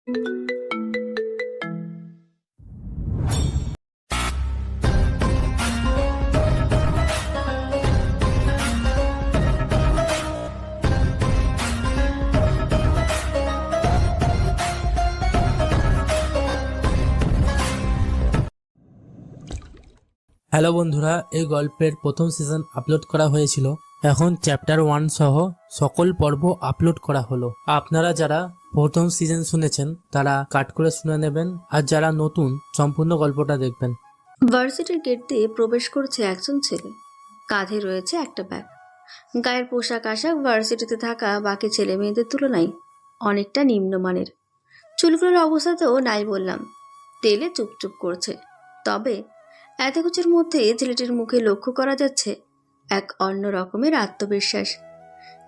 Hello বন্ধুরা, এই গল্পের প্রথম সিজন আপলোড করা হয়েছিল। এখন চ্যাপ্টার 1 সহ সকল পর্ব আপলোড করা হলো। আপনারা যারা প্রথম সিজন শুনেছেন তারা কাট করে শুনে নেবেন, আর যারা নতুন সম্পূর্ণ গল্পটা দেখবেন। ভার্সিটির গেট দিয়ে প্রবেশ করছে একজন ছেলে। কাঁধে রয়েছে একটা ব্যাগ। গায়ের পোশাক আশাক ভার্সিটিতে থাকা বাকি ছেলে মেয়েদের তুলনায় অনেকটা নিম্নমানের। চুলগুলোর অবস্থাতেও নাই বললাম, তেলে চুপচুপ করছে। তবে এত কিছুর মধ্যে ছেলেটির মুখে লক্ষ্য করা যাচ্ছে এক অন্য রকমের আত্মবিশ্বাস।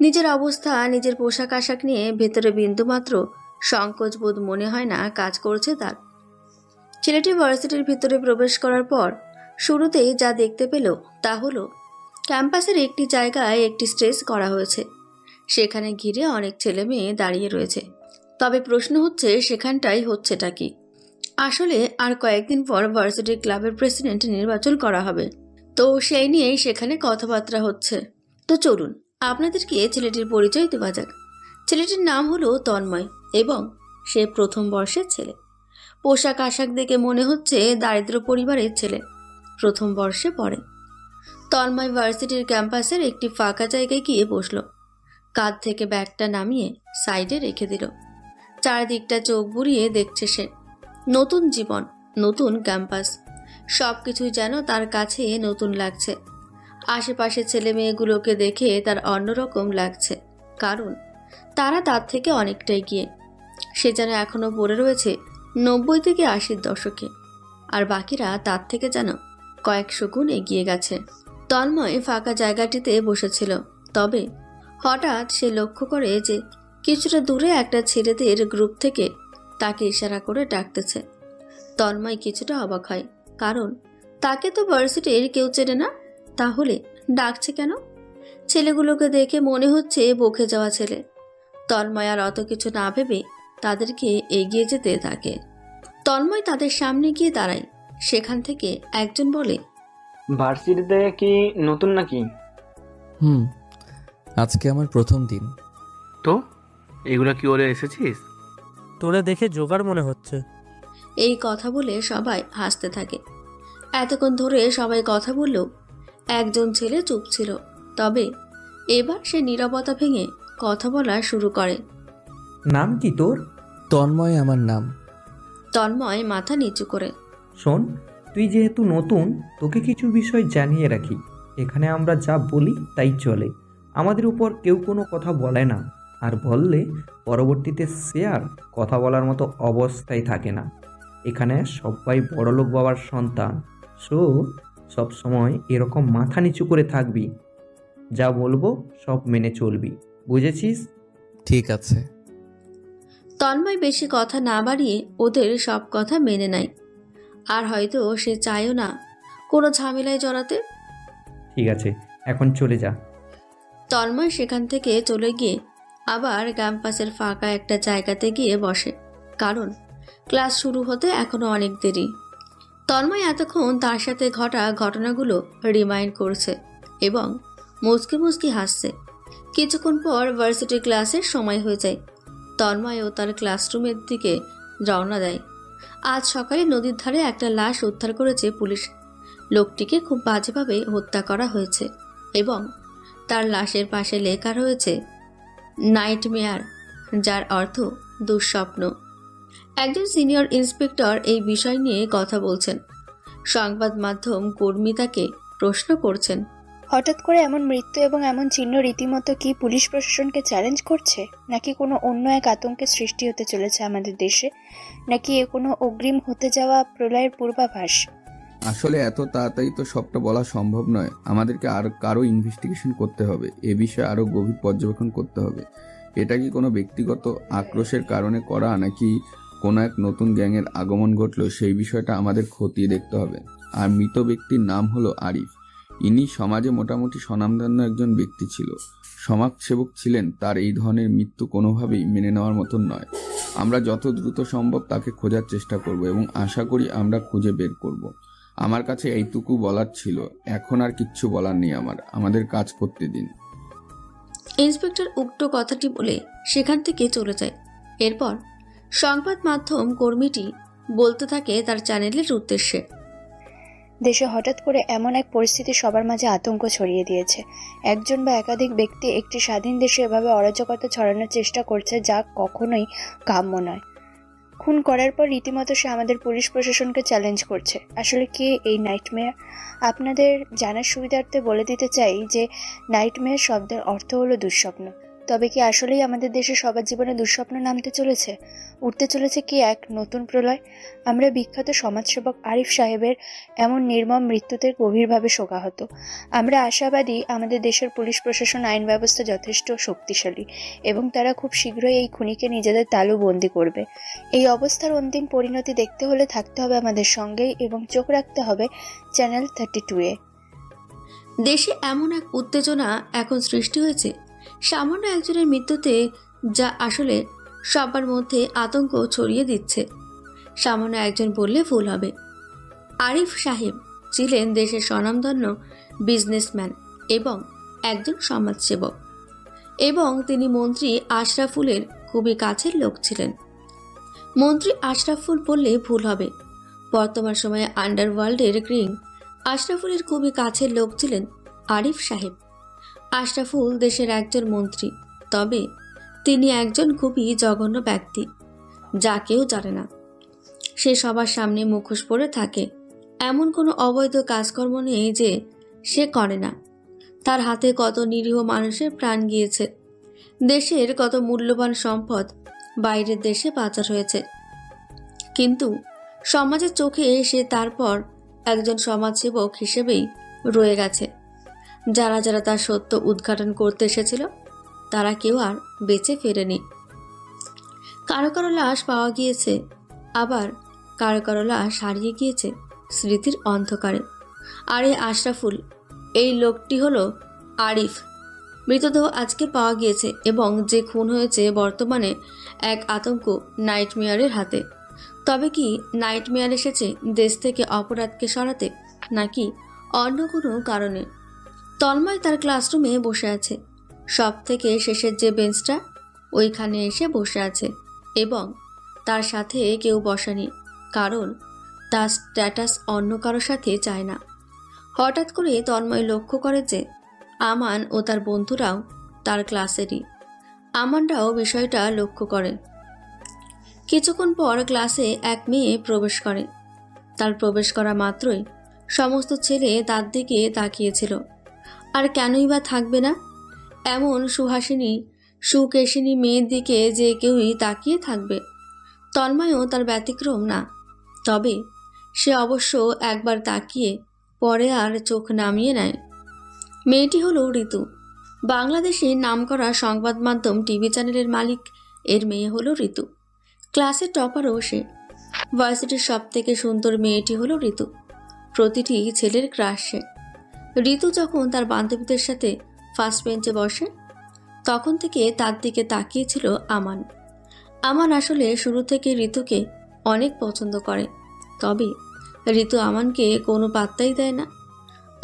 নিজের অবস্থা, নিজের পোশাক আশাক নিয়ে ভেতরে বিন্দুমাত্র সংকোচ বোধ মনে হয় না কাজ করছে তার। ছেলেটি ভার্সিটির ভিতরে প্রবেশ করার পর শুরুতেই যা দেখতে পেল তা হলো ক্যাম্পাসের একটি জায়গায় একটি স্টেজ করা হয়েছে। সেখানে ঘিরে অনেক ছেলে মেয়ে দাঁড়িয়ে রয়েছে। তবে প্রশ্ন হচ্ছে সেখানটাই হচ্ছেটা কি? আসলে আর কয়েকদিন পর ভার্সিটি ক্লাবের প্রেসিডেন্ট নির্বাচন করা হবে, তো সেই নিয়েই সেখানে কথাবার্তা হচ্ছে। তো চলুন আপনাদেরকে ছেলেটির পরিচয় দেওয়া যাক। ছেলেটির নাম হলো তন্ময় এবং সে প্রথম বর্ষের ছেলে। পোশাক আশাক দেখে মনে হচ্ছে দারিদ্র পরিবারের ছেলে, প্রথম বর্ষে পড়ে। তন্ময় ভার্সিটির ক্যাম্পাসের একটি ফাঁকা জায়গায় গিয়ে বসল। কাঁধ থেকে ব্যাগটা নামিয়ে সাইডে রেখে দিল। চারদিকটা চোখ বুলিয়ে দেখছে সে। নতুন জীবন, নতুন ক্যাম্পাস, সবকিছুই যেন তার কাছে নতুন লাগছে। আশেপাশে ছেলে মেয়েগুলোকে দেখে তার অন্যরকম লাগছে, কারণ তারা তার থেকে অনেকটাই গিয়ে। সে যেন এখনো পড়ে রয়েছে 90 থেকে 80-র দশকে, আর বাকিরা তার থেকে যেন কয়েকশো গুণ এগিয়ে গেছে। তন্ময় ফাঁকা জায়গাটিতে বসেছিল, তবে হঠাৎ সে লক্ষ্য করে যে কিছুটা দূরে একটা ছেলেদের গ্রুপ থেকে তাকে ইশারা করে ডাকতেছে। তন্ময় কিছুটা অবাক হয়, কারণ তাকে তো ভার্সিটির কেউ চেনে না, তাহলে ডাকছে কেন? ছেলেগুলোকে দেখে মনে হচ্ছে বকে যাওয়া ছেলে। তন্ময় আর অত কিছু না ভেবে তাদেরকে এগিয়ে যেতে থাকে। তন্ময় তাদের সামনে গিয়ে দাঁড়ায়। সেখান থেকে একজন বলে, ভার্সিটিতে কি নতুন নাকি? আজকে আমার প্রথম দিন। তো এগুলা কি ওরে এসেছিস? তোরে দেখে জোগাড় মনে হচ্ছে। এই কথা বলে সবাই হাসতে থাকে। এতক্ষণ ধরে সবাই কথা বললেও একজন ছেলে চুপ ছিল, তবে এবার সে নীরবতা ভেঙে কথা বলা শুরু করে। নাম কি তোর? তন্ময় আমার নাম। তন্ময় মাথা নিচু করে, শোন, তুই যেহেতু নতুন, তোকে কিছু বিষয় জানিয়ে রাখি। এখানে আমরা যা বলি তাই চলে, আমাদের উপর কেউ কোনো কথা বলে না, আর বললে পরবর্তীতে সে আর কথা বলার মতো অবস্থায় থাকে না। এখানে সবাই বড়লোক বাবার সন্তান, সো সবসময় এরকম মাথা নিচু করে থাকবি। যা বলবো সব মেনে চলবি, বুঝেছিস? ঠিক আছে। তন্ময় বেশি কথা না বাড়িয়ে ওদের সব কথা মেনে নেয়, আর হয়তো সে চায়ও না কোনো ঝামেলায় জড়াতে। ঠিক আছে, এখন চলে যা। তন্ময় সেখান থেকে চলে গিয়ে আবার ক্যাম্পাসের ফাঁকা একটা জায়গাতে গিয়ে বসে, কারণ ক্লাস শুরু হতে এখনো অনেক দেরি। তন্ময় এতক্ষণ তার সাথে ঘটা ঘটনাগুলো রিমাইন্ড করছে এবং মুচকি মুচকি হাসছে। কিছুক্ষণ পর ভার্সিটি ক্লাসের সময় হয়ে যায়। তন্ময়ও তার ক্লাসরুমের দিকে রওনা দেয়। আজ সকালে নদীর ধারে একটা লাশ উদ্ধার করেছে পুলিশ। লোকটিকে খুব বাজেভাবে হত্যা করা হয়েছে এবং তার লাশের পাশে লেখা রয়েছে নাইটমেয়ার, যার অর্থ দুঃস্বপ্ন। একজন সিনিয়র ইন্সপেক্টর এই বিষয় নিয়ে কথা বলছেন। সংবাদ মাধ্যম কর্মী তাকে প্রশ্ন করছেন, হঠাৎ করে এমন মৃত্যু এবং এমন চিহ্ন রীতিমতো কি পুলিশ প্রশাসনকে চ্যালেঞ্জ করছে, নাকি কোনো অন্য এক আতঙ্কের সৃষ্টি হতে চলেছে আমাদের দেশে, নাকি এ কোনো অগ্রিম হতে যাওয়া প্রলয়ের পূর্বাভাস? আসলে এত তাড়াতাড়ি তো সবটা বলা সম্ভব নয়। আমাদেরকে আরও ইনভেস্টিগেশন করতে হবে, এ বিষয়ে আরও গভীর পর্যবেক্ষণ করতে হবে। এটা কি কোনো ব্যক্তিগত আক্রোশের কারণে করা, নাকি কোনো এক নতুন গ্যাংয়ের আগমন ঘটলো, সেই বিষয়টা আমাদের খতিয়ে দেখতে হবে। আর মৃত ব্যক্তির নাম হলো আরিফ। ইনি সমাজে মোটামুটি স্বনামধন্য একজন ব্যক্তি ছিল, সমাজসেবক ছিলেন। তার এই ধরনের মৃত্যু কোনোভাবেই মেনে নেওয়ার মতন নয়। আমরা যত দ্রুত সম্ভব তাকে খোঁজার চেষ্টা করব এবং আশা করি আমরা খুঁজে বের করব। আমার কাছে এইটুকু বলার ছিল, এখন আর কিচ্ছু বলার নেই। আমাদের কাজ করতে দিন। ইন্সপেক্টর উক্ত কথাটি বলে সেখান থেকে চলে যায়। এরপর সংবাদ মাধ্যম কর্মীটি বলতে থাকে তার চ্যানেলের উদ্দেশ্যে, দেশে হঠাৎ করে এমন এক পরিস্থিতি সবার মাঝে আতঙ্ক ছড়িয়ে দিয়েছে। একজন বা একাধিক ব্যক্তি একটি স্বাধীন দেশে এভাবে অরাজকতা ছড়ানোর চেষ্টা করছে, যা কখনোই কাম্য নয়। খুন করার পর রীতিমতো সে আমাদের পুলিশ প্রশাসনকে চ্যালেঞ্জ করছে। আসলে কে এই নাইটমেয়ার? আপনাদের জানার সুবিধার্থে বলে দিতে চাই যে নাইটমেয়ার শব্দের অর্থ হলো দুঃস্বপ্ন। তবে কি আসলেই আমাদের দেশে সবার জীবনে দুঃস্বপ্ন নামতে চলেছে? উঠতে চলেছে কি এক নতুন প্রলয়? আমরা বিখ্যাত সমাজসেবক আরিফ সাহেবের এমন নির্মম মৃত্যুতে গভীরভাবে শোকাহত। আমরা আশাবাদী আমাদের দেশের পুলিশ প্রশাসন আইন ব্যবস্থা যথেষ্ট শক্তিশালী এবং তারা খুব শীঘ্রই এই খুনিকে নিজেদের তালুবন্দি করবে। এই অবস্থার অন্তিম পরিণতি দেখতে হলে থাকতে হবে আমাদের সঙ্গেই এবং চোখ রাখতে হবে চ্যানেল 32-এ। দেশে এমন এক উত্তেজনা এখন সৃষ্টি হয়েছে সামান্য একজনের মৃত্যুতে, যা আসলে সবার মধ্যে আতঙ্ক ছড়িয়ে দিচ্ছে। সামান্য একজন বললে ভুল হবে। আরিফ সাহেব ছিলেন দেশের স্বনামধন্য বিজনেসম্যান এবং একজন সমাজসেবক, এবং তিনি মন্ত্রী আশরাফুলের খুবই কাছের লোক ছিলেন। মন্ত্রী আশরাফুল বললে ভুল হবে। বর্তমান সময়ে আন্ডারওয়ার্ল্ডের কিং আশরাফুলের খুবই কাছের লোক ছিলেন আরিফ সাহেব। আশরাফুল দেশের একজন মন্ত্রী, তবে তিনি একজন খুবই জঘন্য ব্যক্তি, যা কেউ জানে না। সে সবার সামনে মুখোশ পরে থাকে। এমন কোনো অবৈধ কাজকর্ম নেই যে সে করে না। তার হাতে কত নিরীহ মানুষের প্রাণ গিয়েছে। দেশের কত মূল্যবান সম্পদ বাইরের দেশে পাচার হয়েছে, কিন্তু সমাজের চোখে সে তারপর একজন সমাজসেবক হিসেবেই রয়ে গেছে। যারা যারা তার সত্য উদ্ঘাটন করতে এসেছিল তারা কেউ আর বেঁচে ফেরেনি। কারো কারো লাশ পাওয়া গিয়েছে, আবার কারো কারো লাশ হারিয়ে গিয়েছে স্মৃতির অন্ধকারে। আর এই আশরাফুল, এই লোকটি হলো আরিফ। মৃতদেহ আজকে পাওয়া গিয়েছে এবং যে খুন হয়েছে বর্তমানে এক আতঙ্ক নাইটমেয়ারের হাতে। তবে কি নাইটমেয়ার এসেছে দেশ থেকে অপরাধকে সরাতে, নাকি অন্য কোনো কারণে? তন্ময় তার ক্লাসরুমে বসে আছে। সব থেকে শেষের যে বেঞ্চটা, ওইখানে এসে বসে আছে এবং তার সাথে কেউ বসেনি, কারণ তার স্ট্যাটাস অন্য কারোর সাথে চায় না। হঠাৎ করে তন্ময় লক্ষ্য করে যে আমান ও তার বন্ধুরাও তার ক্লাসেরই। আমানরাও বিষয়টা লক্ষ্য করে। কিছুক্ষণ পর ক্লাসে এক মেয়ে প্রবেশ করে। তার প্রবেশ করা মাত্রই সমস্ত ছেলে তার দিকে তাকিয়েছিল। আর কেনই বা থাকবে না? এমন সুহাসিনী সুকেশিনী মেয়ের দিকে যে কেউই তাকিয়ে থাকবে। তন্ময়ও তার ব্যতিক্রম না। তবে সে অবশ্য একবার তাকিয়ে পরে আর চোখ নামিয়ে নেয়। মেয়েটি হলো ঋতু। বাংলাদেশের নামকরা সংবাদ মাধ্যম টিভি চ্যানেলের মালিক এর মেয়ে হলো ঋতু। ক্লাসের টপারও সে। ভার্সিটির সব থেকে সুন্দর মেয়েটি হলো ঋতু। প্রতিটি ছেলের ক্রাশ সে। ঋতু যখন তার বান্ধবীদের সাথে ফার্স্ট বেঞ্চে বসে, তখন থেকে তার দিকে তাকিয়েছিল আমান। আমান আসলে শুরু থেকে ঋতুকে অনেক পছন্দ করে, তবে ঋতু আমানকে কোনো পাত্তাই দেয় না।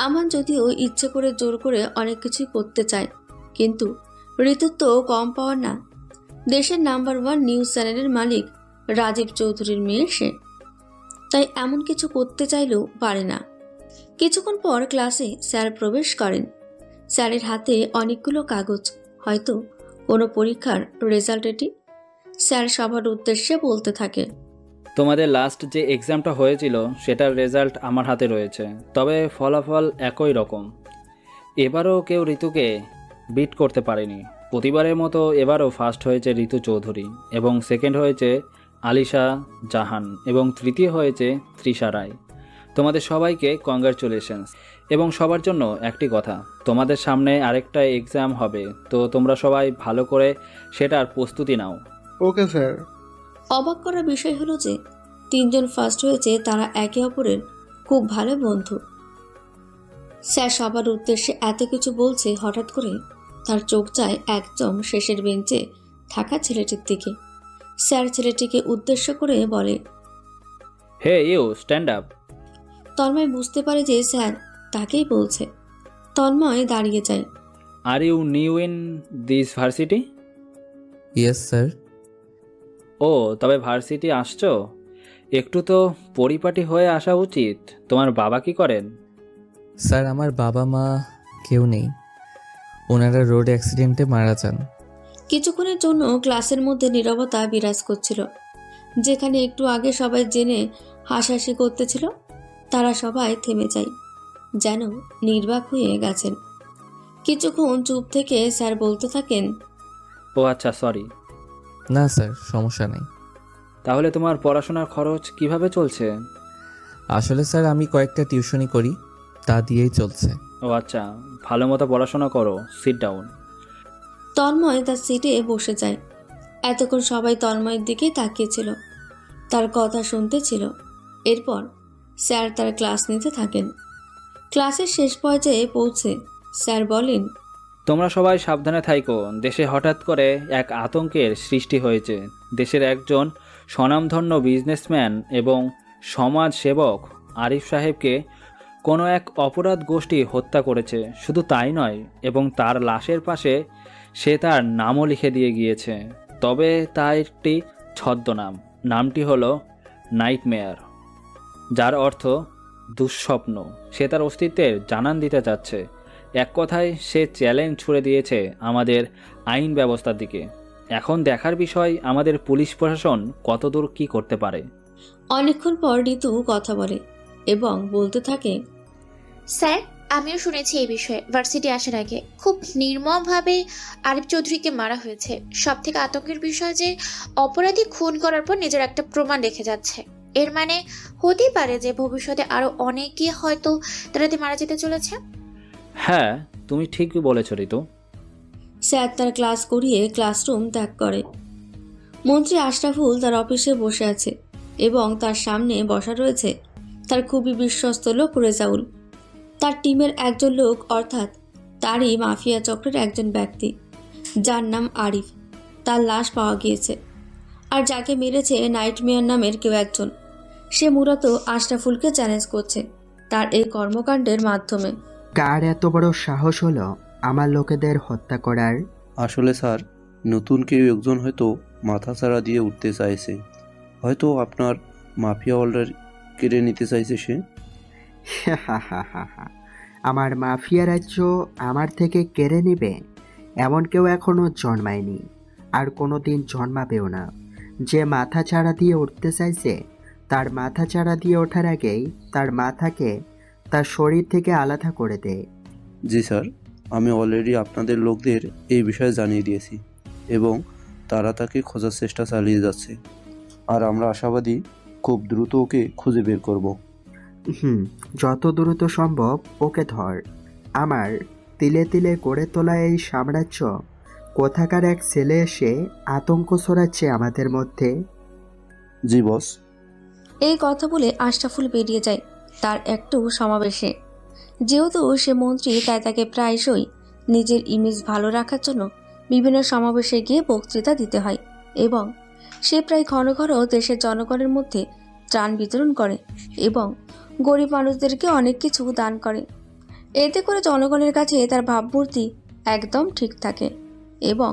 আমান যদিও ইচ্ছে করে জোর করে অনেক কিছুই করতে চায়, কিন্তু ঋতুর তো কম পাওয়ার না। দেশের নাম্বার 1 নিউজ চ্যানেলের মালিক রাজীব চৌধুরীর মেয়ে সে, তাই এমন কিছু করতে চাইলেও পারে না। কিছুক্ষণ পর ক্লাসে স্যার প্রবেশ করেন। স্যারের হাতে অনেকগুলো কাগজ, হয়তো কোনো পরীক্ষার রেজাল্ট এটি। স্যার সবার উদ্দেশ্যে বলতে থাকে, তোমাদের লাস্ট যে এক্সামটা হয়েছিল সেটার রেজাল্ট আমার হাতে রয়েছে, তবে ফলাফল একই রকম। এবারও কেউ ঋতুকে বিট করতে পারেনি। প্রতিবারের মতো এবারও ফার্স্ট হয়েছে ঋতু চৌধুরী, এবং সেকেন্ড হয়েছে আলিশা জাহান, এবং তৃতীয় হয়েছে তৃষা রায়। তোমাদের সবাইকে কংগ্রাচুলেশনস। এবং সবার জন্য একটি কথা, তোমাদের সামনে আরেকটা এক্সাম হবে, তো তোমরা সবাই ভালো করে সেটার প্রস্তুতি নাও। Okay sir. অবাক করা বিষয় হলো যে 3 জন ফার্স্ট হয়েছে, তারা একে অপরের খুব ভালো বন্ধু। স্যার সবার উদ্দেশ্যে এত কিছু বলছে, হঠাৎ করে তার চোখ যায় একদম শেষের বেঞ্চে থাকা ছেলেটির দিকে। স্যার ছেলেটিকে উদ্দেশ্য করে বলে। Hey you, stand up. Tanmoy বুঝতে পারে যে স্যার তাকেই বলছে। তন্ময় দাঁড়িয়ে যায়। Are you new in this varsity? Yes sir. ও, তবে ভার্সিটি আসছো? একটু তো পরিপাটি হয়ে আসা উচিত। তোমার বাবা কি করেন? স্যার আমার বাবা মা কেউ নেই, ওনারা রোড অ্যাক্সিডেন্টে মারা যান। কিছুক্ষণের জন্য ক্লাসের মধ্যে নীরবতা বিরাজ করছিল। যেখানে একটু আগে সবাই জেনে হাসাহাসি করতেছিল, তারা সবাই থেমে যায়, যেন নির্বাক হয়ে গেছেন। কিছুক্ষণ চুপ থেকে স্যার বলতে থাকেন। ও আচ্ছা, সরি। না স্যার, সমস্যা নেই। তাহলে তোমার পড়াশোনার খরচ কিভাবে চলছে? আসলে স্যার আমি কয়েকটা টিউশনি করি, তা দিয়েই চলছে। ও আচ্ছা, ভালো মতো পড়াশোনা করো। Sit down. তন্ময় তার সিটে বসে যায়। এতক্ষণ সবাই তন্ময়ের দিকেই তাকিয়েছিল, তার কথা শুনতে ছিল। এরপর স্যার তার ক্লাস নিতে থাকেন। ক্লাসের শেষ পর্যায়ে পৌঁছে স্যার বলেন, তোমরা সবাই সাবধানে থাইকো। দেশে হঠাৎ করে এক আতঙ্কের সৃষ্টি হয়েছে। দেশের একজন স্বনামধন্য বিজনেসম্যান এবং সমাজ সেবক আরিফ সাহেবকে কোনো এক অপরাধ গোষ্ঠী হত্যা করেছে। শুধু তাই নয়, এবং তার লাশের পাশে সে তার নামও লিখে দিয়ে গিয়েছে। তবে তার একটি ছদ্মনাম। নামটি হলো নাইটমেয়ার, যার অর্থ দুঃস্বপ্ন। সে তার অস্তিত্বের জানান দিতে চাচ্ছে। এক কথায় সে চ্যালেঞ্জ ছুড়ে দিয়েছে আমাদের আইন ব্যবস্থার দিকে। এখন দেখার বিষয় আমাদের পুলিশ প্রশাসন কতদূর কী করতে পারে। অনেকক্ষণ পর ঋতু কথা বলে এবং বলতে থাকে, স্যার, আমিও শুনেছি এই বিষয়ে। ভার্সিটি আসার আগে খুব নির্মমভাবে আরিফ চৌধুরীকে মারা হয়েছে। সব থেকে আতঙ্কের বিষয় যে অপরাধী খুন করার পর নিজের একটা প্রমাণ রেখে যাচ্ছে। এর মানে হতেই পারে যে ভবিষ্যতে আরো অনেকে হয়তো তারাতে মারা যেতে চলেছে। হ্যাঁ, তুমি ঠিক বলেছ ঋতু। স্যার তার ক্লাস করিয়ে ক্লাসরুম ত্যাগ করে। মন্ত্রী আশরাফুল তার অফিসে বসে আছে এবং তার সামনে বসা রয়েছে তার খুবই বিশ্বস্ত লোক রেজাউল। তার টিমের একজন লোক, অর্থাৎ তারই মাফিয়া চক্রের একজন ব্যক্তি, যার নাম আরিফ। তার লাশ পাওয়া গিয়েছে। আর যাকে মেরেছে নাইটমেয়ার নামের কেউ একজন। সে মূলত আশরাফুলকে চ্যালেঞ্জ করছে তার এই কর্মকাণ্ডের মাধ্যমে। কার এত বড় সাহস হলো আমার লোকেদের হত্যা করার? আসলে স্যার, নতুন কেউ একজন হয়তো মাথাচাড়া দিয়ে উঠতে চাইছে। হয়তো আপনার মাফিয়া অর্ডার কেড়ে নিতে চাইছে সে। আমার মাফিয়া রাজ্য আমার থেকে কেড়ে নেবে এমন কেউ এখনো জন্মায়নি, আর কোনো দিন জন্মাবেও না। যে মাথা চাড়া দিয়ে উঠতে চাইছে, তার মাথা চাড়া দিয়ে ওঠার আগেই তার মাথাকে তার শরীর থেকে আলাদা করে দেয়। জি স্যার, আমি অলরেডি আপনাদের লোকদের এই বিষয়ে জানিয়ে দিয়েছি এবং তারা তাকে খোঁজার চেষ্টা চালিয়ে যাচ্ছে। আর আমরা আশাবাদী খুব দ্রুত ওকে খুঁজে বের করব। যত দ্রুত সম্ভব ওকে ধর। আমার তিলে তিলে গড়ে তোলা এই সাম্রাজ্য কোথাকার এক ছেলে এসে আতঙ্ক ছড়াচ্ছে আমাদের মধ্যে। জি বস। এই কথা বলে আশরাফুল বেরিয়ে যায় তার একটু সমাবেশে। যেহেতু সে মন্ত্রী, তাই তাকে প্রায়শই নিজের ইমেজ ভালো রাখার জন্য বিভিন্ন সমাবেশে গিয়ে বক্তৃতা দিতে হয় এবং সে প্রায় ঘন ঘন দেশের জনগণের মধ্যে ত্রাণ বিতরণ করে এবং গরিব মানুষদেরকে অনেক কিছু দান করে। এতে করে জনগণের কাছে তার ভাবমূর্তি একদম ঠিক থাকে এবং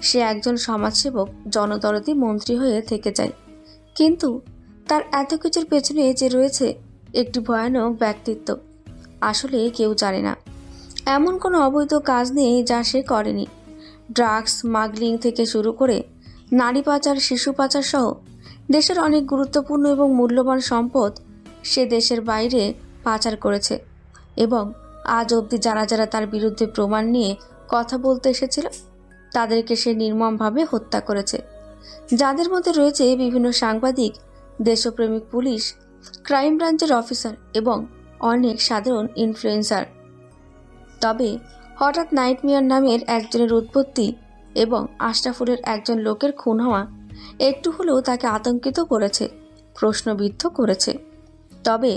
সে একজন সমাজসেবক, জনদরদি মন্ত্রী হয়ে থেকে যায়। কিন্তু তার এত কিছুর পেছনে যে রয়েছে একটি ভয়ানক ব্যক্তিত্ব, আসলে কেউ জানে না। এমন কোনো অবৈধ কাজ নেই যা সে করেনি। ড্রাগস স্মাগলিং থেকে শুরু করে নারী পাচার, শিশু পাচার সহ দেশের অনেক গুরুত্বপূর্ণ এবং মূল্যবান সম্পদ সে দেশের বাইরে পাচার করেছে এবং আজ অবধি যারা যারা তার বিরুদ্ধে প্রমাণ নিয়ে কথা বলতে এসেছিল তাদেরকে সে নির্মমভাবে হত্যা করেছে। যাদের মধ্যে রয়েছে বিভিন্ন সাংবাদিক, দেশপ্রেমিক পুলিশ, ক্রাইম ব্রাঞ্চের অফিসার এবং অনেক সাধারণ ইনফ্লুয়েন্সার। তবে হঠাৎ নাইটমেয়ার নামের একজনের উৎপত্তি এবং আশরাফুলের একজন লোকের খুন হওয়া একটু হলেও তাকে আতঙ্কিত করেছে, প্রশ্নবিদ্ধ করেছে। তবে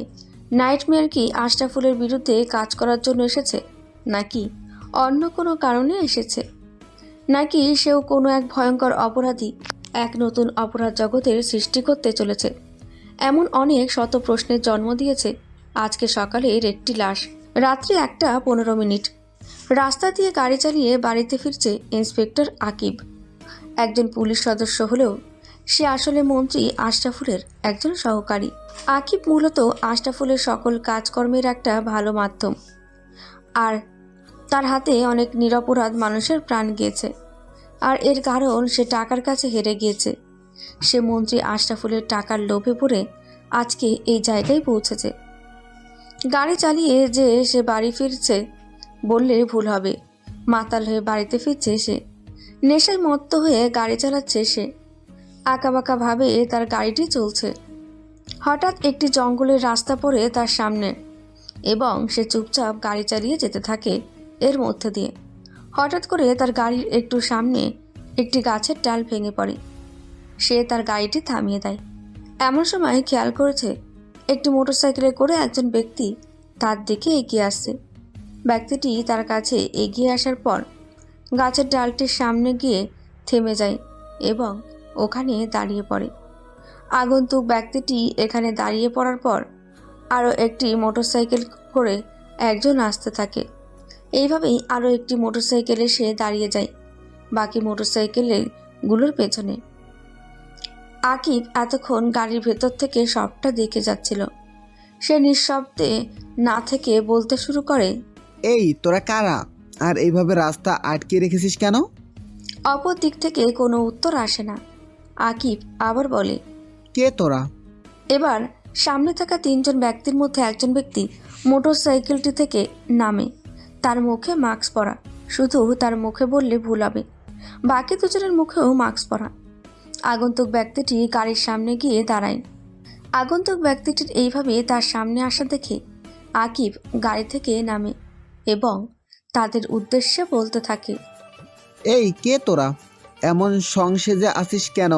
নাইটমেয়ার কি আশরাফুলের বিরুদ্ধে কাজ করার জন্য এসেছে, নাকি অন্য কোনো কারণে এসেছে, নাকি সেও কোনো এক ভয়ঙ্কর অপরাধী এক নতুন অপরাধ জগতের সৃষ্টি করতে চলেছে। এমন অনেক শত প্রশ্নের জন্ম দিয়েছে আজকে সকালের একটি লাশ। রাত্রি 1:15। রাস্তা দিয়ে গাড়ি চালিয়ে বাড়িতে ফিরছে ইন্সপেক্টর আকিব। একজন পুলিশ সদস্য হলেও সে আসলে মন্ত্রী আশরাফুলের একজন সহকারী। আকিব মূলত আশরাফুলের সকল কাজকর্মের একটা ভালো মাধ্যম, আর তার হাতে অনেক নিরপরাধ মানুষের প্রাণ গিয়েছে। আর এর কারণ সে টাকার কাছে হেরে গিয়েছে। সে মন্ত্রী আশরাফুলের টাকার লোভে পড়ে আজকে এই জায়গায় পৌঁছেছে। গাড়ি চালিয়ে যে সে বাড়ি ফিরছে বললে ভুল হবে। মাতাল হয়ে বাড়িতে ফিরছে সে, নেশায় মত্ত হয়ে গাড়ি চালাচ্ছে সে। আঁকাবাঁকা ভাবে তার গাড়িটি চলছে। হঠাৎ একটি জঙ্গলের রাস্তা পড়ে তার সামনে এবং সে চুপচাপ গাড়ি চালিয়ে যেতে থাকে এর মধ্যে দিয়ে। হঠাৎ করে তার গাড়ির একটু সামনে একটি গাছের ডাল ভেঙে পড়ে। সে তার গাড়িটি থামিয়ে দেয়। এমন সময় খেয়াল করেছে একটি মোটরসাইকেলে করে একজন ব্যক্তি তার দিকে এগিয়ে আসছে। ব্যক্তিটি তার কাছে এগিয়ে আসার পর গাছের ডালটির সামনে গিয়ে থেমে যায় এবং ওখানে দাঁড়িয়ে পড়ে। আগন্তুক ব্যক্তিটি এখানে দাঁড়িয়ে পড়ার পর আরও একটি মোটরসাইকেল করে একজন আসতে থাকে। এইভাবেই আরও একটি মোটরসাইকেলে সে দাঁড়িয়ে যায় বাকি মোটরসাইকেলগুলোর পেছনে। আকিব এতক্ষণ গাড়ির ভেতর থেকে সবটা দেখে যাচ্ছিল। সে নিঃশব্দে না থেকে বলতে শুরু করে, এই তোরা কারা, আর এইভাবে রাস্তা আটকে রেখেছিস কেন? অপর দিক থেকে কোনো উত্তর আসে না। আকিব আবার বলে, কে তোরা? এবার সামনে থাকা 3 জন ব্যক্তির মধ্যে একজন ব্যক্তি মোটরসাইকেলটি থেকে নামে। তার মুখে মাস্ক পরা, শুধু তার মুখে বললে ভুল হবে, বাকি 2 জনের মুখেও মাস্ক পরা। আগন্তুক ব্যক্তিটি গাড়ির সামনে গিয়ে দাঁড়ায়। আগন্তুক ব্যক্তিটির এইভাবে তার সামনে আসা দেখে আকিব গাড়ি থেকে নামে এবং তাদের উদ্দেশ্যে বলতে থাকে, এই কে তোরা, এমন সংসেজে আসিস কেন?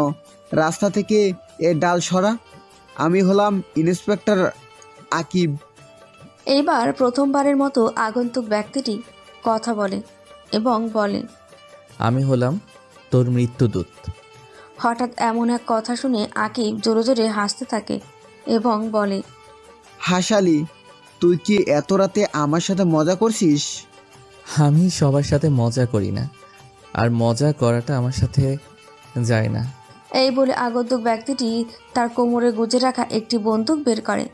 রাস্তা থেকে এ ডাল সরা। আমি হলাম ইন্সপেক্টর আকিব। এইবার প্রথমবারের মতো আগন্তুক ব্যক্তিটি কথা বলে এবং বলে, আমি হলাম তোর মৃত্যুদূত। হঠাৎ এমন এক কথা শুনে আকিব জোরে জোরে হাসতে থাকে এবং বলে, হাসালি, তুই কি এত রাতে আমার সাথে মজা করছিস? আমি সবার সাথে মজা করি না, আর মজা করাটা আমার সাথে যায় না। এই বলে আগন্তুক ব্যক্তিটি তার কোমরে গুজে রাখা একটি বন্দুক বের করে।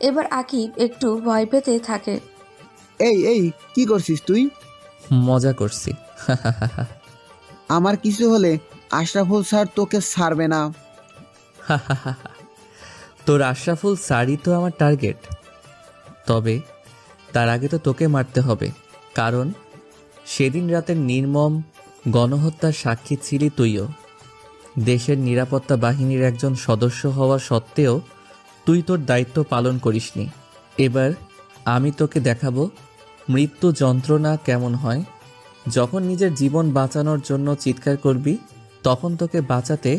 এবার আকিব একটু ভয় পেতে থাকে। এই এই কি করছিস তুই? মজা করছি। আমার কিছু হলে আশরাফুল স্যার তোকে ছাড়বে না। তোর আশরাফুল স্যারই তো আমার টার্গেট। তবে তার আগে তো তোকে মারতে হবে, কারণ সেদিন রাতের নির্মম গণহত্যার সাক্ষী ছিলি তুইও। দেশের নিরাপত্তা বাহিনীর একজন সদস্য হওয়া সত্ত্বেও তুই তোর দায়িত্ব পালন করিসনি। এবার আমি তোকে দেখাবো মৃত্যু যন্ত্রণা কেমন হয়। যখন নিজের জীবন বাঁচানোর জন্য চিৎকার করবি, তখন তোকে বাঁচাতে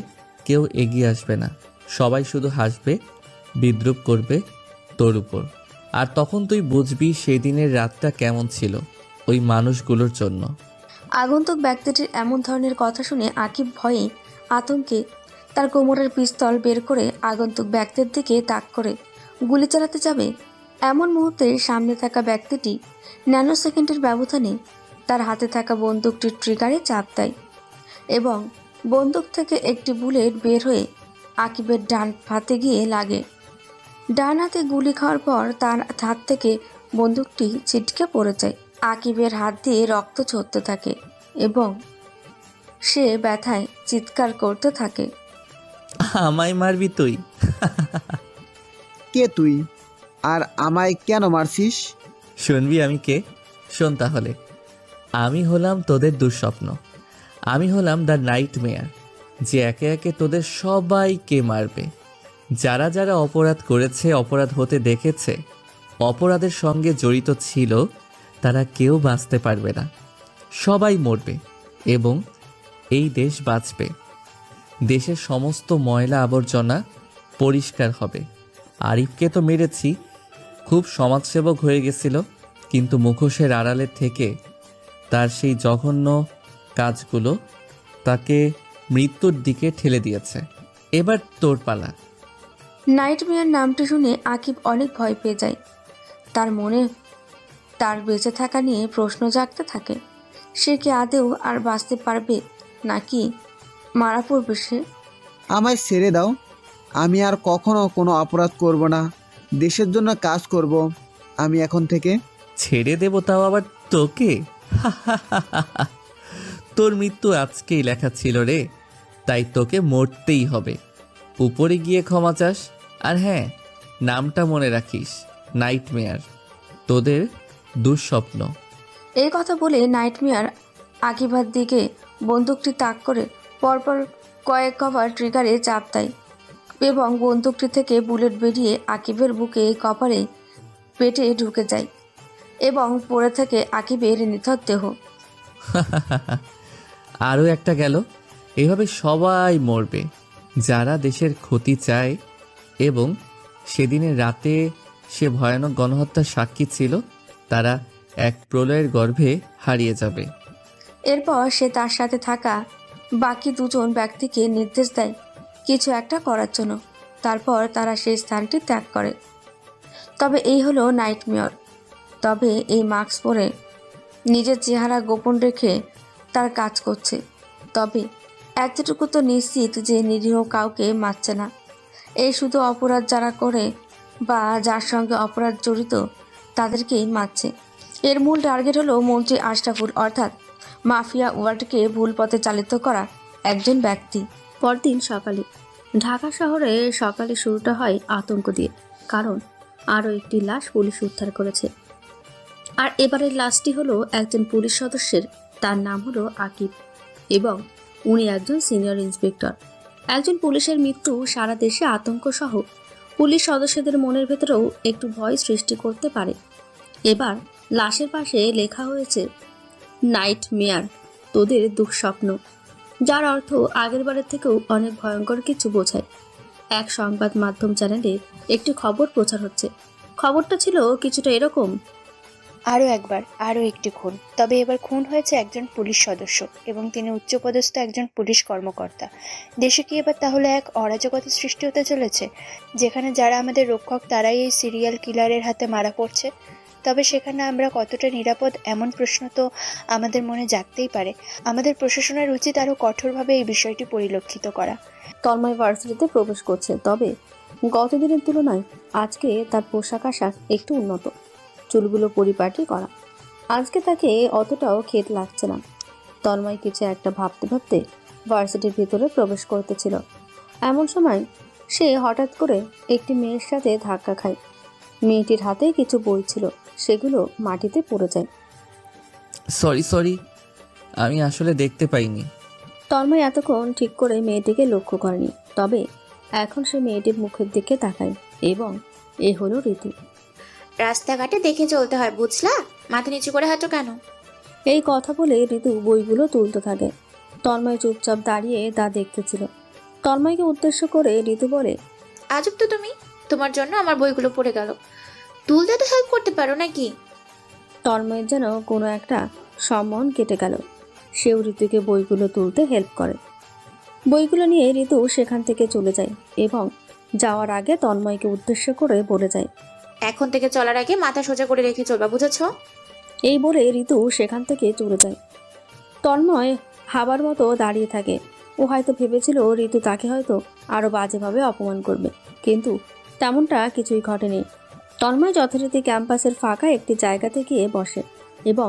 কেউ এগিয়ে আসবে না। সবাই শুধু হাসবে, বিদ্রূপ করবে তোর উপর। আর তখন তুই বুঝবি সেই দিনের রাতটা কেমন ছিল ওই মানুষগুলোর জন্য। আগন্তুক ব্যক্তিটির এমন ধরনের কথা শুনে আকিব ভয়ে আতঙ্কে তার কোমরের পিস্তল বের করে আগন্তুক ব্যক্তির দিকে তাক করে গুলি চালাতে যাবে। এমন মুহূর্তে সামনে থাকা ব্যক্তিটি ন্যানো সেকেন্ডের ব্যবধানে তার হাতে থাকা বন্দুকটির ট্রিগারে চাপ দেয় এবং বন্দুক থেকে একটি বুলেট বের হয়ে আকিবের ডান হাতে গিয়ে লাগে। ডান হাতে গুলি খাওয়ার পর তার হাত থেকে বন্দুকটি ছিটকে পড়ে যায়। আকিবের হাত দিয়ে রক্ত ঝরতে থাকে এবং সে ব্যথায় চিৎকার করতে থাকে। আমায় মারবি তুই? কে তুই, আর আমায় কেন মারছিস? শুনবি আমি কে? শোন তাহলে। আমি হলাম তোদের দুঃস্বপ্ন। আমি হলাম দ্য নাইট মেয়ার, যে একে একে তোদের সবাইকে মারবে। যারা যারা অপরাধ করেছে, অপরাধ হতে দেখেছে, অপরাধের সঙ্গে জড়িত ছিল, তারা কেউ বাঁচতে পারবে না। সবাই মরবে এবং এই দেশ বাঁচবে। দেশের সমস্ত ময়লা আবর্জনা পরিষ্কার হবে। আরিফকে তো মেরেছি, খুব সমাজসেবক হয়ে গেছিল, কিন্তু মুখোশের আড়ালের থেকে তার সেই জঘন্য কাজগুলো তাকে মৃত্যুর দিকে ঠেলে দিয়েছে। এবার তোর পালা। নাইটমেয়ার নামটি শুনে আকিব অনেক ভয় পেয়ে যায়। তার মনে তার বেঁচে থাকা নিয়ে প্রশ্ন জাগতে থাকে। সে কি আদেও আর বাঁচতে পারবে নাকি মারা পড়বে সে? আমায় ছেড়ে দাও, আমি আর কখনো কোনো অপরাধ করব না, দেশের জন্য কাজ করব আমি এখন থেকে। ছেড়ে দেব তাও আবার তোকে? তোর মৃত্যু আজকেই লেখা ছিল রে, তাই তোকে মরতেই হবে। উপরে গিয়ে ক্ষমা চাস। আর হ্যাঁ, নামটা মনে রাখিস, নাইটমেয়ার, তোদের দুঃস্বপ্ন। এই কথা বলে নাইটমেয়ার আকিবার দিকে বন্দুকটি তাক করে পরপর কয়েক কভার ট্রিগারে চাপ দেয় এবং বন্দুকটি থেকে বুলেট বেরিয়ে আকিবের বুকে কপারে পেটে ঢুকে যায় এবং পড়ে থেকে আকিবের নিথর দেহ। আরও একটা গেল। এভাবে সবাই মরবে যারা দেশের ক্ষতি চায়, এবং সেদিনের রাতে সে ভয়ানক গণহত্যার সাক্ষী ছিল, তারা এক প্রলয়ের গর্ভে হারিয়ে যাবে। এরপর সে তার সাথে থাকা বাকি দুজন ব্যক্তিকে নির্দেশ দেয় কিছু একটা করার জন্য। তারপর তারা সেই স্থানটি ত্যাগ করে। তবে এই হলো নাইটমেয়ার। তবে এই মাস্ক পরে নিজের চেহারা গোপন রেখে তার কাজ করছে। তবে এতটুকু তো নিশ্চিত যে নিরীহ কাউকে মারছে না। এই শুধু অপরাধ যারা করে বা যার সঙ্গে অপরাধ জড়িত তাদেরকেই মারছে। এর মূল টার্গেট হলো মন্ত্রী আশরাফুল, অর্থাৎ মাফিয়া ওয়ার্ল্ডকে ভুল পথে চালিত করা একজন ব্যক্তি। পরদিন সকালে ঢাকা শহরে সকালে শুরুটা হয় আতঙ্ক দিয়ে, কারণ আরও একটি লাশ পুলিশ উদ্ধার করেছে। আর এবারের লাশটি হলো একজন পুলিশ সদস্যের। তার নাম হলো আকিব এবং উনি একজন সিনিয়র ইন্সপেক্টর। একজন পুলিশের মৃত্যু সারা দেশে আতঙ্ক সহ পুলিশ সদস্যদের মনের ভেতরেও একটু ভয় সৃষ্টি করতে পারে। এবার লাশের পাশে লেখা হয়েছে নাইটমেয়ার, তোদের দুঃস্বপ্ন, যার অর্থ আগেরবারের থেকেও অনেক ভয়ঙ্কর কিছু বোঝায়। এক সংবাদ মাধ্যম চ্যানেলে একটি খবর প্রচার হচ্ছে। খবরটা ছিল কিছুটা এরকম: আরও একবার আরও একটি খুন, তবে এবার খুন হয়েছে একজন পুলিশ সদস্য এবং তিনি উচ্চপদস্থ একজন পুলিশ কর্মকর্তা। দেশে কি এবার তাহলে এক অরাজকতা সৃষ্টি হতে চলেছে, যেখানে যারা আমাদের রক্ষক তারাই এই সিরিয়াল কিলারের হাতে মারা পড়ছে? তবে সেখানে আমরা কতটা নিরাপদ, এমন প্রশ্ন তো আমাদের মনে জাগতেই পারে। আমাদের প্রশাসনের উচিত আরও কঠোরভাবে এই বিষয়টি পরিলক্ষিত করা। তন্ময় ভার্সিটিতে প্রবেশ করছে, তবে গতদিনের তুলনায় আজকে তার পোশাক আশাক একটু উন্নত, চুলগুলো পরিপাটি করা। আজকে তাকে অতটাও খেত লাগছে না। তন্ময় কিছু একটা ভাবতে ভাবতে ভার্সিটির ভিতরে প্রবেশ করতেছিল। এমন সময় সে হঠাৎ করে একটি মেয়ের সাথে ধাক্কা খায়। মেয়েটির হাতে কিছু বই ছিল, সেগুলো মাটিতে পড়ে যায়। সরি, আমি আসলে দেখতে পাইনি। তন্ময় এতক্ষণ ঠিক করে মেয়েটিকে লক্ষ্য করেনি, তবে এখন সে মেয়েটির মুখের দিকে তাকায় এবং এ হলো ঋতু। রাস্তাঘাটে দেখে চলতে হয়, বুঝলা? মাথা নিচু করে হাঁটো কেন? এই কথা বলে ঋতু বইগুলো তুলতে থাকে। তন্ময় চুপচাপ দাঁড়িয়ে তা দেখতেছিল। তন্ময়কে উদ্দেশ্য করে ঋতু বলে, আজব তো তুমি, তোমার জন্য আমার বইগুলো পড়ে গেল, তুলতে তো হেল্প করতে পারো নাকি? তন্ময়ের যেন কোনো একটা সম্মান কেটে গেল। সেও ঋতুকে বইগুলো তুলতে হেল্প করে। বইগুলো নিয়ে ঋতু সেখান থেকে চলে যায় এবং যাওয়ার আগে তন্ময়কে উদ্দেশ্য করে বলে যায়, এখন থেকে চলার আগে মাথা সোজা করে রেখে চলবা, বুঝেছো? এই বলে ঋতু সেখান থেকে চলে যায়। তন্ময় হাবার মতো দাঁড়িয়ে থাকে। ও হয়তো ভেবেছিল ঋতু তাকে হয়তো আরও বাজেভাবে অপমান করবে, কিন্তু তেমনটা কিছুই ঘটেনি। তন্ময় যথারীতি ক্যাম্পাসের ফাঁকা একটি জায়গাতে গিয়ে বসে এবং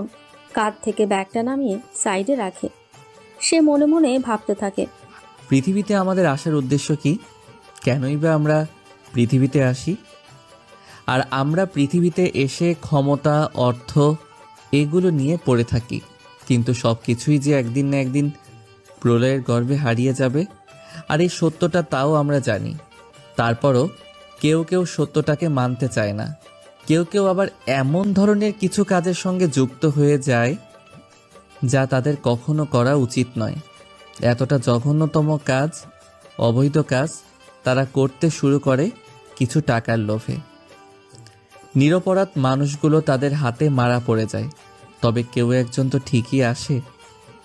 কাঁধ থেকে ব্যাগটা নামিয়ে সাইডে রাখে। সে মনে মনে ভাবতে থাকে, পৃথিবীতে আমাদের আসার উদ্দেশ্য কি? কেনই বা আমরা পৃথিবীতে আসি? আর আমরা পৃথিবীতে এসে ক্ষমতা, অর্থ এগুলো নিয়ে পড়ে থাকি, কিন্তু সব কিছুই যে একদিন না একদিন প্রলয়ের গর্ভে হারিয়ে যাবে। আর এই সত্যটা তাও আমরা জানি। তারপরও কেউ কেউ সত্যটাকে মানতে চায় না। কেউ কেউ আবার এমন ধরনের কিছু কাজের সঙ্গে যুক্ত হয়ে যায় যা তাদের কখনো করা উচিত নয়। এতটা জঘন্যতম কাজ, অবৈধ কাজ তারা করতে শুরু করে কিছু টাকার লোভে। নিরপরাধ মানুষগুলো তাদের হাতে মারা পড়ে যায়। তবে কেউ একজন তো ঠিকই আসে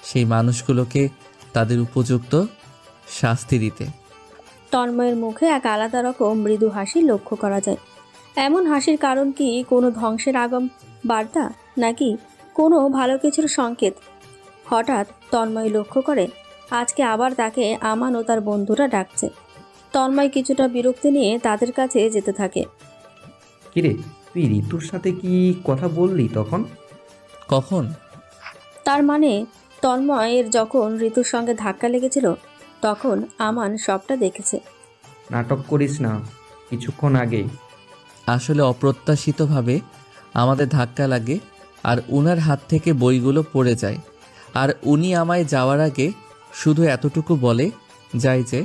সেই মানুষগুলোকে তাদের উপযুক্ত শাস্তি দিতে। তন্ময়ের মুখে এক আলাদা রকম মৃদু হাসি লক্ষ্য করা যায়। এমন হাসির কারণ কি কোনো ধ্বংসের আগম বার্তা, নাকি কোনো ভালো কিছুর সংকেত? হঠাৎ তন্ময় লক্ষ্য করে আজকে আবার তাকে আমান ও তার বন্ধুরা ডাকছে। তন্ময় কিছুটা বিরক্তি নিয়ে তাদের কাছে যেতে থাকে। কিরে, তুই ঋতুর সাথে কি কথা বললি তখন? কখন? তার মানে তন্ময়ের যখন ঋতুর সঙ্গে ধাক্কা লেগেছিল তখন আমান সবটা দেখেছে। নাটক করিস না, কিছুক্ষণ আগে। আসলে অপ্রত্যাশিতভাবে আমাদের ধাক্কা লাগে আর উনার হাত থেকে বইগুলো পড়ে যায়। আর উনি আমায় যাওয়ার আগে শুধু এতটুকু বলে যায় যে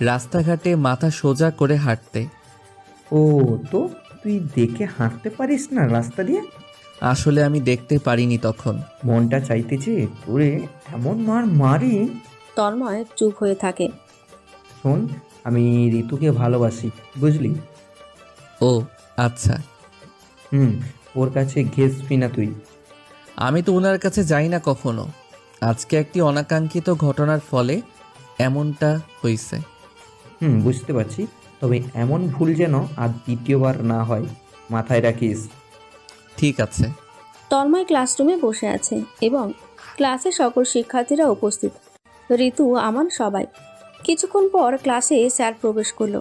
রাস্তাঘাটে মাথা সোজা করে হাঁটতে। ও, তো তুই দেখে হাঁটতে পারিস না রাস্তা দিয়ে? আসলে আমি দেখতে পারিনি তখন। মনটা চাইতেছে তোরে এমন মার মারি। তন্ময় চুপ হয়ে থাকে। শোন, আমি ঋতুকে ভালোবাসি, বুঝলি? ও আচ্ছা। ওর কাছে ঘেসবি না তুই। আমি তো ওনার কাছে যাই না কখনো। আজকে একটি অনাকাঙ্ক্ষিত ঘটনার ফলে এমনটা হয়েছে। বুঝতে পারছি, তবে এমন ভুল যেন আর দ্বিতীয়বার না হয়, মাথায় রাখিস। ঠিক আছে। তন্ময় ক্লাসরুমে বসে আছে এবং ক্লাসে সকল শিক্ষার্থীরা উপস্থিত। ঋতু, আমান, সবাই। কিছুক্ষণ পর ক্লাসে স্যার প্রবেশ করলো।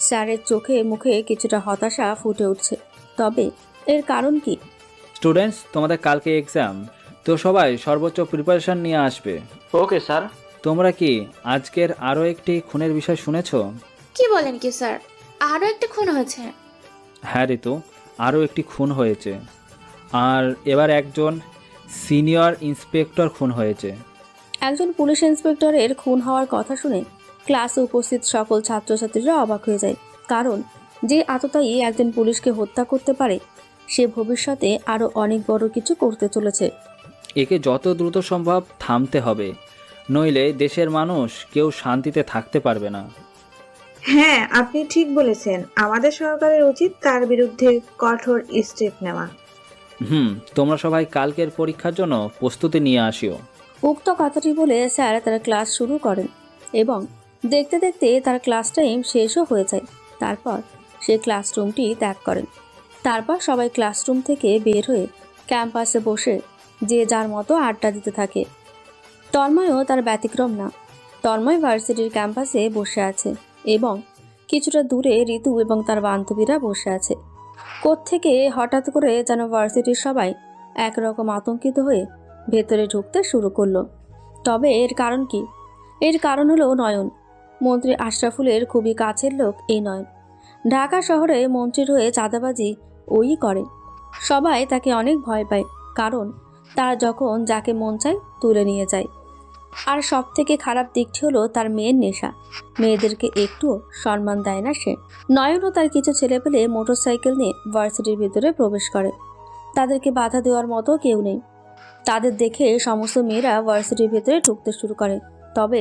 স্যারের চোখে মুখে কিছুটা হতাশা ফুটে উঠছে। তবে এর কারণ কি? স্টুডেন্টস, তোমাদের কালকে এক্সাম, তো সবাই সর্বোচ্চ প্রিপারেশন নিয়ে আসবে। Okay sir. তোমরা কি আজকের আরও একটি খুনের বিষয় শুনেছো? কি বলেন কি স্যার, আরও একটা খুন হয়েছে? হ্যাঁ ঋতু, আরও একটি খুন হয়েছে। আর এবার একজন সিনিয়র ইন্সপেক্টর খুন হয়েছে। একজন পুলিশ ইন্সপেক্টরের খুন হওয়ার কথা শুনে ক্লাসে উপস্থিত সকল ছাত্রছাত্রীরা অবাক হয়ে যায়। কারণ যে আততায়ী একজন পুলিশকে হত্যা করতে পারে সে ভবিষ্যতে আরও অনেক বড় কিছু করতে চলেছে। একে যত দ্রুত সম্ভব থামতে হবে, নইলে দেশের মানুষ কেউ শান্তিতে থাকতে পারবে না। হ্যাঁ, আপনি ঠিক বলেছেন। আমাদের সরকারের উচিত তার বিরুদ্ধে কঠোর স্টেপ নেওয়া। তোমরা সবাই কালকের পরীক্ষার জন্য প্রস্তুতি নিয়ে আসিও। উক্ত কথাটি বলে স্যার তার ক্লাস শুরু করেন এবং দেখতে দেখতে তার ক্লাস টাইম শেষও হয়ে যায়। তারপর সে ক্লাসরুমটি ত্যাগ করেন। তারপর সবাই ক্লাসরুম থেকে বের হয়ে ক্যাম্পাসে বসে যে যার মতো আড্ডা দিতে থাকে। তন্ময়ও তার ব্যতিক্রম না। তন্ময় ভার্সিটির ক্যাম্পাসে বসে আছে এবং কিছুটা দূরে ঋতু এবং তার বান্ধবীরা বসে আছে। কোত্থেকে হঠাৎ করে যেন ভার্সিটির সবাই একরকম আতঙ্কিত হয়ে ভেতরে ঢুকতে শুরু করলো। তবে এর কারণ কি? এর কারণ হলো নয়ন। মন্ত্রী আশরাফুলের খুবই কাছের লোক এই নয়ন। ঢাকা শহরে মন্ত্রীর হয়ে চাঁদাবাজি ওই করে। সবাই তাকে অনেক ভয় পায়, কারণ তার যখন যাকে মন চায় তুলে নিয়ে যায়। আর সব থেকে খারাপ দিকটি হলো তার মেয়ের নেশা। মেয়েদেরকে একটুও সম্মান দেয় না সে। নয়নও তার কিছু ছেলেপেলে মোটরসাইকেল নিয়ে ভার্সিটির ভিতরে প্রবেশ করে। তাদেরকে বাধা দেওয়ার মতো কেউ নেই। তাদের দেখে সমস্ত মেয়েরা ভার্সিটির ভেতরে ঢুকতে শুরু করে। তবে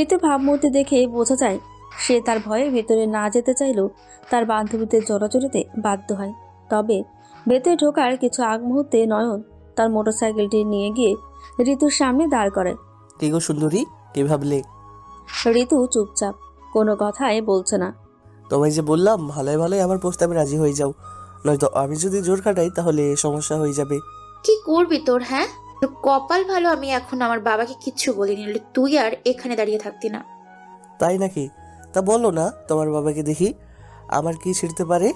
ঋতুর ভাবমূর্তি দেখে বোঝা যায় সে তার ভয়ে ভেতরে না যেতে চাইলেও তার বান্ধবীদের জড়াজড়িতে বাধ্য হয়। তবে ভেতরে ঢোকার কিছু আগ মুহূর্তে নয়ন তার মোটরসাইকেলটি নিয়ে গিয়ে ঋতুর সামনে দাঁড় করে। কি গো সুন্দরী, কি ভাবলে? ঋতু চুপচাপ, কোনো কথাই বলছে না। তোমায় যে বললাম ভালোই ভালোই আমার প্রস্তাবে রাজি হয়ে যাও, নয়তো আমি যদি জোর খাটাই তাহলে সমস্যা হয়ে যাবে। কি করবি তোর? হ্যাঁ, তোর কপাল ভালো আমি এখন আমার বাবাকে কিচ্ছু বলিনি, তুই আর এখানে দাঁড়িয়ে থাকতি না। তাই নাকি? তা বলো না তোমার বাবাকে, দেখি আমার কি ছিড়তে পারে।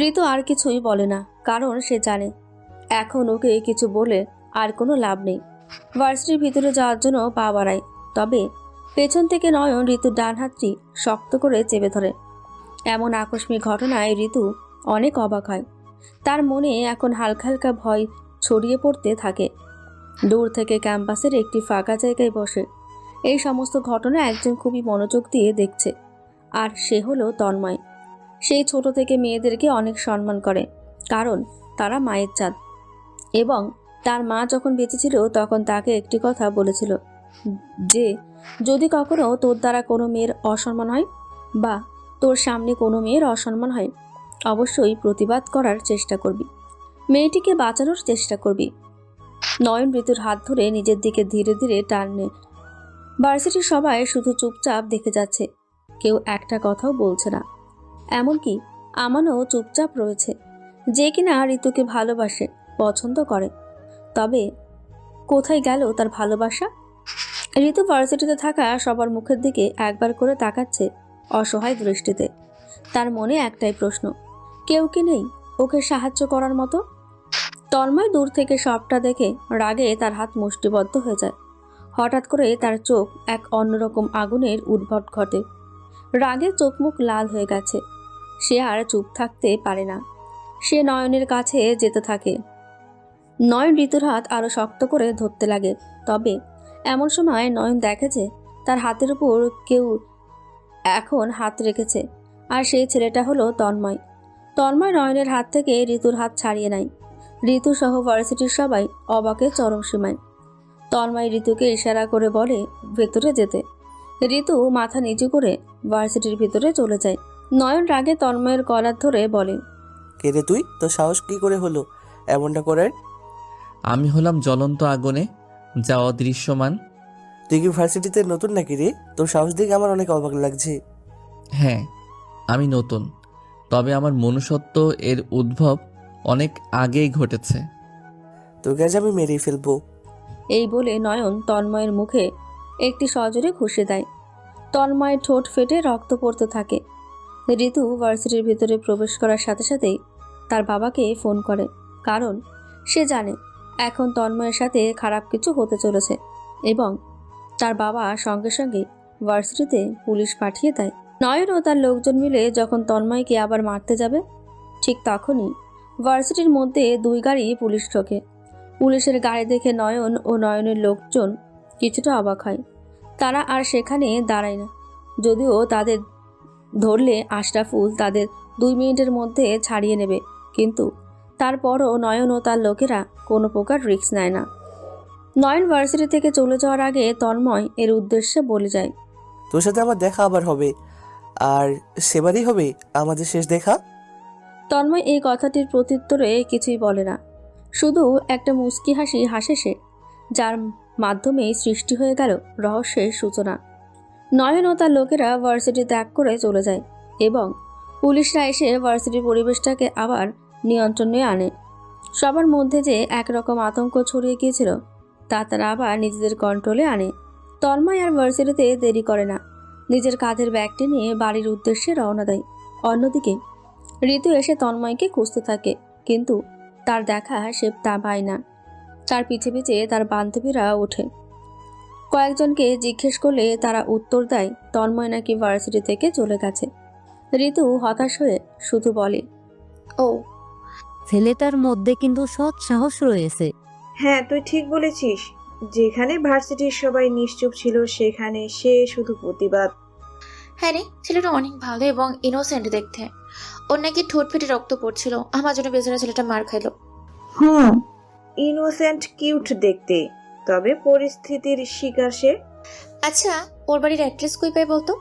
ঋতু আর কিছুই বলে না, কারণ সে জানে এখন ওকে কিছু বলে আর কোনো লাভ নেই। ভার্সিটির ভিতরে যাওয়ার জন্য পা বাড়ায়। তবে পেছন থেকে নয়ন ঋতুর ডান হাতটি শক্ত করে চেপে ধরে। এমন আকস্মিক ঘটনায় ঋতু অনেক অবাক হয়। তার মনে এখন হালকা হালকা ভয় ছড়িয়ে পড়তে থাকে। দূর থেকে ক্যাম্পাসের একটি ফাঁকা জায়গায় বসে এই সমস্ত ঘটনা একজন খুবই মনোযোগ দিয়ে দেখছে, আর সে হলো তন্ময়। সেই ছোট থেকে মেয়েদেরকে অনেক সম্মান করে, কারণ তারা মায়ের চাঁদ। এবং তার মা যখন বেঁচে ছিল তখন তাকে একটি কথা বলেছিল যে যদি কখনো তোর দ্বারা কোনো মেয়ের অসম্মান হয় বা তোর সামনে কোনো মেয়ের অসম্মান হয়, অবশ্যই প্রতিবাদ করার চেষ্টা করবি, মেয়েটিকে বাঁচানোর চেষ্টা করবি। নয়ন ঋতুর হাত ধরে নিজের দিকে ধীরে ধীরে টানে ভার্সিটির সবাই শুধু চুপচাপ দেখে যাচ্ছে, কেউ একটা কথাও বলছে না। এমনকি আমানও চুপচাপ রয়েছে, যে কিনা ঋতুকে ভালোবাসে, পছন্দ করে। তবে কোথায় গেল তার ভালোবাসা? ঋতু ভার্সিটিতে থাকা সবার মুখের দিকে একবার করে তাকাচ্ছে অসহায় দৃষ্টিতে। তার মনে একটাই প্রশ্ন, কেউ কি নেই ওকে সাহায্য করার মতো? তন্ময় দূর থেকে সবটা দেখে রাগে তার হাত মুষ্টিবদ্ধ হয়ে যায়। হঠাৎ করে তার চোখ এক অন্যরকম আগুনের উদ্ভট ঘটে। রাগে চোখ মুখ লাল হয়ে গেছে। সে আর চুপ থাকতে পারে না। সে নয়নের কাছে যেতে থাকে। নয়ন ঋতুর হাত আরো শক্ত করে ধরতে লাগে। তবে এমন সময় নয়ন দেখে যে তার হাতের উপর কেউ এখন হাত রেখেছে, আর সেই ছেলেটা হলো তন্ময়। তন্ময় নয়নের হাত থেকে ঋতুর হাত ছাড়িয়ে নেয়। ঋতু সহ ভার্সিটির সবাই অবাকের চরম সীমায়। তন্ময় ঋতুকে ইশারা করে বলে ভেতরে যেতে। ঋতু মাথা নিচু করে ভার্সিটির ভিতরে চলে যায়। নয়ন রাগে তন্ময়ের কলার ধরে বলে, কে রে তুই? তোর সাহস কি করে হলো এমনটা করার? আমি হলাম জ্বলন্ত আগুনে, যা অদৃশ্যমান। তুই কি ভার্সিটিতে নতুন নাকি রে? তোর সাহস দেখে আমার অনেক অবাক লাগছে। হ্যাঁ, আমি নতুন, তবে আমার মনুষ্যত্ব এর উদ্ভব অনেক আগেই ঘটেছে। তোকে আজ আমি মেরেই ফেলবো। এই বলে নয়ন তন্ময়ের মুখে একটি সজোরে ঘুষে দেয়। তন্ময়ের ঠোঁট ফেটে রক্ত পড়তে থাকে। ঋতু ভার্সিটির ভিতরে প্রবেশ করার সাথে সাথেই তার বাবাকে ফোন করে, কারণ সে জানে এখন তন্ময়ের সাথে খারাপ কিছু হতে চলেছে এবং তার বাবা সঙ্গে সঙ্গে ভার্সিটিতে পুলিশ পাঠিয়ে দেয়। নয়ন ও তার লোকজন মিলে যখন তন্ময়কে আবার মারতে যাবে, ঠিক তখনই ভার্সিটির মধ্যে 2 গাড়ি পুলিশ ঢোকে। পুলিশের গাড়ি দেখে নয়ন ও নয়নের লোকজন কিছুটা অবাক হয়। তারা আর সেখানে দাঁড়ায় না, যদিও তাদের ধরলে আশরাফুল তাদের 2 মিনিটের মধ্যে ছাড়িয়ে নেবে, কিন্তু তারপরও নয়ন ও তার লোকেরা কোনো প্রকার রিস্ক নেয় না। নয়ন ভার্সিটি থেকে চলে যাওয়ার আগে তন্ময় এর উদ্দেশ্যে বলে যায়, তোর সাথে আমার দেখা আবার হবে, আর সেবারই হবে আমাদের শেষ দেখা। তন্ময় এই কথাটির প্রত্যুত্তরে কিছুই বলে না, শুধু একটা মুচকি হাসি হাসে সে, যার মাধ্যমেই সৃষ্টি হয়ে গেল রহস্যের সূচনা। নয়ন ও তার লোকেরা ভার্সিটি ত্যাগ করে চলে যায় এবং পুলিশরা এসে ভার্সিটির পরিবেশটাকে আবার নিয়ন্ত্রণে আনে। সবার মধ্যে যে একরকম আতঙ্ক ছড়িয়ে গিয়েছিল তা তারা আবার নিজেদের কন্ট্রোলে আনে। তন্ময় আর ভার্সিটিতে দেরি করে না, নিজের কাঁধের ব্যাগটি নিয়ে বাড়ির উদ্দেশ্যে রওনা দেয়। অন্যদিকে ঋতু এসে তন্ময়কে খুঁজতে থাকে, কিন্তু তার দেখা সে তা পায় না। তার পিছে পিছে তার বান্ধবীরা ওঠে। কয়েকজনকে জিজ্ঞেস করলে তারা উত্তর দেয় তন্ময় নাকি ভার্সিটি থেকে চলে গেছে। ঋতু হতাশ হয়ে শুধু বলে, ও ছেলেটার মধ্যে কিন্তু সৎ সাহস রয়েছে। হ্যাঁ, তুই ঠিক বলেছিস। যেখানে ভার্সিটির সবাই নিশ্চুপ ছিল সেখানে সে শুধু প্রতিবাদ। হ্যাঁ রে, ছেলেটা অনেক ভালো এবং ইনোসেন্ট দেখতে। ওর নাকি ঠোঁট ফেটে রক্ত পড়ছিল, আমার জন্য বেচারা ছেলেটা মার খাইলো। ইনোসেন্ট কিউট দেখতে, তবে পরিস্থিতির শিকার সে। আচ্ছা, ওর বাড়ির অ্যাড্রেস কই পাই বলতো?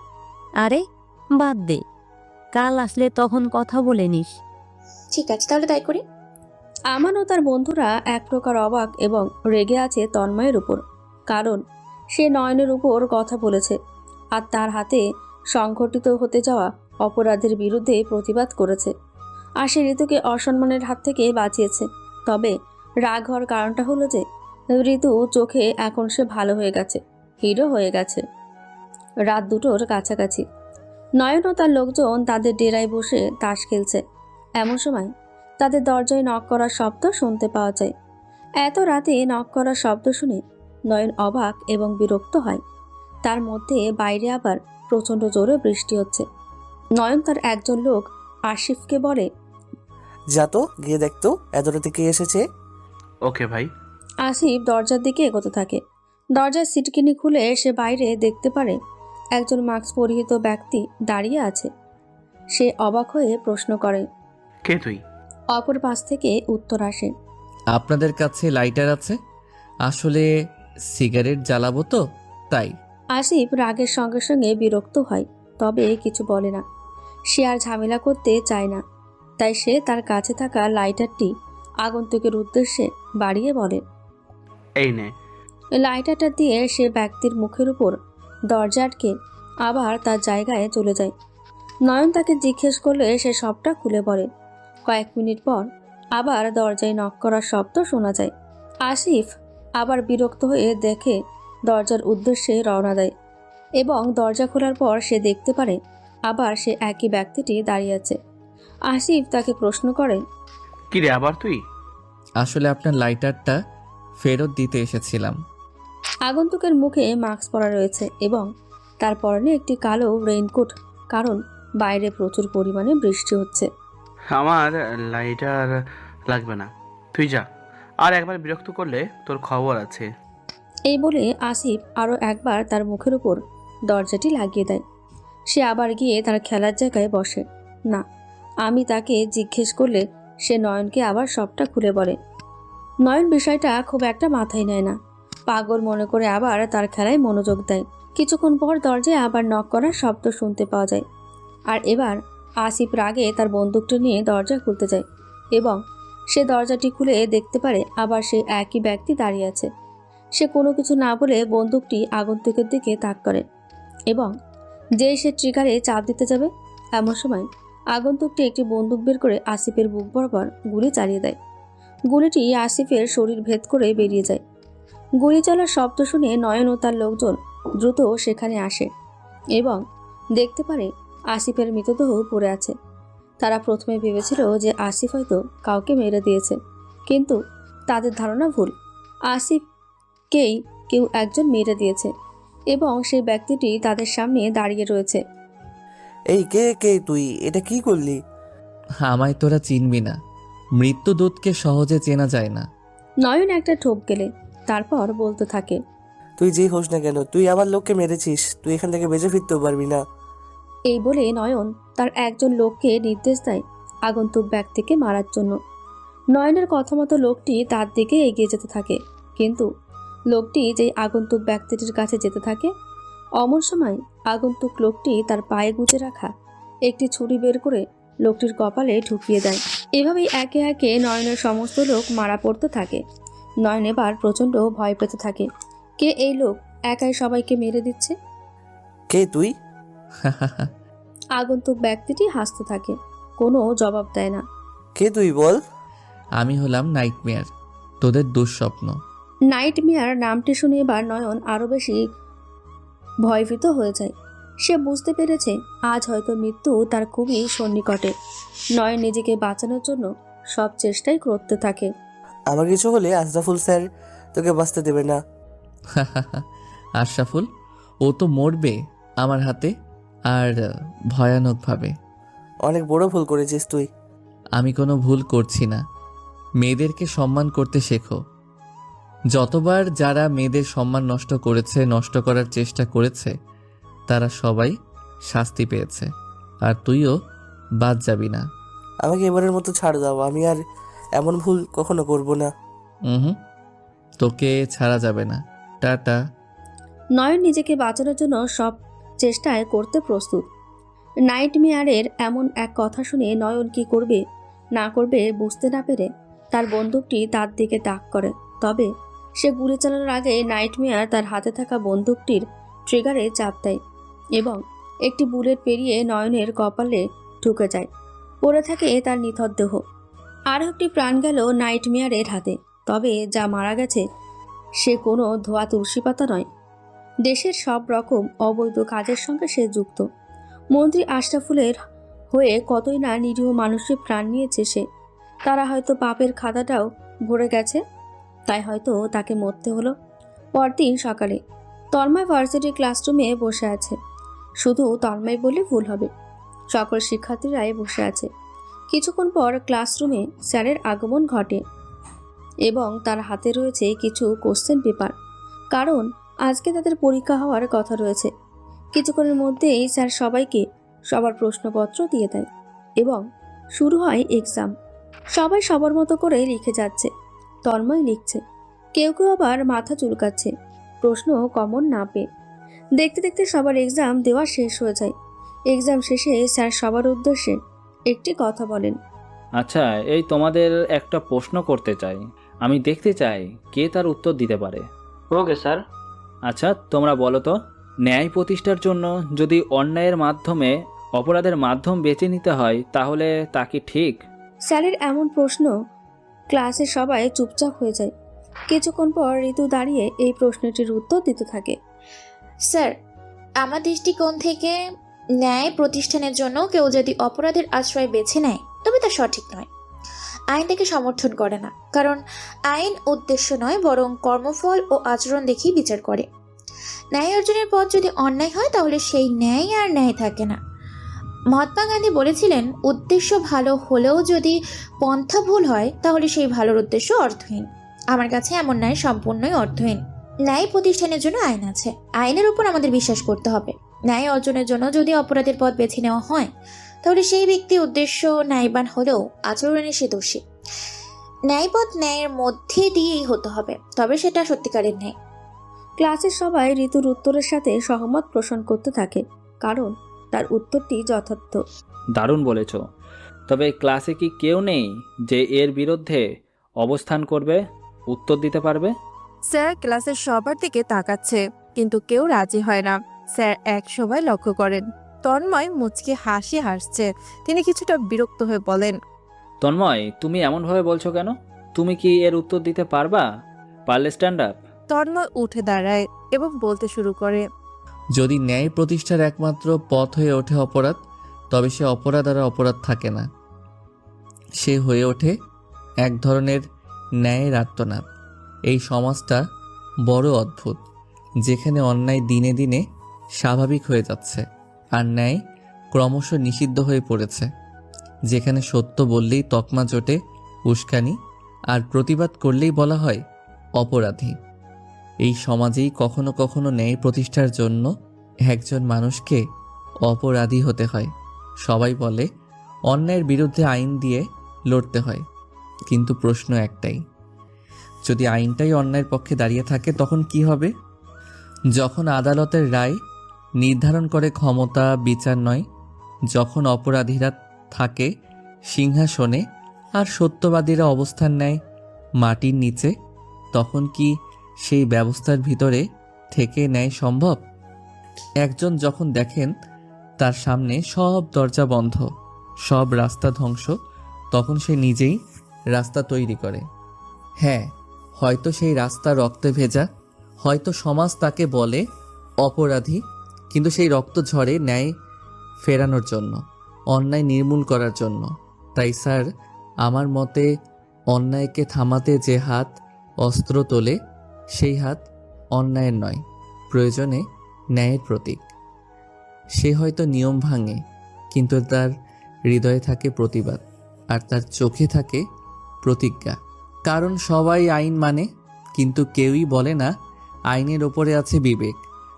আরে বাদ দে, কাল আসলে তখন কথা বলে নিস। ঠিক আছে, তাহলে তাই করি। আমান ও তার বন্ধুরা এক প্রকার অবাক এবং রেগে আছে তন্ময়ের উপর, কারণ সে নয়নের উপর কথা বলেছে আর তার হাতে সংঘটিত হতে যাওয়া অপরাধের বিরুদ্ধে প্রতিবাদ করেছে, আর সে ঋতুকে অসম্মানের হাত থেকে বাঁচিয়েছে। তবে রাগ হওয়ার কারণটা হলো যে ঋতু চোখে এখন সে ভালো হয়ে গেছে, হিরো হয়ে গেছে। রাত 2টোর কাছাকাছি নয়ন ও তার লোকজন তাদের ডেরায় বসে তাস খেলছে। এমন সময় তাদের দরজায় নক করার শব্দ শুনতে পাওয়া যায়। এত রাতে নক করার শব্দ শুনে নয়ন অবাক এবং বিরক্ত হয়। তার মধ্যে বাইরে আবার প্রচণ্ড জোরে বৃষ্টি হচ্ছে। নয়ন তার একজন লোক আসিফকে বলে, যা তো গিয়ে দেখতো এত রাতে কে এসেছে। ওকে ভাই। আসিফ দরজার দিকে এগোতে থাকে। দরজার সিটকিনি খুলে সে বাইরে দেখতে পারে একজন মাস্ক পরিহিত ব্যক্তি দাঁড়িয়ে আছে। সে অবাক হয়ে প্রশ্ন করে, কে তুই? অপর পাশ থেকে উত্তর আসে, আপনাদের কাছে লাইটার আছে? আসলে সিগারেট জ্বালাবো তো, তাই। আসিফ রাগের সঙ্গে সঙ্গে বিরক্ত হয়, তবে কিছু বলে না। সে আর ঝামেলা করতে চায় না, তাই সে তার কাছে থাকা লাইটারটি আগন্তুকের উদ্দেশ্যে বাড়িয়ে বলে, এই নে। লাইটারটা দিয়ে সে ব্যক্তির মুখের উপর দরজা আটকে আবার তার জায়গায় চলে যায়। নয়ন তাকে জিজ্ঞেস করলে সে সবটা খুলে বলে। কয়েক মিনিট পর আবার দরজায় নক করার শব্দ শোনা যায়। আসিফ আবার বিরক্ত হয়ে দেখে দরজার উদ্দেশ্যে রওনা দেয় এবং দরজা খোলার পর সে দেখতে পারে আবার সে একই ব্যক্তিটি দাঁড়িয়ে আছে। আসিফ তাকে প্রশ্ন করে, কি রে আবার তুই? আসলে আপনার লাইটারটা ফেরত দিতে এসেছিলাম। আগন্তুকের মুখে মাস্ক পরা রয়েছে এবং তার পরনে একটি কালো রেইনকোট, কারণ বাইরে প্রচুর পরিমাণে বৃষ্টি হচ্ছে। আমার লাইটার লাগবে না, তুই যা। আর একবার বিরক্ত করলে তোর খবর আছে। এই বলে আসিফ আরও একবার তার মুখের উপর দরজাটি লাগিয়ে দেয়। সে আবার গিয়ে তার খেলার জায়গায় বসে। না, আমি তাকে জিজ্ঞেস করলে সে নয়নকে আবার সবটা খুলে বলে। নয়ন বিষয়টা খুব একটা মাথায় নেয় না, পাগল মনে করে আবার তার খেলায় মনোযোগ দেয়। কিছুক্ষণ পর দরজায় আবার নক করার শব্দ শুনতে পাওয়া যায়। আর এবার আসিফ রাগে তার বন্দুকটা নিয়ে দরজা খুলতে যায় এবং সে দরজাটি খুলে দেখতে পারে আবার সেই একই ব্যক্তি দাঁড়িয়ে আছে। সে কোনো কিছু না বলে বন্দুকটি আগন্তুকের দিকে তাক করে এবং যেই সে ট্রিগারে চাপ দিতে যাবে এমন সময় আগন্তুকটি একটি বন্দুক বের করে আসিফের বুক বরাবর গুলি চালিয়ে দেয়। গুলিটি আসিফের শরীর ভেদ করে বেরিয়ে যায়। গুলি চলার শব্দ শুনে নয়ন ও তার লোকজন দ্রুত সেখানে আসে এবং দেখতে পারে আসিফের মৃতদেহ পড়ে আছে। তারা প্রথমে ভেবেছিল যে আসিফ হয়তো কাউকে মেরে দিয়েছে, কিন্তু তাদের ধারণা ভুল। আসিফকেই কেউ একজন মেরে দিয়েছে এবং সেই ব্যক্তিটি তাদের সামনে দাঁড়িয়ে রয়েছে। এই কে কে তুই, এটা কি করলি? আমায় তোরা চিনবি না, মৃত্যুদূতকে সহজে চেনা যায় না। নয়ন একটা ঠোপ গেলে তারপর বলতে থাকে, তুই যেই হোস না কেন, তুই আমার লোককে মেরেছিস, তুই এখান থেকে বেঁচে ফিরতেও পারবি না। এই বলে নয়ন তার একজন লোককে নির্দেশ দেয় আগন্তুক ব্যক্তিকে মারার জন্য। নয়নের কথা মতো লোকটি তার দিকে এগিয়ে যেতে থাকে, কিন্তু লোকটি যেই আগন্তুক ব্যক্তিটির কাছে যেতে থাকে অমন সময় আগন্তুক লোকটি তার পায়ে গুঁজে রাখা একটি ছুরি বের করে লোকটির কপালে ঢুকিয়ে দেয়। এভাবেই একে একে নয়নের সমস্ত লোক মারা পড়তে থাকে। নয়ন এবার প্রচণ্ড ভয় পেতে থাকে, কে এই লোক একাই সবাইকে মেরে দিচ্ছে। কে তুই? আগন্তুক ব্যক্তিটি হাসতে থাকে, কোনো জবাব দেয় না। কে তুই বল? আমি হলাম নাইটমেয়ার, তোদের দুঃস্বপ্ন। নাইটমেয়ার নামটি শুনে এবার নয়ন আরও বেশি ভয়ভীত হয়ে যায়। সে বুঝতে পেরেছে আজ হয়তো মৃত্যু তার খুবই সন্নিকটে। নয়ন নিজেকে বাঁচানোর জন্য সব চেষ্টাই করতে থাকে। আমার কিছু হলে আশরাফুল স্যার তোকে বাঁচতে দেবে না। আশরাফুল? ও তো মরবে আমার হাতে, আর ভয়ানকভাবে। অনেক বড় ভুল করেছিস তুই। আমি কোনো ভুল করছি না। মেয়েদেরকে সম্মান করতে শেখো। যতবার যারা মেয়েদের সম্মান নষ্ট করেছে, নষ্ট করার চেষ্টা করেছে, তারা সবাই শাস্তি পেয়েছে, আর তুইও বাদ যাবি না। আমাকে এবারের মতো ছাড় দাও, আমি আর এমন ভুল কখনো করব না। তোকে ছাড়া যাবে না। টাটা। নয়ন নিজেকে বাঁচানোর জন্য সব চেষ্টায় করতে প্রস্তুত। নাইটমেয়ারের এমন এক কথা শুনে নয়ন কি করবে না করবে বুঝতে না পেরে তার বন্দুকটি তার দিকে তাক করে। তবে সে গুলি চালানোর আগে নাইটমেয়ার তার হাতে থাকা বন্দুকটির ট্রিগারে চাপ দেয় এবং একটি বুলেট পেরিয়ে নয়নের কপালে ঢুকে যায়। পড়ে থাকে তার নিথর দেহ। আরও একটি প্রাণ গেল নাইটমেয়ারের হাতে। তবে যা মারা গেছে সে কোনো ধোয়া তুলসী পাতা নয়। দেশের সব রকম অবৈধ কাজের সঙ্গে সে যুক্ত। মন্ত্রী আশরাফুলের হয়ে কতই না নিরীহ মানুষের প্রাণ নিয়েছে সে। তারা হয়তো পাপের খাতাটাও ভরে গেছে, তাই হয়তো তাকে মরতে হলো। পরদিন সকালে তন্ময় ভার্সিটির ক্লাসরুমে বসে আছে। শুধু তন্ময় বললে ভুল হবে, সকল শিক্ষার্থীরাই বসে আছে। কিছুক্ষণ পর ক্লাসরুমে স্যারের আগমন ঘটে এবং তার হাতে রয়েছে কিছু কোশ্চেন পেপার, কারণ আজকে তাদের পরীক্ষা হওয়ার কথা রয়েছে। কিছুক্ষণের মধ্যেই স্যার সবাইকে সবার প্রশ্নপত্র দিয়ে দেয় এবং শুরু হয় এক্সাম। সবাই সবার মতো করে লিখে যাচ্ছে। তন্ময় লিখছে, কেউ কেউ আবার মাথা চুলকাচ্ছে প্রশ্ন কমন না পেয়ে। দেখতে দেখতে সবার এক্সাম দেওয়া শেষ হয়ে যায়। এক্সাম শেষে স্যার সবার উদ্দেশ্যে একটি কথা বলেন। আচ্ছা, এই তোমাদের একটা প্রশ্ন করতে চাই, আমি দেখতে চাই কে তার উত্তর দিতে পারে। Okay sir. আচ্ছা তোমরা বলো তো, ন্যায় প্রতিষ্ঠার জন্য যদি অন্যায়ের মাধ্যমে অপরাধের মাধ্যম বেছে নিতে হয় তাহলে তা কি ঠিক? স্যারের এমন প্রশ্ন ক্লাসে সবাই চুপচাপ হয়ে যায়। কিছুক্ষণ পর ঋতু দাঁড়িয়ে এই প্রশ্নটির উত্তর দিতে থাকে। স্যার, আমার দৃষ্টিকোণ থেকে ন্যায় প্রতিষ্ঠানের জন্য কেউ যদি অপরাধের আশ্রয় বেছে নেয় তবে তা সঠিক নয়। আইন তাকে সমর্থন করে না, কারণ আইন উদ্দেশ্য নয় বরং কর্মফল ও আচরণ দেখেই বিচার করে। ন্যায় অর্জনের পথ যদি অন্যায় হয় তাহলে সেই ন্যায় আর ন্যায় থাকে না। মহাত্মা গান্ধী বলেছিলেন, উদ্দেশ্য ভালো হলেও যদি পন্থা ভুল হয় তাহলে সেই ভালোর উদ্দেশ্য অর্থহীন। আমার কাছে এমন ন্যায় সম্পূর্ণই অর্থহীন। ন্যায় প্রতিষ্ঠানের জন্য আইন আছে, আইনের উপর আমাদের বিশ্বাস করতে হবে। ন্যায় অর্জনের জন্য যদি অপরাধের পথ বেছে নেওয়া হয় তাহলে সেই ব্যক্তি উদ্দেশ্য ন্যায়বান হলেও আচরণে সে দোষী। ন্যায়পথ ন্যায়ের মধ্যে দিয়েই হতে হবে, তবে সেটা সত্যিকারের ন্যায়। ক্লাসের সবাই ঋতুর উত্তরের সাথে সহমত পোষণ করতে থাকে, কারণ তার উত্তরটি যথার্থ। দারুণ বলেছ। তবে ক্লাসে কি কেউ নেই যে এর বিরুদ্ধে অবস্থান করবে, উত্তর দিতে পারবে? স্যার ক্লাসের সবার দিকে তাকাচ্ছে, কিন্তু কেউ রাজি হয় না। স্যার এক সময় লক্ষ্য করেন তন্ময় মুচকি হাসি হাসছে। তিনি কিছুটা বিরক্ত হয়ে বলেন, তন্ময়, তুমি এমনভাবে বলছো কেন? তুমি কি এর উত্তর দিতে পারবা? পারলে স্ট্যান্ড আপ। তন্ময় উঠে দাঁড়ায় এবং বলতে শুরু করে, যদি ন্যায় প্রতিষ্ঠার একমাত্র পথ হয়ে ওঠে অপরাধ, তবে সে অপরাধ আর অপরাধ থাকে না, সে হয়ে ওঠে এক ধরনের ন্যায়ের আর্তনাদ। এই সমাজটা বড় অদ্ভুত, যেখানে অন্যায় দিনে দিনে স্বাভাবিক হয়ে যাচ্ছে আর ন্যায় ক্রমশ নিষিদ্ধ হয়ে পড়েছে, যেখানে সত্য বললেই তকমা জোটে উস্কানি আর প্রতিবাদ করলেই বলা হয় অপরাধী। এই সমাজেই কখনো কখনো ন্যায় প্রতিষ্ঠার জন্য একজন মানুষকে অপরাধী হতে হয়। সবাই বলে অন্যায়ের বিরুদ্ধে আইন দিয়ে লড়তে হয়, কিন্তু প্রশ্ন একটাই, যদি আইনটাই অন্যায়ের পক্ষে দাঁড়িয়ে থাকে তখন কি হবে? যখন আদালতের রায় নির্ধারণ করে ক্ষমতা, বিচার নয়, যখন অপরাধীরা থাকে সিংহাসনে আর সত্যবাদীরা অবস্থান নেয় মাটির নিচে, তখন কি সেই ব্যবস্থার ভিতরে থেকে ন্যায় সম্ভব? একজন যখন দেখেন তার সামনে সব দরজা বন্ধ, সব রাস্তা ধ্বংস, তখন সে নিজেই রাস্তা তৈরি করে। হ্যাঁ, হয়তো সেই রাস্তা রক্তে ভেজা, হয়তো সমাজ তাকে বলে অপরাধী, কিন্তু সেই রক্ত ঝরে ন্যায় ফেরানোর জন্য, অন্যায় নির্মূল করার জন্য। তাই স্যার, আমার মতে অন্যায়কে থামাতে যে হাত অস্ত্র তোলে সেই হাত অন্যায়ের নয়, প্রয়োজনে ন্যায়ের প্রতীক। সে হয়তো নিয়ম ভাঙে, কিন্তু তার হৃদয়ে থাকে প্রতিবাদ আর তার চোখে থাকে প্রতিজ্ঞা। কারণ সবাই আইন মানে, কিন্তু কেউই বলে না আইনের উপরে আছে বিবেক,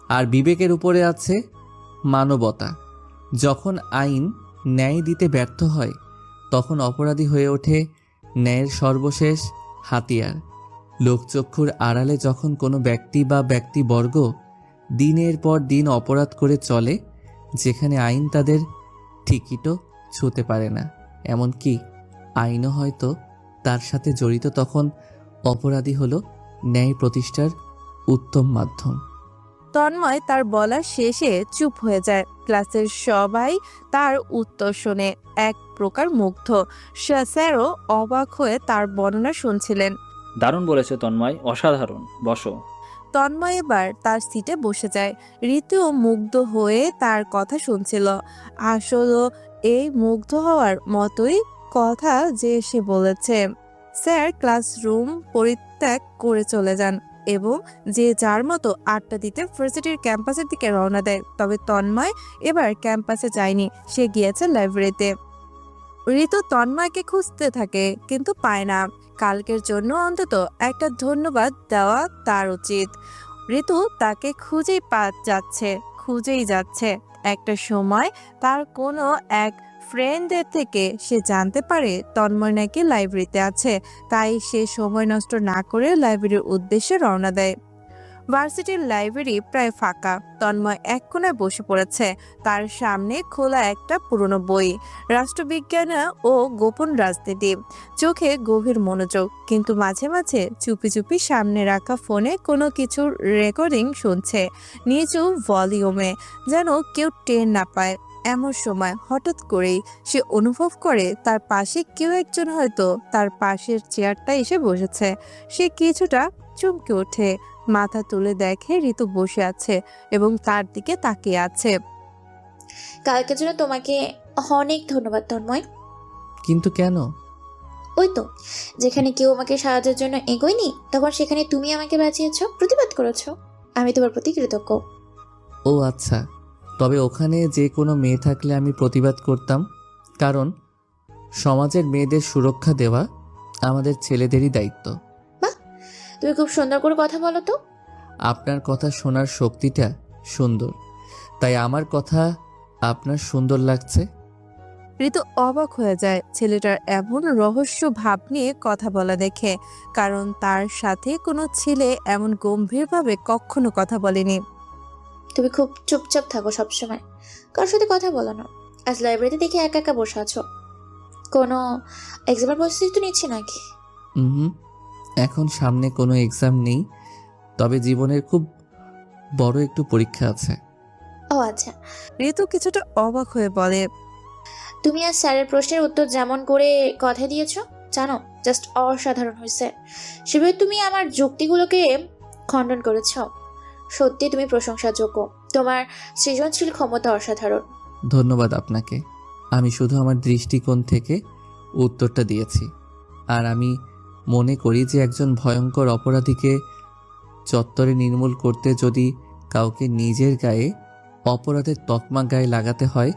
আর বিবেকের উপরে আছে মানবতা। যখন আইন ন্যায় দিতে ব্যর্থ হয় তখন অপরাধী হয়ে ওঠে ন্যায়ের সর্বশেষ হাতিয়ার। লোকচক্ষুর আড়ালে যখন কোনো ব্যক্তি বা ব্যক্তিবর্গ দিনের পর দিন অপরাধ করে চলে, যেখানে আইন তাদের ঠিকিটও ছুঁতে পারে না, এমনকি আইনও হয়তো তার সাথে জড়িত, তখন অপরাধী হলো ন্যায় প্রতিষ্ঠার উত্তম মাধ্যম। তন্ময় তার বলা শেষে চুপ হয়ে যায়। ক্লাসের সবাই তার উত্তর শুনে এক প্রকার মুগ্ধ। স্যারও অবাক হয়ে তার বর্ণনা শুনছিলেন। দারুণ বলেছে তন্ময়, অসাধারণ। বসো। তন্ময় এবার তার সিটে বসে যায়। ঋতুও মুগ্ধ হয়ে তার কথা শুনছিল। আসলে এই মুগ্ধ হওয়ার মতোই কথা যে সে বলেছে। স্যার ক্লাসরুম পরিত্যাগ করে চলে যান এবং যে যার মতো আড্ডা দিতে ভার্সিটির ক্যাম্পাসের দিকে রওনা দেয়। তবে তন্ময় এবার ক্যাম্পাসে যায়নি, সে গিয়েছে লাইব্রেরিতে। ঋতু তন্ময়কে খুঁজতে থাকে, কিন্তু পায় না। কালকের জন্য অন্তত একটা ধন্যবাদ দেওয়া তার উচিত। ঋতু তাকে খুঁজেই যাচ্ছে। একটা সময় তার কোনো এক ফ্রেন্ডদের থেকে সে জানতে পারে তন্ময় নাকি লাইব্রেরিতে আছে, তাই সে সময় নষ্ট না করে লাইব্রেরির উদ্দেশ্যে রওনা দেয়। ভার্সিটির লাইব্রেরি প্রায় ফাঁকা। তন্ময় এক কোণায় বসে পড়েছে, তার সামনে খোলা একটা পুরনো বই, রাষ্ট্রবিজ্ঞান ও গোপন রাজনীতি। চোখে গভীর মনোযোগ, কিন্তু মাঝে মাঝে চুপি চুপি সামনে রাখা ফোনে কোনো কিছুর রেকর্ডিং শুনছে নিচু ভলিউমে, যেন কেউ টের না পায়। এমন সময় হঠাৎ করেই সে অনুভব করে তার পাশে কেউ একজন হয়তো তার পাশের চেয়ারটা এসে বসেছে। সে কিছুটা চমকে ওঠে, মাথা তুলে দেখে ঋতু বসে আছে এবং তার দিকে তাকিয়ে আছে। কালকের জন্য তোমাকে অনেক ধন্যবাদ তন্ময়। কিন্তু কেন? ওই তো, যেখানে কেউ আমাকে সাহায্যের জন্য এগোয়নি, তখন সেখানে তুমি আমাকে বাঁচিয়েছো, প্রতিবাদ করেছো। আমি তোমার প্রতি কৃতজ্ঞ। ও আচ্ছা, তবে ওখানে যে কোনো মেয়ে থাকলে আমি প্রতিবাদ করতাম, কারণ সমাজের মেয়েদের সুরক্ষা দেওয়া আমাদের ছেলেদেরই দায়িত্ব। তুমি খুব সুন্দর করে কথা বলো তো। আপনার কথা শোনার শক্তিটা সুন্দর, তাই আমার কথা আপনার সুন্দর লাগছে। ঋতু অবাক হয়ে যায় ছেলেটার এমন রহস্য ভাব নিয়ে কথা বলা দেখে, কারণ তার সাথে কোনো ছেলে এমন গম্ভীরভাবে কখনো কথা বলেনি। তুমি খুব চুপচাপ থাকো সবসময়, কারোর সাথে কথা বলো না। আজ লাইব্রেরিতে দেখে একা একা বসে আছো, কোনো এক্সামের প্রস্তুতি তো নিচ্ছি নাকি? এখন সামনে কোনো এক্সাম নেই, তবে জীবনের খুব বড় একটু পরীক্ষা আছে। ও আচ্ছা। ঋতু কিছুটা অবাক হয়ে বলে, তুমি আজ স্যারের প্রশ্নের উত্তর যেমন করে কথা দিয়েছো, জানো, জাস্ট অসাধারণ হয়েছে। সেভাবে তুমি আমার যুক্তিগুলোকে খণ্ডন করেছো। সত্যি তুমি প্রশংসার যোগ্য। তোমার সৃজনশীল ক্ষমতা অসাধারণ। ধন্যবাদ আপনাকে। আমি শুধু আমার দৃষ্টিকোণ থেকে উত্তরটা দিয়েছি, আর আমি মনে করি যে একজন ভয়ঙ্কর অপরাধীকে চত্বরে নির্মূল করতে যদি কাউকে নিজের গায়ে অপরাধের তকমা গায়ে লাগাতে হয়,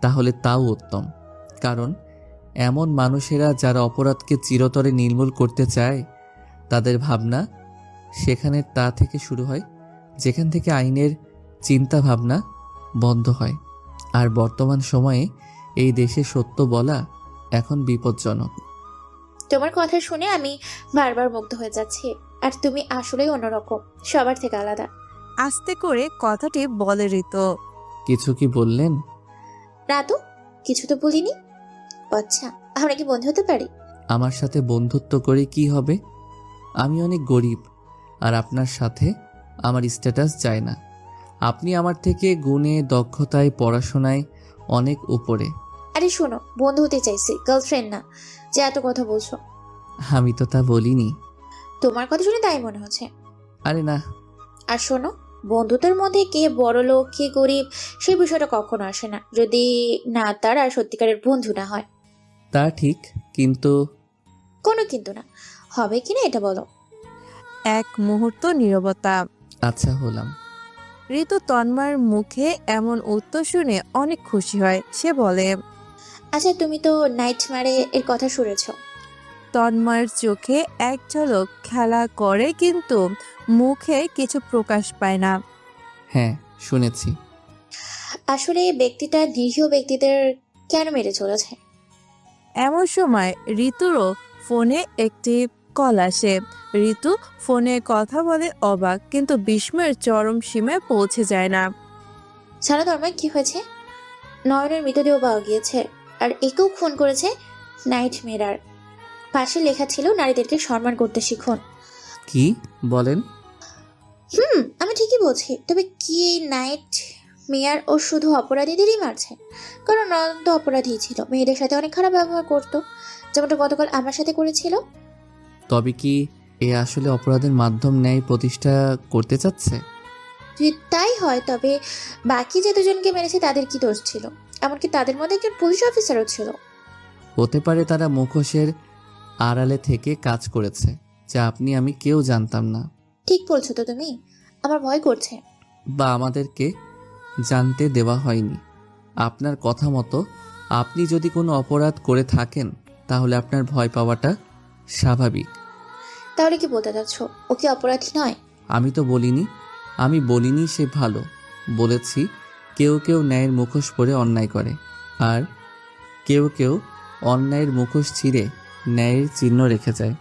তাহলে তাও উত্তম। কারণ এমন মানুষেরা যারা অপরাধকে চিরতরে নির্মূল করতে চায়, তাদের ভাবনা সেখানে তা থেকে শুরু হয় যেখান থেকে আইনের চিন্তা ভাবনা বন্ধ হয়। আর বর্তমান সময়ে এই দেশে সত্য বলা এখন বিপজ্জনক। তোমার কথা শুনে আমি বারবার মুগ্ধ হয়ে যাচ্ছি। আর তুমি আসলেই অন্যরকম, সবার থেকে আলাদা। আস্তে করে কথাটি বলে ঋতু। কিছু কি বললেন? না তো, কিছু তো বলিনি। আচ্ছা, আমরা কি বন্ধু হতে পারি? আমার সাথে বন্ধুত্ব করে কি হবে? আমি অনেক গরিব, আর আপনার সাথে আমার স্ট্যাটাস যায় না। আপনি আমার থেকে গুণে, দক্ষতায়, পড়াশোনায় অনেক উপরে। আরে শোনো, বন্ধু হতে চাইছি, গার্লফ্রেন্ড না যে এত কথা বলছো। আমি তো তা বলিনি। তোমার কথা শুনে তাই মনে হচ্ছে। আরে না। আর শোনো, বন্ধুদের মধ্যে কে বড় লোক কে গরিব সেই বিষয়টা কখনো আসে না, যদি না তারা সত্যিকারের বন্ধু না হয়। তা ঠিক, কিন্তু কোনো কিন্তু না, হবে কিনা এটা বলো। এক মুহূর্ত নীরবতা। আচ্ছা হলাম। ঋতু তন্ময়ের মুখে এমন উত্তর শুনে অনেক খুশি হয়। সে বলে, আচ্ছা, তুমি তো নাইটম্যারে এর কথা শুনেছো। তন্ময়ের চোখে এক ঝলক খেলা করে, কিন্তু মুখে কিছু প্রকাশ পায় না। হ্যাঁ, শুনেছি। আসলে এই ব্যক্তিটা নিরীহ ব্যক্তিদের কেন মেরে চলেছে? এমন সময় ঋতুরও ফোনে একটি কল আসে। ঋতু ফোনে কথা বলে অবাক, কিন্তু বিস্ময়ের চরম সীমায় পৌঁছে যায় না। জানো তন্ময়, কি হয়েছে? নয়নের মৃতদেহ পাওয়া গিয়েছে, আর একেও খুন করেছে নাইট মেরার। পাশে লেখা ছিল, নারীদেরকে সম্মান করতে শিখুন। কি বলেন? আমি ঠিকই বলছি। তবে কি এই নাইট মেয়ার ও শুধু অপরাধীদেরই মারছে? কারণ নয়ন তো অপরাধী ছিল, মেয়েদের সাথে অনেক খারাপ ব্যবহার করতো, যেমনটা গতকাল আমার সাথে করেছিল। তবে কি এ আসলে অপরাধের মাধ্যম ন্যায় প্রতিষ্ঠা করতে চাচ্ছে? যদি তাই হয়, তবে বাকি যে দুজনকে মেরেছে তাদের কি দোষ ছিল? এমনকি তাদের মধ্যে একজন পুলিশ অফিসারও ছিল। হতে পারে তারা মুখোশের আড়ালে থেকে কাজ করেছে, যা আপনি আমি কেউ জানতাম না। ঠিক বলছো তো তুমি, আমার ভয় করছে। বা আমাদেরকে জানতে দেওয়া হয়নি। আপনার কথা মতো আপনি যদি কোনো অপরাধ করে থাকেন, তাহলে আপনার ভয় পাওয়াটা স্বাভাবিক। তাহলে কি বলতে চাচ্ছ, ও কি অপরাধী নয়? আমি বলিনি সে ভালো। বলেছি কেউ কেউ ন্যায়ের মুখোশ পরে অন্যায় করে, আর কেউ কেউ অন্যায়ের মুখোশ ছিঁড়ে ন্যায়ের চিহ্ন রেখে যায়।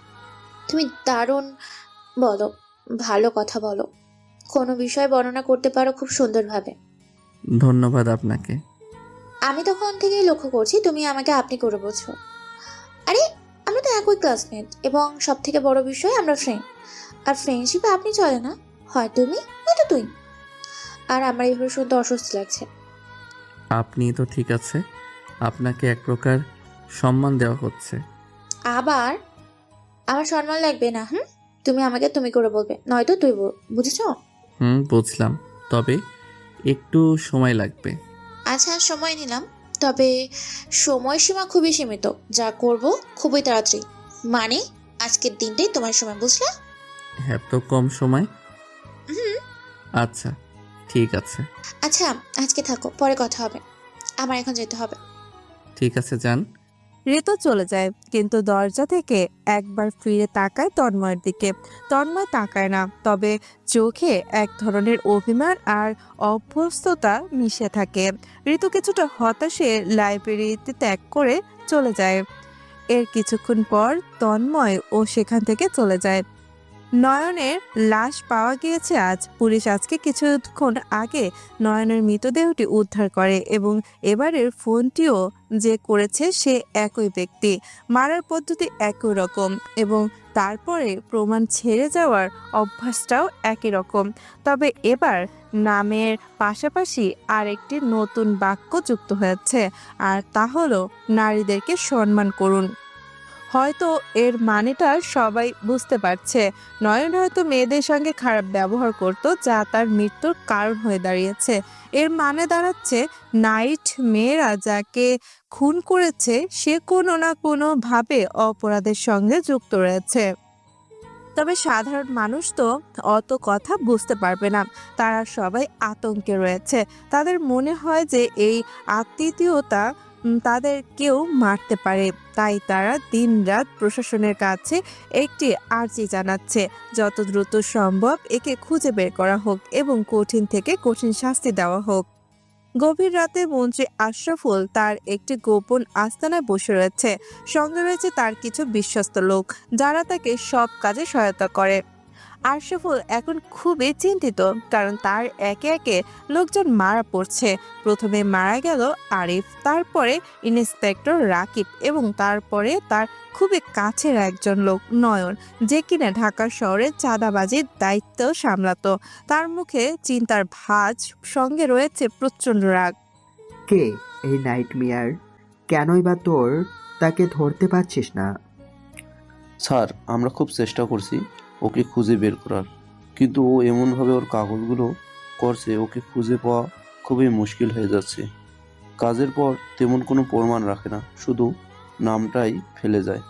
তুমি দারুণ বলো, ভালো কথা বলো। কোনো বিষয় বর্ণনা করতে পারো খুব সুন্দরভাবে। ধন্যবাদ আপনাকে। আমি তখন থেকেই লক্ষ্য করছি তুমি আমাকে আপনি করে বোঝো। আরে আমরা তো একই ক্লাসমেট এবং সব থেকে বড় বিষয় আমরা ফ্রেন্ড। আর ফ্রেন্ডশিপে আপনি চলে না, হয় তুমি নয়তো তুই। আর আমার এইভাবে শুনতে অস্বস্তি লাগছে। আপনি তো ঠিক আছে, আপনাকে এক প্রকার সম্মান দেওয়া হচ্ছে। আবার আমার সম্মান লাগবে না। তুমি আমাকে তুমি করে বলবে, নয়তো তুই বুঝেছো? বুঝলাম, তবে একটু সময় লাগবে। আচ্ছা সময় নিলাম, তবে সময়সীমা খুবই সীমিত। যা করব খুবই তাড়াতাড়ি, মানে আজকের দিনটাই তোমার সময়, বুঝলে? এত কম সময়? আচ্ছা ঠিক আছে। আচ্ছা আজকে থাকো, পরে কথা হবে, আমার এখন যেতে হবে। ঠিক আছে, যান। ঋতু চলে যায়, কিন্তু দরজা থেকে একবার ফিরে তাকায় তন্ময়ের দিকে। তন্ময় তাকায় না, তবে চোখে এক ধরনের অভিমান আর অভ্যস্ততা মিশে থাকে। ঋতু কিছুটা হতাশে লাইব্রেরিতে ত্যাগ করে চলে যায়। এর কিছুক্ষণ পর তন্ময় ও সেখান থেকে চলে যায়। নয়নের লাশ পাওয়া গিয়েছে আজ। পুলিশ আজকে কিছুক্ষণ আগে নয়নের মৃতদেহটি উদ্ধার করে এবং এবারের ফোনটিও যে করেছে সে একই ব্যক্তি। মারার পদ্ধতি একই রকম এবং তারপরে প্রমাণ ছেড়ে যাওয়ার অভ্যাসটাও একই রকম। তবে এবার নামের পাশাপাশি আরেকটি নতুন বাক্য যুক্ত হয়েছে, আর তা হলো নারীদেরকে সম্মান করুন। হয়তো এর মানেটা সবাই বুঝতে পারছে। নয়ন হয়তো মেয়েদের সঙ্গে খারাপ ব্যবহার করত, যা তার মৃত্যুর কারণ হয়ে দাঁড়িয়েছে। এর মানে দাঁড়াচ্ছে নাইট মেয়েরা যাকে খুন করেছে সে কোনো না কোনো ভাবে অপরাধের সঙ্গে যুক্ত রয়েছে। তবে সাধারণ মানুষ তো অত কথা বুঝতে পারবে না। তারা সবাই আতঙ্কে রয়েছে। তাদের মনে হয় যে এই আত্মীয়তা তাদের কেউ মারতে পারে। তাই তারা দিনরাত প্রশাসনের কাছে একটি আর্জি জানাচ্ছে, যত দ্রুত সম্ভব একে খুঁজে বের করা হোক এবং কঠিন থেকে কঠিন শাস্তি দেওয়া হোক। গভীর রাতে মন্ত্রী আশরাফুল তার একটি গোপন আস্তানায় বসে রয়েছে। সঙ্গে রয়েছে তার কিছু বিশ্বস্ত লোক, যারা তাকে সব কাজে সহায়তা করে। আশরাফুল এখন খুবই চিন্তিত, কারণ তার একে একে লোকজন মারা পড়ছে। প্রথমে মারা গেল আরিফ, তারপরে ইন্সপেক্টর রাকিব এবং তারপরে তার খুবই কাছের একজন লোক নয়ন, যে কিনা ঢাকা শহরে চাঁদাবাজির দায়িত্ব সামলাতো। তার মুখে চিন্তার ভাঁজ, সঙ্গে রয়েছে প্রচন্ড রাগ। কে এই নাইটমেয়ার? কেনই বা তোর তাকে ধরতে পারছিস না? স্যার, আমরা খুব চেষ্টা করছি ওকে খুঁজে বের করার, কিন্তু ও এমনভাবে ওর কাগজগুলো করছে, ওকে খুঁজে পাওয়া খুবই মুশকিল হয়ে যাচ্ছে। কাজের পর তেমন কোনো প্রমাণ রাখে না, শুধু নামটাই ফেলে যায়।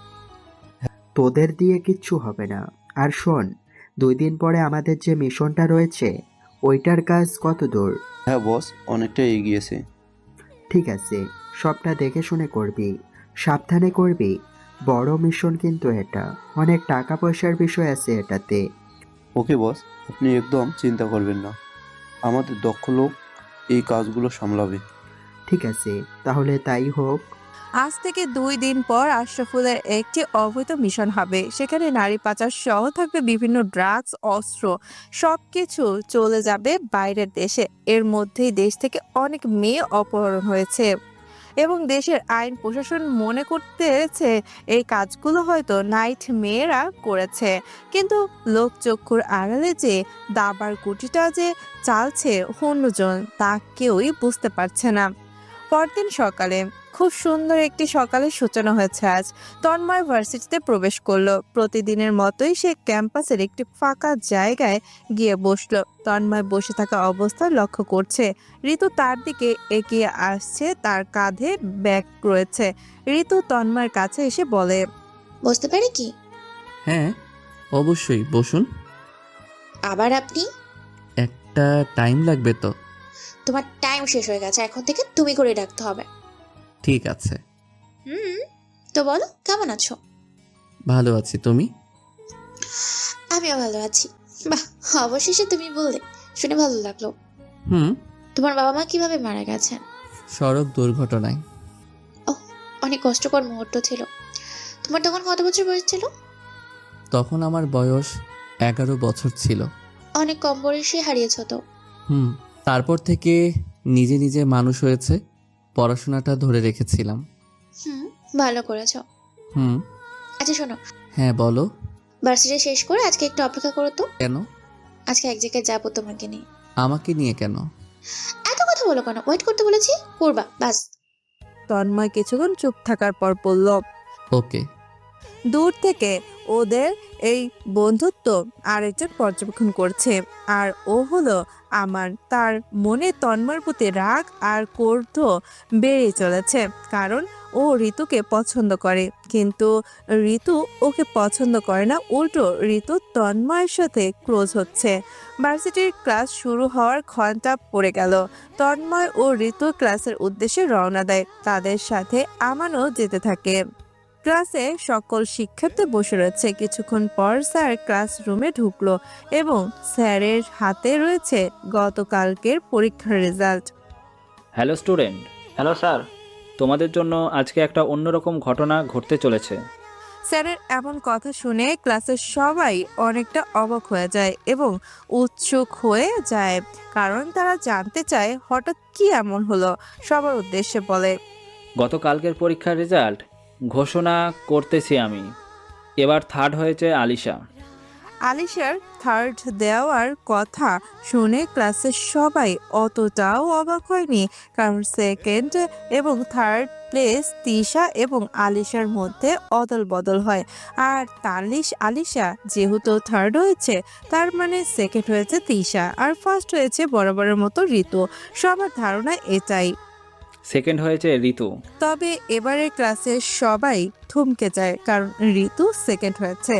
তোদের দিয়ে কিচ্ছু হবে না। আর শোন, 2 দিন পরে আমাদের যে মিশনটা রয়েছে ওইটার কাজ কত দূর? হ্যাঁ বস, অনেকটা এগিয়েছে। ঠিক আছে, সবটা দেখে শুনে করবি, সাবধানে করবি। বড় মিশন কিন্তু এটা, অনেক টাকা পয়সার বিষয় আছে এটাতে। ওকে বস, আপনি একদম চিন্তা করবেন না, আমাদের দক্ষ লোক এই কাজগুলো সামলাবে। ঠিক আছে, তাহলে তাই হোক। আজ থেকে 2 দিন পর আশরাফুলের একটি অবৈধ মিশন হবে। সেখানে নারী পাচার সহ থাকবে বিভিন্ন ড্রাগস, অস্ত্র, সবকিছু চলে যাবে বাইরের দেশে। এর মধ্যেই দেশ থেকে অনেক মেয়ে অপহরণ হয়েছে এবং দেশের আইন প্রশাসন মনে করতেছে এই কাজগুলো হয়তো নাইট মেয়েরা করেছে। কিন্তু লোকচক্ষুর আড়ালে যে দাবার গুটিটা যে চালছে অন্যজন, তা কেউই বুঝতে পারছে না। পরদিন সকালে, খুব সুন্দর একটি সকালের সূচনা হয়েছে আজ। তন্ময় ভার্সিটিতে প্রবেশ করলো। প্রতিদিনের মতোই সে ক্যাম্পাসের একটি ফাঁকা জায়গায় গিয়ে বসলো। তন্ময় বসে থাকা অবস্থায় লক্ষ্য করছে ঋতু তার দিকে এগিয়ে আসছে, তার কাঁধে ব্যাগ রয়েছে। ঋতু তন্ময়ের কাছে এসে বলে, বুঝতে পারি কি? হ্যাঁ অবশ্যই, বসুন। আবার আপনি? একটা টাইম লাগবে তো। তোমার টাইম শেষ হয়ে গেছে, এখন থেকে তুমি করে ডাকতে হবে। ঠিক আছে। তো বলো, কেমন আছো? ভালো আছি, তুমি? আমিও ভালো আছি। বাহ, অবশেষে তুমি বললে, শুনে ভালো লাগলো। তোমার বাবা মা কিভাবে মারা গেছেন? সড়ক দুর্ঘটনায়। অনেক কষ্টকর মুহূর্ত ছিল। তোমার তখন কত বছর বয়স ছিল? তখন আমার বয়স 11 বছর ছিল। অনেক কম বয়সে হারিয়েছো তো। তারপর থেকে নিজে নিজে মানুষ হয়েছে, পড়াশোনাটা ধরে রেখেছিলাম। ভালো করেছো। আচ্ছা শোনো, হ্যাঁ বলো। ভার্সিটি শেষ করে আজকে একটু অপেক্ষা করো তো। কেন? আজকে এক জায়গায় যাবো তোমাকে নিয়ে। আমাকে নিয়ে কেন? এত কথা বলো কেন? ওয়েট করতে বলেছি, করবা বাস। তন্ময় কিছুক্ষণ চুপ থাকার পর বলল, ওকে। দূর থেকে ওদের এই বন্ধুত্ব আরেকজন পর্যবেক্ষণ করছে, আর ও হলো আমার। তার মনে তন্ময়ের প্রতি রাগ আর ক্রোধ বেড়ে চলেছে, কারণ ও ঋতুকে পছন্দ করে, কিন্তু ঋতু ওকে পছন্দ করে না। উল্টো ঋতু তন্ময়ের সাথে ক্লোজ হচ্ছে। ভার্সিটির ক্লাস শুরু হওয়ার ঘন্টা পড়ে গেল। তন্ময় ও ঋতু ক্লাসের উদ্দেশ্যে রওনা দেয়। তাদের সাথে আমানও যেতে থাকে। ক্লাসে সকল শিক্ষার্থী বসে রয়েছে। কিছুক্ষণ পর স্যার ক্লাসরুমে ঢুকলো এবং স্যারের হাতে রয়েছে গতকালকের পরীক্ষার result. Hello student. Hello sir. তোমাদের জন্য আজকে একটা অন্যরকম ঘটনা ঘটতে চলেছে। স্যারের এমন কথা শুনে ক্লাসের সবাই অনেকটা অবাক হয়ে যায় এবং উৎসুক হয়ে যায়, কারণ তারা জানতে চায় হঠাৎ কি এমন হলো। সবার উদ্দেশ্যে বলে, গতকালকের পরীক্ষার রেজাল্ট ঘোষণা করতেছি আমি। এবার থার্ড হয়েছে আলিশা। আলিশার থার্ড দেওয়ার কথা শুনে ক্লাসের সবাই অতটাও অবাক হয়নি, কারণ সেকেন্ড এবং থার্ড প্লেস তিশা এবং আলিশার মধ্যে অদল বদল হয়। আর আলিশা যেহেতু থার্ড হয়েছে, তার মানে সেকেন্ড হয়েছে তিশা, আর ফার্স্ট হয়েছে বরাবরের মতো ঋতু। সবার ধারণা এটাই। সেকেন্ড হয়েছে ঋতু। তবে এবারে ক্লাসে সবাই থমকে যায়, কারণ ঋতু সেকেন্ড হয়েছে।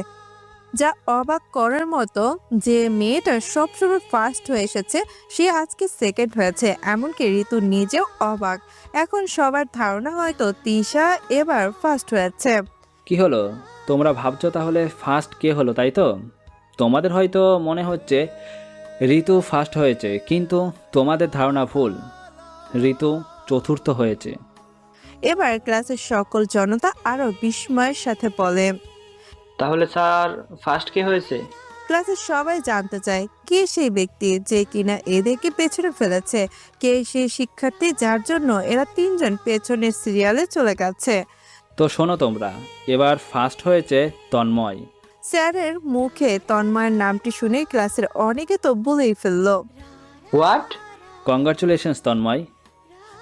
যা অবাক করার মতো যে মেয়েটা সবসময় ফার্স্ট হয়ে এসেছে, সে আজকে সেকেন্ড হয়েছে। এমনকি ঋতু নিজেও অবাক। এখন সবার ধারণা হয়তো তিশা এবার ফার্স্ট হয়েছে। কি হলো, তোমরা ভাবছো তাহলে ফার্স্ট কে হলো, তাই তো? তোমাদের হয়তো মনে হচ্ছে ঋতু ফার্স্ট হয়েছে, কিন্তু তোমাদের ধারণা ভুল। ঋতু চতুর্থ হয়েছে। এবার ক্লাসের সকল জনতা আরো বিস্ময়ের সাথে বলে, তাহলে স্যার ফার্স্ট কে হয়েছে? ক্লাসের সবাই জানতে চায় কে সেই ব্যক্তি যে কিনা এদেরকে পেছনে ফেলেছে, কে সেই শিক্ষার্থী যার জন্য এরা তিনজন পেছনের সিরিয়ালে চলে গেছে। তো শোনো তোমরা, এবার ফার্স্ট হয়েছে তন্ময়। স্যারের মুখে তন্ময়ের নামটি শুনে ক্লাসের অনেকে তো বলেই ফেললো, হোয়াট? কংগ্রাচুলেশনস তন্ময়।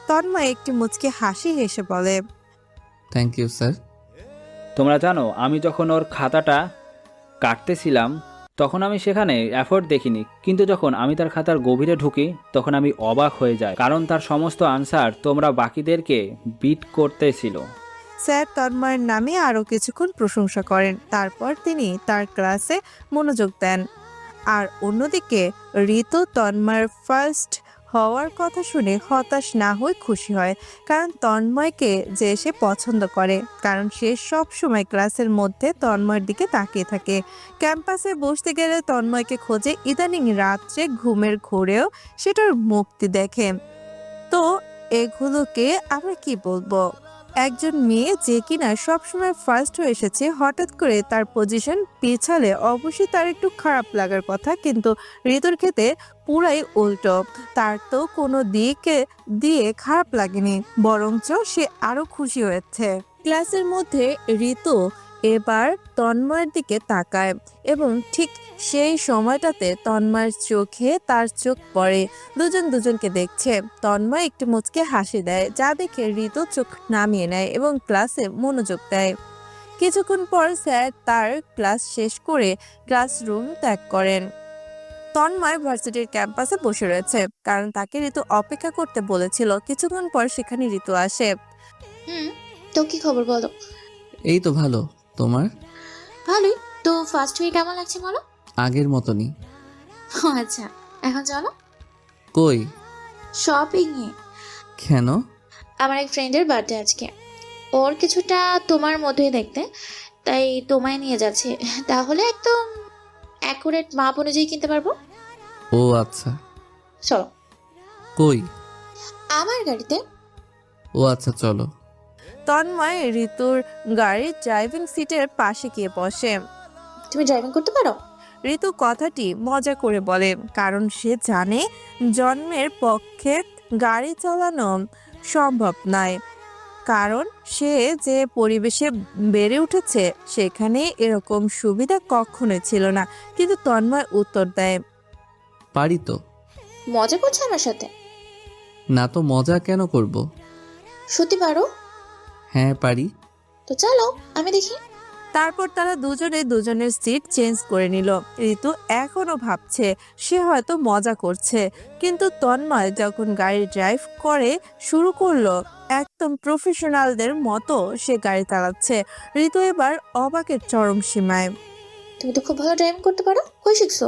তন্ময় একটি মুচকি হাসি হেসে বলে, থ্যাংক ইউ স্যার। তোমরা জানো, আমি যখন ওর খাতাটা কাটতেছিলাম তখন আমি সেখানে এফোর্ট দেখিনি, কিন্তু যখন আমি তার খাতার গভীরে ঢুকি তখন আমি অবাক হয়ে যাই, কারণ তার সমস্ত আনসার তোমরা বাকিদেরকে বিট করতেছিল। স্যার তন্ময়ের নামে আরো কিছুক্ষণ প্রশংসা করেন, তারপর তিনি তার ক্লাসে মনোযোগ দেন। আর অন্যদিকে ঋতু তন্ময়ের ফার্স্ট হওয়ার কথা শুনে হতাশ না হয়ে খুশি হয়, কারণ তন্ময়কে যে সে পছন্দ করে, কারণ সে সব সময় ক্লাসের মধ্যে তন্ময়ের দিকে তাকিয়ে থাকে। ক্যাম্পাসে বসতে গেলে তন্ময়কে খোঁজে, ইদানিং রাত্রে ঘুমের ঘোরেও সেটার মুক্তি দেখে। তো এগুলোকে আমরা কি বলবো? একজন মেয়ে যে কিনা সবসময় ফার্স্ট হয়ে এসেছে, হঠাৎ করে তার পজিশন পিছালে অবশ্যই তার একটু খারাপ লাগার কথা, কিন্তু ঋতুর ক্ষেত্রে পুরাই উল্টো। তার তো কোনো দিকে দিয়ে খারাপ লাগেনি, বরঞ্চ সে আরো খুশি হয়েছে। ক্লাসের মধ্যে ঋতু এবার তন্ময়ের দিকে তাকায় এবং ঠিক সেই সময়টাতে তন্ময়ের চোখে তার চোখ পড়ে। দুজন দুজনকে দেখছে। তন্ময় একটু মুচকে হাসি দেয়, যা দেখে ঋতু চোখ নামিয়ে নেয় এবং ক্লাসে মনোযোগ দেয়। কিছুক্ষণ পর স্যার তার ক্লাস শেষ করে ক্লাসরুম ত্যাগ করেন। তন্ময় ভার্সিটির ক্যাম্পাসে বসে রয়েছে, কারণ তাকে ঋতু অপেক্ষা করতে বলেছিল। কিছুক্ষণ পর সেখানে ঋতু আসে। তো কি খবর বলো? এই তো ভালো, তোমার? ভালোই। তো ফার্স্ট হয়ে কেমন লাগছে বলো? আগের মতনই। আচ্ছা, এখন চলো। কই? শপিং এ। কেন? আমার এক ফ্রেন্ডের বার্থডে আজকে, ওর কিছুটা তোমার মধ্যেই দেখতে, তাই তোমায় নিয়ে যাচ্ছে। তাহলে একদম অ্যাকুরেট মাপ অনুযায়ী কিনতে পারবো। ও আচ্ছা। চলো। কই? আমার গাড়িতে। ও আচ্ছা, চলো। তন্ময় ঋতুর গাড়ির ড্রাইভিং সিটের পাশে গিয়ে বসে। তুমি ড্রাইভিং করতে পারো? ঋতু কথাটি মজা করে বলে, কারণ সে জানে জন্মের পক্ষে গাড়ি চালানো সম্ভব নয়। কারণ সে যে পরিবেশে বেড়ে উঠেছে সেখানে এরকম সুবিধা কখনোই ছিল না। কিন্তু তন্ময় উত্তর দেয়, পারি তো। মজা করছে আমার সাথে? না তো মজা কেন করব? সত্যি পারো? হ্যাঁ পারি। তো চলো আমি দেখি। তারপর তারা দুজনে দুজনের সিট চেঞ্জ করে নিল। ঋতু এখনো ভাবছে সে হয়তো মজা করছে, কিন্তু তন্ময় যখন গাড়ি ড্রাইভ করে শুরু করলো, একদম প্রফেশনালদের মতো সে গাড়ি চালাচ্ছে। ঋতু এবার অবাকের চরম সীমায়। তুমি তো খুব ভালো ড্রাইভিং করতে পারো, কই শিখছো?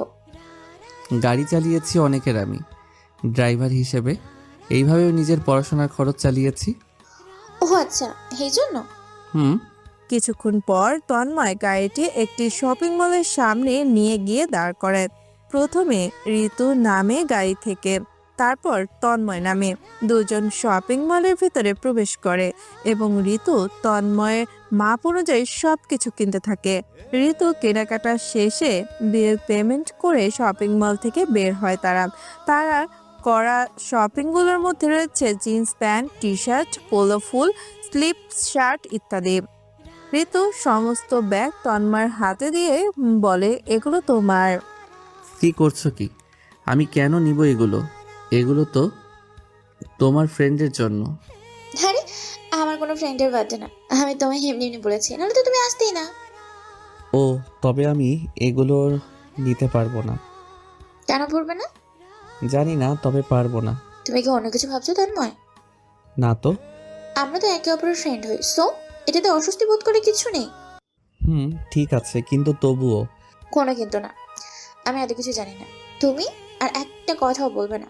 গাড়ি চালিয়েছি অনেকের আমি, ড্রাইভার হিসেবে। এইভাবেও নিজের পড়াশোনার খরচ চালিয়েছি। ও আচ্ছা, এই জন্য। হুম। কিছুক্ষণ পর তন্ময় গাড়িটি একটি শপিং মলের সামনে নিয়ে গিয়ে দাঁড় করায়। প্রথমে ঋতু নামে গাড়ি থেকে, তারপর তন্ময় নামে। দুজন শপিং মলের ভিতরে প্রবেশ করে এবং ঋতু তন্ময়ের মাপ অনুযায়ী সবকিছু কিনতে থাকে। ঋতু কেনাকাটা শেষে বিল পেমেন্ট করে শপিং মল থেকে বের হয়। তারা করা শপিংগুলোর মধ্যে রয়েছে jeans pant, T shirt, polo full, sleeve shirt ইত্যাদি। ঋতু সমস্ত ব্যাগ তন্ময়ের হাতে দিয়ে বলে, এগুলো তোমার। কি করছো কি? আমি কেন নিব এগুলো? এগুলো তো তোমার ফ্রেন্ডের জন্য। আরে আমার কোনো ফ্রেন্ডের বার্থডে না, আমি তোমায় এমনি এমনি বলেছি, নাহলে তো তুমি আসতেই না। ও, তবে আমি এগুলো নিতে পারবো না। কেন পড়বে না? জানি না, তবে পারবো না। তুমি কি অন্য কিছু ভাবছো তন্ময়? না তো। আমরা তো একে অপরের ফ্রেন্ড হই, সো এটাতে অস্বস্তি বোধ করে কিছু নেই। ঠিক আছে, কিন্তু তবুও। কোনো কিন্তু না, আমি এত কিছু জানি না। তুমি আর একটা কথাও বলবে না।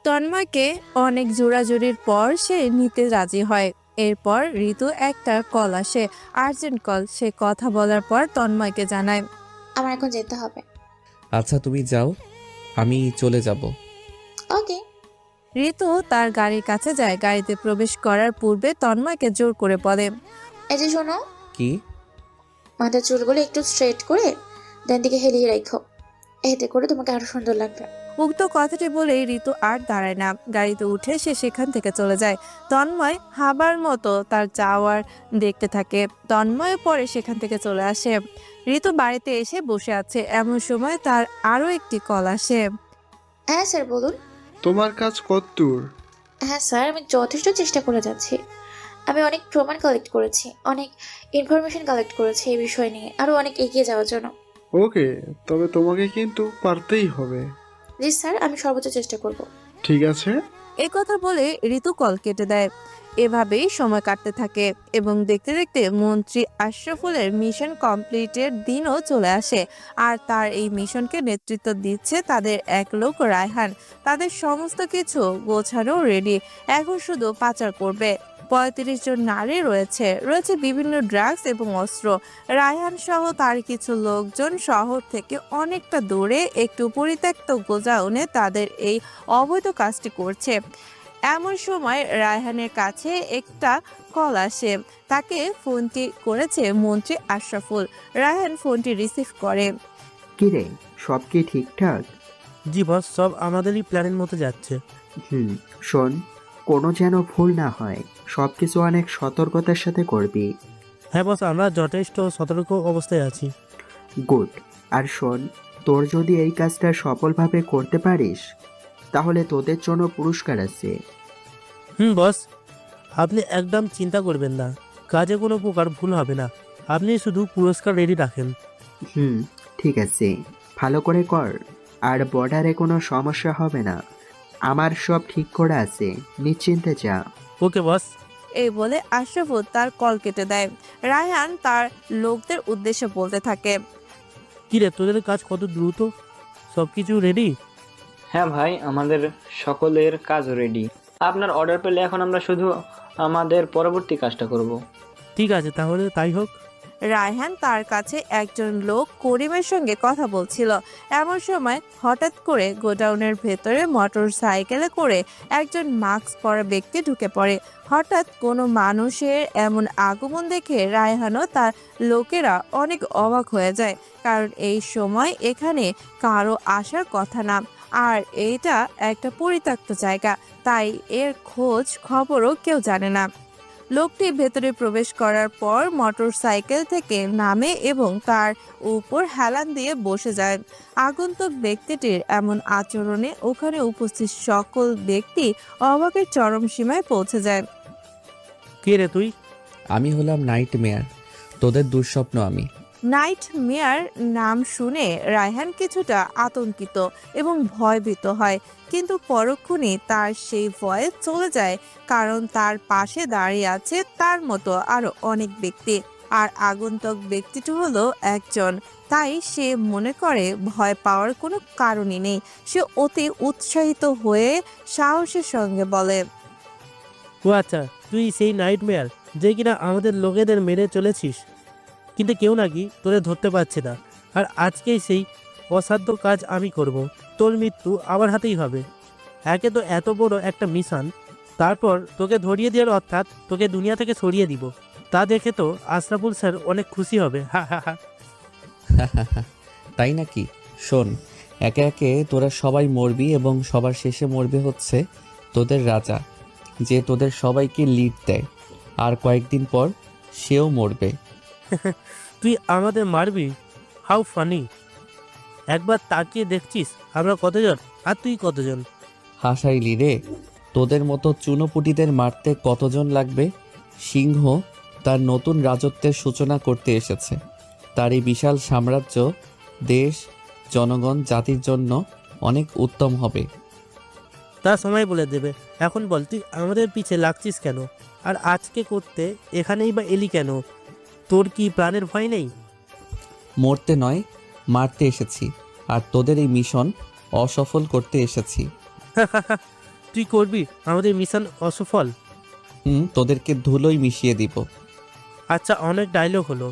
তন্ময়কে অনেক জোরাজুরির পর সে নিতে রাজি হয়। এরপর ঋতু একটা কল আসে, আর্জেন্ট কল। সে কথা বলার পর তন্ময়কে জানায়, আমার এখন যেতে হবে। আচ্ছা তুমি যাও, আমি চলে যাব। ওকে। ঋতু তার গাড়ির কাছে যায়। গাড়িতে প্রবেশ করার পূর্বে তন্ময়কে জোর করে বলে, এই যে শোনো, কি? মাথার চুলগুলো একটু স্ট্রেট করে ডান দিকে হেলিয়ে রাখো, এতে করে তোমাকে আরো সুন্দর লাগবে। উক্ত কথাটি বলে ঋতু আর দাঁড়ায় না, গাড়িতে উঠে সে সেখান থেকে চলে যায়। তন্ময় হাবার মতো তার যাওয়ার দেখতে থাকে। তন্ময় পরে সেখান থেকে চলে আসে। ঋতু বাড়িতে এসে বসে আছে, এমন সময় তার আরো একটি কল আসে। হ্যাঁ স্যার বলুন। তোমার কাজ কতদূর? হ্যাঁ স্যার, আমি যথেষ্ট চেষ্টা করে যাচ্ছি। আমি অনেক প্রমাণ কালেক্ট করেছি, অনেক ইনফরমেশন কালেক্ট করেছি এই বিষয় নিয়ে আরো অনেক এগিয়ে যাওয়ার জন্য। ওকে, তবে তোমাকে কিন্তু পারতেই হবে। জি স্যার, আমি সর্বোচ্চ চেষ্টা করব। ঠিক আছে। এ কথা বলে ঋতু কল কেটে দেয়। এভাবেই সময় কাটতে থাকে এবং দেখতে দেখতে মন্ত্রী আশরাফুলের মিশন কমপ্লিটের দিনও চলে আসে। আর তার এই মিশনকে নেতৃত্ব দিচ্ছে তাদের এক লোক রায়হান। তাদের সমস্ত কিছু গোছানো রেডি, এখন শুধু পাচার করবে। 35 জন নারী রয়েছে বিভিন্ন ড্রাগস এবং অস্ত্র। রায়হান সহ তার কিছু লোকজন শহর থেকে অনেকটা দূরে একটু পরিত্যক্ত গোডাউনে তাদের এই অবৈধ কাজটি করছে। এমন সময় রায়হানের কাছে একটা কল আসে। তাকে ফোনটি করেছে মন্ত্রী আশরাফুল। রায়হান ফোনটি রিসিভ করে। কিরে, সব কি ঠিকঠাক? জি বস, সব আমাদেরই প্ল্যানের মতো যাচ্ছে। শোন, কোনো যেন ভুল না হয়, সব কিছু অনেক সতর্কতার সাথে করবি। হ্যাঁ বস, আমরা যথেষ্ট সতর্ক অবস্থায় আছি। গুড। আর শোন, তোর যদি এই কাজটা সফলভাবে করতে পারিস তাহলে তোদের জন্য পুরস্কার আছে। বস, আপনি একদম চিন্তা করবেন না, কাজে কোনো প্রকার ভুল হবে না। আপনি শুধু পুরস্কার রেডি রাখেন। ঠিক আছে, ভালো করে কর। আর বর্ডারে কোনো সমস্যা হবে না, আমার সব ঠিক করা আছে, নিশ্চিন্তে যা। ওকে বস। এই বলে আশরাফুল তার কল কেটে দেয়। রায়হান তার লোকদের উদ্দেশ্যে বলতে থাকে, কিরে, তোদের কাজ কত দ্রুত? সব কিছু রেডি? হ্যাঁ ভাই, আমাদের সকলের কাজ রেডি। আপনার অর্ডার পেলে এখন আমরা শুধু আমাদের পরবর্তী কাজটা করব। ঠিক আছে, তাহলে তাই হোক। রায়হান তার কাছে একজন লোক করিমের সঙ্গে কথা বলছিল। এমন সময় হঠাৎ করে গোডাউনের ভেতরে মোটর সাইকেলে করে একজন মাস্ক পরা ব্যক্তি ঢুকে পড়ে। হঠাৎ কোনো মানুষের এমন আগমন দেখে রায়হানও তার লোকেরা অনেক অবাক হয়ে যায়, কারণ এই সময় এখানে কারো আসার কথা না, আর এইটা একটা পরিত্যক্ত জায়গা, তাই এর খোঁজ খবরও কেউ জানে না। লোকটি ভেতরে প্রবেশ করার পর মোটর সাইকেল থেকে নামে এবং তার উপর হেলান দিয়ে বসে যায়। আগন্তুক ব্যক্তিটির এমন আচরণে ওখানে উপস্থিত সকল ব্যক্তি অবাকের চরম সীমায় পৌঁছে যায়। কে রে তুই? আমি হলাম নাইট মেয়ার, তোদের দুঃস্বপ্ন আমি। নাইট মেয়ার নাম শুনে রায়হান কিছুটা আতঙ্কিত এবং ভয়ভীত হয়, কিন্তু পরক্ষণে তার সেই ভয় চলে যায়, কারণ তার পাশে দাঁড়িয়ে আছে তার মতো আরো অনেক ব্যক্তি, আর আগন্তুক ব্যক্তিটি হলো একজন। তাই সে মনে করে ভয় পাওয়ার কোনো কারণই নেই। সে অতি উৎসাহিত হয়ে সাহসের সঙ্গে বলে, ও আচ্ছা, তুই সেই নাইটমেয়ার যে কিনা আমাদের লোকেদের মেরে চলেছিস, কিন্তু কেউ নাকি তোদের ধরতে পারছে না। আর আজকেই সেই অসাধ্য কাজ আমি করব। তোর মৃত্যু আমার হাতেই হবে। একে তো এত বড় একটা মিশন, তারপর তোকে ধরিয়ে দেওয়ার অর্থাৎ তোকে দুনিয়া থেকে সরিয়ে দিব। তা দেখে তো আশরাফুল স্যার অনেক খুশি হবে। হা হা হা। তাই নাকি? শোন, একে একে তোরা সবাই মরবি এবং সবার শেষে মরবে হচ্ছে তোদের রাজা, যে তোদের সবাইকে লিড দেয়। আর কয়েকদিন পর সেও মরবে। তুই আমাদের মারবি? How funny! একবার তাকিয়ে দেখছিস আমরা কতজন আর তুই কতজন। হাসাইলি রে, তোদের মতো চুনোপুটিদের মারতে কতজন লাগবে? সিংহ তার নতুন রাজত্বের সূচনা করতে এসেছে। তার এই বিশাল সাম্রাজ্য দেশ, জনগণ, জাতির জন্য অনেক উত্তম হবে। তা সময় বলে দেবে। এখন বল, তুই আমাদের পিছে লাগছিস কেন? আর আজকে করতে এখানেই বা এলি কেন? তোর কি প্রাণের ভয় নেই? মরতে নয়, মারতে এসেছি, আর তোদের এই মিশন অসফল করতে এসেছি। তুই করবি আমাদের মিশন অসফল? তোদেরকে ধুলোই মিশিয়ে দিব। আচ্ছা, অনেক ডায়লগ হলো,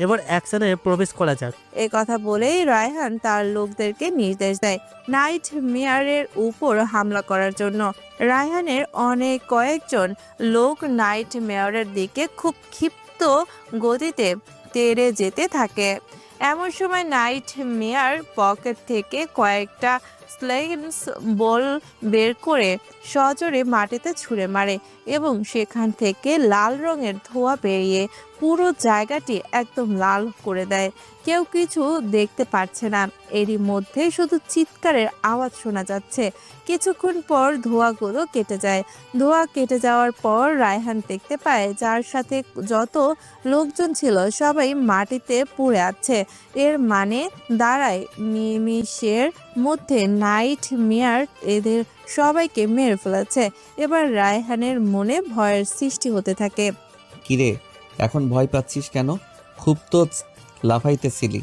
এবার অ্যাকশনে প্রবেশ করা যাক। এ কথা বলেই রায়হান তার লোকদেরকে নির্দেশ দেয় নাইট মেয়ারের উপর হামলা করার জন্য। রায়হানের অনেক কয়েকজন লোক নাইট মেয়রের দিকে খুব ক্ষিপ্ত গতিতে তেড়ে যেতে থাকে। এমন সময় নাইট মেয়ার পকেট থেকে কয়েকটা স্লেন্স বল বের করে সজোরে মাটিতে ছুঁড়ে মারে এবং সেখান থেকে লাল রঙের ধোঁয়া বেরিয়ে পুরো জায়গাটি একদম লাল করে দেয়। কেউ কিছু দেখতে পারছে না, এরই মধ্যে শুধু চিৎকারের আওয়াজ শোনা যাচ্ছে। কিছুক্ষণ পর ধোঁয়াগুলো কেটে যায়। ধোঁয়া কেটে যাওয়ার পর রায়হান দেখতে পায় যার সাথে যত লোকজন ছিল সবাই মাটিতে পড়ে আছে। এর মানে দাঁড়ায় নিমিষের মধ্যে নাইট মেয়ার এদের সবাইকে মেরে ফেলেছে। এবার রায়হানের মনে ভয়ের সৃষ্টি হতে থাকে। কিরে, এখন ভয় পাচ্ছিস কেন? খুব তো লাফাইতেছিলি।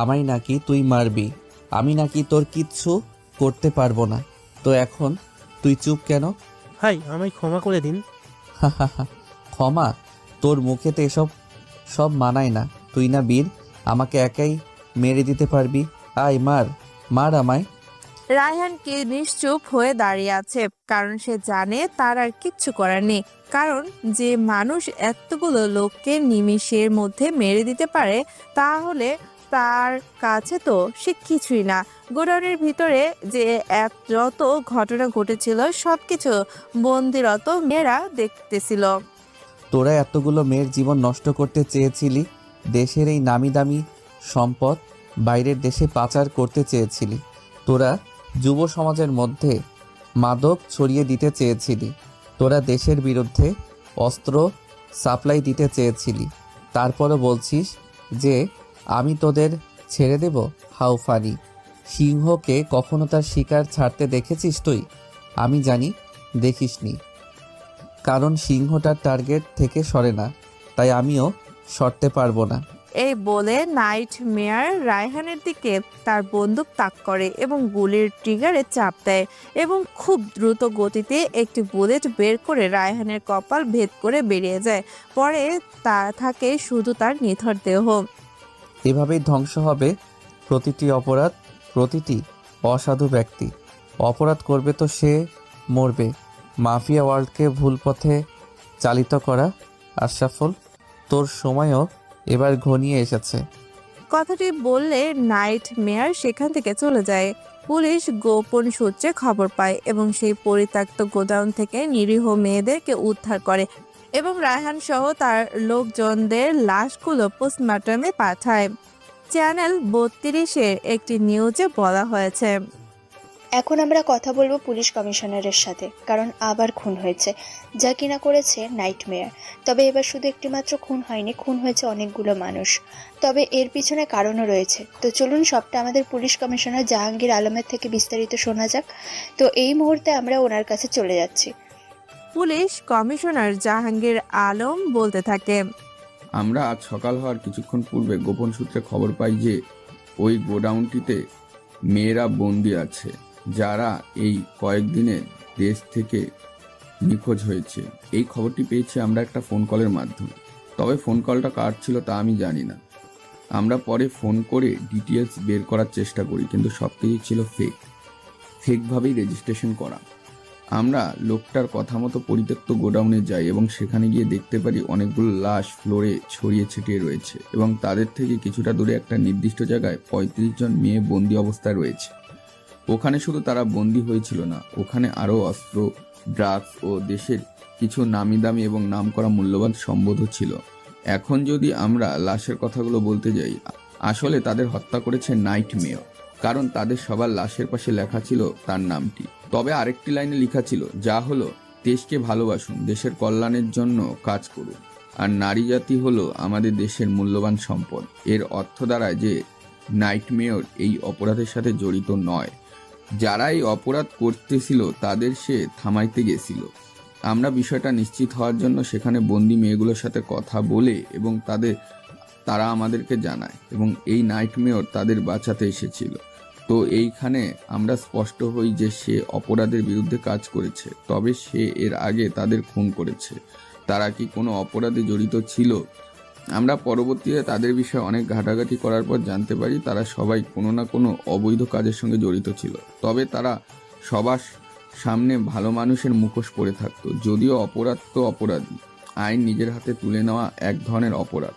আমায় নাকি তুই মারবি, আমি নাকি তোর কিচ্ছু করতে পারবো না। তো এখন তুই চুপ কেন? ভাই, আমায় ক্ষমা করে দিন। ক্ষমা? তোর মুখেতে এসব সব মানায় না। তুই না বীর, আমাকে একাই মেরে দিতে পারবি? আয়, মার মার আমায়। রায়হান কি নিশ্চুপ হয়ে দাঁড়িয়ে আছে, কারণ সে জানে তার আর কিচ্ছু করার নেই। কারণ যে মানুষ এতগুলো লোককে নিমিষের মধ্যে মেরে দিতে পারে, তাহলে তার কাছে তো সে কিছুই না। গোডাউনের ভিতরে যে যত ঘটনা ঘটেছিল সবকিছু বন্দিরত মেয়েরা দেখতেছিল। তোরা এতগুলো মেয়ের জীবন নষ্ট করতে চেয়েছিলি, দেশের এই নামি দামি সম্পদ বাইরের দেশে পাচার করতে চেয়েছিলি, তোরা যুব সমাজের মধ্যে মাদক ছড়িয়ে দিতে চেয়েছিলি, তোরা দেশের বিরুদ্ধে অস্ত্র সাপ্লাই দিতে চেয়েছিলি। তারপরও বলছিস যে আমি তোদের ছেড়ে দেব? How funny! সিংহকে কখনো তার শিকার ছাড়তে দেখেছিস তুই? আমি জানি দেখিসনি, কারণ সিংহটার টার্গেট থেকে সরে না, তাই আমিও সরতে পারবো না। এই বলে নাইট মেয়ার রায়হানের দিকে তার বন্দুক তাক করে এবং গুলির ট্রিগারে চাপ দেয় এবং খুব দ্রুত গতিতে একটি বুলেট বের করে রায়হানের কপাল ভেদ করে বেরিয়ে যায়। পরে তা থাকে শুধু তার নিথর দেহ। এভাবেই ধ্বংস হবে প্রতিটি অপরাধ, প্রতিটি অসাধু ব্যক্তি। অপরাধ করবে তো সে মরবে। মাফিয়া ওয়ার্ল্ডকে ভুল পথে চালিত করা আশরাফুল, তোর সময়ও এবার ঘনিয়ে এসেছে। কথাটি বললে নাইট মেয়ার সেখান থেকে চলে যায়। পুলিশ গোপন সূত্রে খবর পায় এবং সেই পরিত্যক্ত গোডাউন থেকে নিরীহ মেয়েদেরকে উদ্ধার করে এবং রায়হান সহ তার লোকজনদের লাশগুলো পোস্টমর্টমে পাঠায়। চ্যানেল 32-এর একটি নিউজে বলা হয়েছে, এখন আমরা কথা বলবো পুলিশ কমিশনারের সাথে, কারণ আবার খুন হয়েছে, যা কিনা করেছে নাইটমেয়ার। তবে এবার শুধু একটিমাত্র খুন হয়নি, খুন হয়েছে অনেকগুলো মানুষ। তবে এর পিছনে কারণও রয়েছে। তো চলুন সবটা আমাদের পুলিশ কমিশনার জাহাঙ্গীর আলমের থেকে বিস্তারিত শোনা যাক। তো এই মুহূর্তে আমরা ওনার কাছে চলে যাচ্ছি। পুলিশ কমিশনার জাহাঙ্গীর আলম বলতে থাকে, আমরা আজ সকাল হওয়ার কিছুক্ষণ পূর্বে গোপন সূত্রে খবর পাই যে ওই গোডাউনটিতে মেয়েরা বন্দি আছে, যারা এই কয়েকদিনে দেশ থেকে নিখোঁজ হয়েছে। এই খবরটি পেয়েছি আমরা একটা ফোন কলের মাধ্যমে। তবে ফোন কলটা কার ছিল তা আমি জানি না। আমরা পরে ফোন করে ডিটেলস বের করার চেষ্টা করি, কিন্তু সব কিছু ছিল ফেকভাবেই রেজিস্ট্রেশন করা। আমরা লোকটার কথা মতো পরিত্যক্ত গোডাউনে যাই এবং সেখানে গিয়ে দেখতে পারি অনেকগুলো লাশ ফ্লোরে ছড়িয়ে ছিটিয়ে রয়েছে এবং তাদের থেকে কিছুটা দূরে একটা নির্দিষ্ট জায়গায় 35 জন মেয়ে বন্দি অবস্থায় রয়েছে। ওখানে শুধু তারা বন্দি হয়েছিল না, ওখানে আরও অস্ত্র, ড্রাগস ও দেশের কিছু নামি দামি এবং নামকরা মূল্যবান সম্পদও ছিল। এখন যদি আমরা লাশের কথাগুলো বলতে যাই, আসলে তাদের হত্যা করেছে নাইট মেয়র, কারণ তাদের সবার লাশের পাশে লেখা ছিল তার নামটি। তবে আরেকটি লাইনে লেখা ছিল, যা হলো দেশকে ভালোবাসুন, দেশের কল্যাণের জন্য কাজ করুন, আর নারী জাতি হলো আমাদের দেশের মূল্যবান সম্পদ। এর অর্থ দাঁড়ায় যে নাইট মেয়র এই অপরাধের সাথে জড়িত নয়। যারা এই অপরাধ করতেছিল তাদের সে থামাইতে গেছিল। আমরা বিষয়টা নিশ্চিত হওয়ার জন্য সেখানে বন্দি মেয়েগুলোর সাথে কথা বলে এবং তারা আমাদেরকে জানায় এবং এই নাইট মেয়র তাদের বাঁচাতে এসেছিল। তো এইখানে আমরা স্পষ্ট হই যে সে অপরাধের বিরুদ্ধে কাজ করেছে, তবে সে এর আগে তাদের খুন করেছে। তারা কি কোনো অপরাধে জড়িত ছিল? আমরা পরবর্তীতে তাদের বিষয়ে অনেক ঘাটাঘাটি করার পর জানতে পারি তারা সবাই কোনো না কোনো অবৈধ কাজের সঙ্গে জড়িত ছিল। তবে তারা সবার সামনে ভালো মানুষের মুখোশ পরে থাকতো। যদিও অপরাধ তো অপরাধী, আইন নিজের হাতে তুলে নেওয়া এক ধরনের অপরাধ।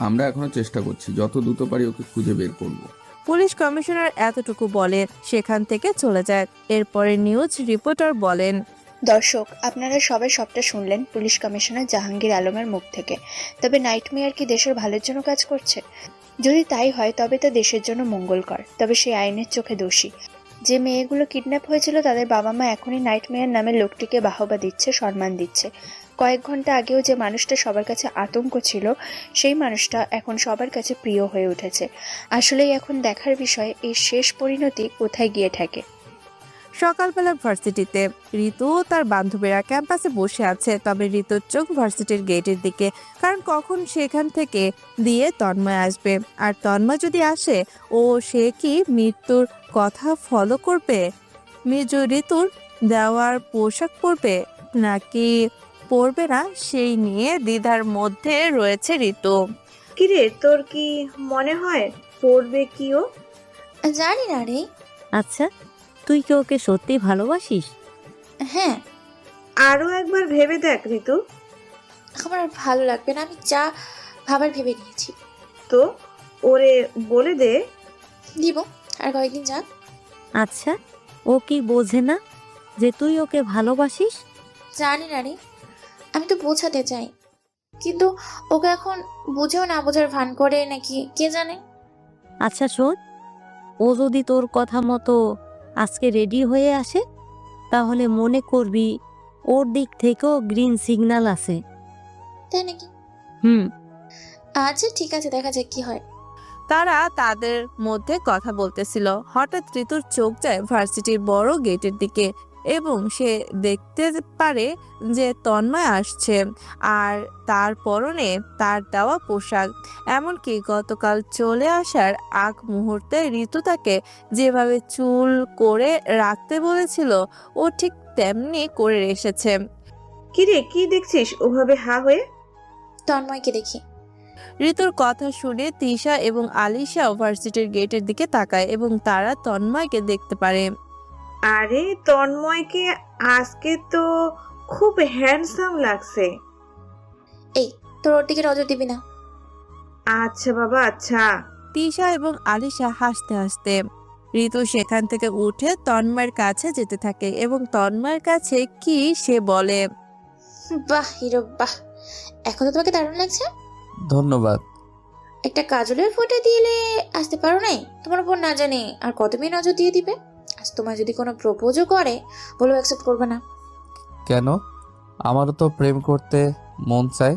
আমরা এখনো চেষ্টা করছি, যত দ্রুত পারি ওকে খুঁজে বের করব। পুলিশ কমিশনার এতটুকু বলে সেখান থেকে চলে যায়। এরপরে নিউজ রিপোর্টার বলেন, দর্শক, আপনারা সবাই সবটা শুনলেন পুলিশ কমিশনার জাহাঙ্গীর আলমের মুখ থেকে। তবে নাইটমেয়ার কি দেশের ভালোর জন্য কাজ করছে? যদি তাই হয় তবে তা দেশের জন্য মঙ্গলকর। তবে সে আইনের চোখে দোষী। যে মেয়েগুলো কিডন্যাপ হয়েছিল তাদের বাবা মা এখনই নাইটমেয়ার নামের লোকটিকে বাহবা দিচ্ছে, সম্মান দিচ্ছে। কয়েক ঘন্টা আগেও যে মানুষটা সবার কাছে আতঙ্ক ছিল, সেই মানুষটা এখন সবার কাছে প্রিয় হয়ে উঠেছে। আসলেই এখন দেখার বিষয় এই শেষ পরিণতি কোথায় গিয়ে ঠেকে। সকালবেলা ভার্সিটিতে ঋতু ও তার বান্ধবীরা ক্যাম্পাসে বসে আছে। তবে ঋতুর চোখ ভার্সিটির গেটের দিকে, কারণ কখন সেখান থেকে দিয়ে তন্ময় আসবে। আর তন্ময় যদি আসে, সে কি মৃত্যুর কথা ফলো করবে? ঋতুর দেওয়ার পোশাক পরবে নাকি পরবে না, সেই নিয়ে দ্বিধার মধ্যে রয়েছে ঋতু। কিরে, তোর কি মনে হয় পড়বে কি ও? জানি না রে। আচ্ছা, তুই কি ওকে সত্যি ভালোবাসিস? হ্যাঁ। আরো একবার ভেবে দেখ ঋতু। আমার আর ভালো লাগবে না, আমি যা ভাবার ভেবে নিয়েছি। তো ওরে বলে দে। দিব, আর কয়েকদিন যাক। আচ্ছা, ও কি বোঝে না যে তুই ওকে ভালোবাসিস? জানি না রে, আমি তো বোঝাতে চাই, কিন্তু ওকে এখন বুঝেও না বোঝার ভান করে নাকি কে জানে। আচ্ছা শোন, ও যদি তোর কথা মতো আজকে রেডি হয়ে আসে, তাহলে মনে করবি ওর দিক থেকেও গ্রিন সিগন্যাল আছে। তাই নাকি? আচ্ছা ঠিক আছে, দেখা যাক কি হয়। তারা তাদের মধ্যে কথা বলতেছিল। হঠাৎ ঋতুর চোখ যায় ভার্সিটির বড় গেটের দিকে। এবং সে দেখতে পারে যে তন্ময় আসছে আর তার পরনে তার দেওয়া পোশাক। এমনকি গতকাল চলে আসার আগ মুহূর্তে ঋতু তাকে যেভাবে চুল করে রাখতে বলেছিল ও ঠিক তেমনি করে এসেছে। কিরে, কি দেখছিস ওভাবে হা হয়ে? তন্ময়কে দেখি। ঋতুর কথা শুনে তিশা এবং আলিশা ভার্সিটির গেটের দিকে তাকায় এবং তারা তন্ময়কে দেখতে পারে। আরে তন্ময়কে আজকে তো খুব হ্যান্ডসাম লাগছে। এই, তোর ওর দিকে নজর দিবি না। আচ্ছা বাবা, আচ্ছা। তিশা এবং আলিশা হাসতে হাসতে ঋতু সেখান থেকে উঠে তন্ময়ের কাছে যেতে থাকে এবং তন্ময়ের কাছে কি সে বলে, বাহ হিরো বাহ, এখন তো তোমাকে দারুণ লাগছে। ধন্যবাদ। একটা কাজলের ফোঁটা দিলে আসতে পারো নাই? তোমার উপর না জানি আর কত মেয়ে নজর দিয়ে দিবে। আজ তোমার যদি কোনো প্রপোজও করে বলো অ্যাকসেপ্ট করবে না। কেন? আমারও তো প্রেম করতে মন চায়।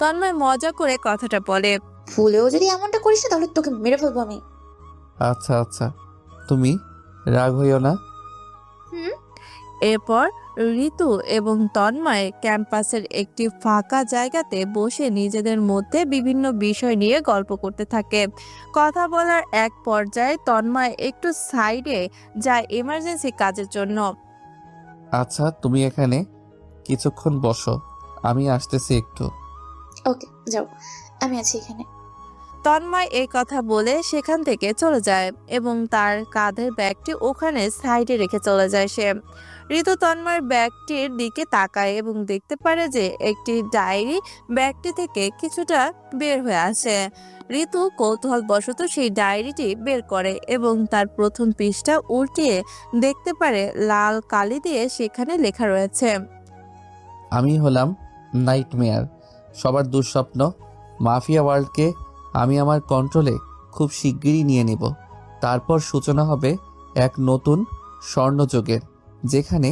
তন্ময় মজা করে কথাটা বলে। ভুলেও যদি এমনটা করিস না তাহলে তোকে মেরে ফেলবো আমি। আচ্ছা আচ্ছা, তুমি রাগ হইও না। এরপর ঋতু এবং তন্ময় ক্যাম্পাসের একটি ফাঁকা জায়গাতে বসে নিজেদের মধ্যে বিভিন্ন বিষয় নিয়ে গল্প করতে থাকে। কথা বলার এক পর্যায়ে তন্ময় একটু সাইডে যায় এমার্জেন্সি কাজের জন্য। আচ্ছা, তুমি এখানে কিছুক্ষণ বসো, আমি আসতেছি একটু। ওকে যাও, আমি আছি এখানে। তন্ময় এই কথা বলে সেখান থেকে চলে যায় এবং তার কাঁধের ব্যাগটি ওখানে সাইডে রেখে চলে যায় সে। ঋতু তন্ময়ের ব্যাগটির দিকে তাকায় এবং দেখতে পারে যে একটি ডায়েরি ব্যাগটি থেকে কিছুটা বের হয়ে আসে। ঋতু কৌতূহলবশত সেই ডায়েরিটি বের করে এবং তার প্রথম পৃষ্ঠা উল্টিয়ে দেখতে পারে লাল কালি দিয়ে সেখানে লেখা রয়েছে, আমি হলাম নাইটমেয়ার, সবার দুঃস্বপ্ন। মাফিয়া ওয়ার্ল্ডকে আমি আমার কন্ট্রোলে খুব শিগগিরই নিয়ে নেব। তারপর সূচনা হবে এক নতুন স্বর্ণযুগের, যেখানে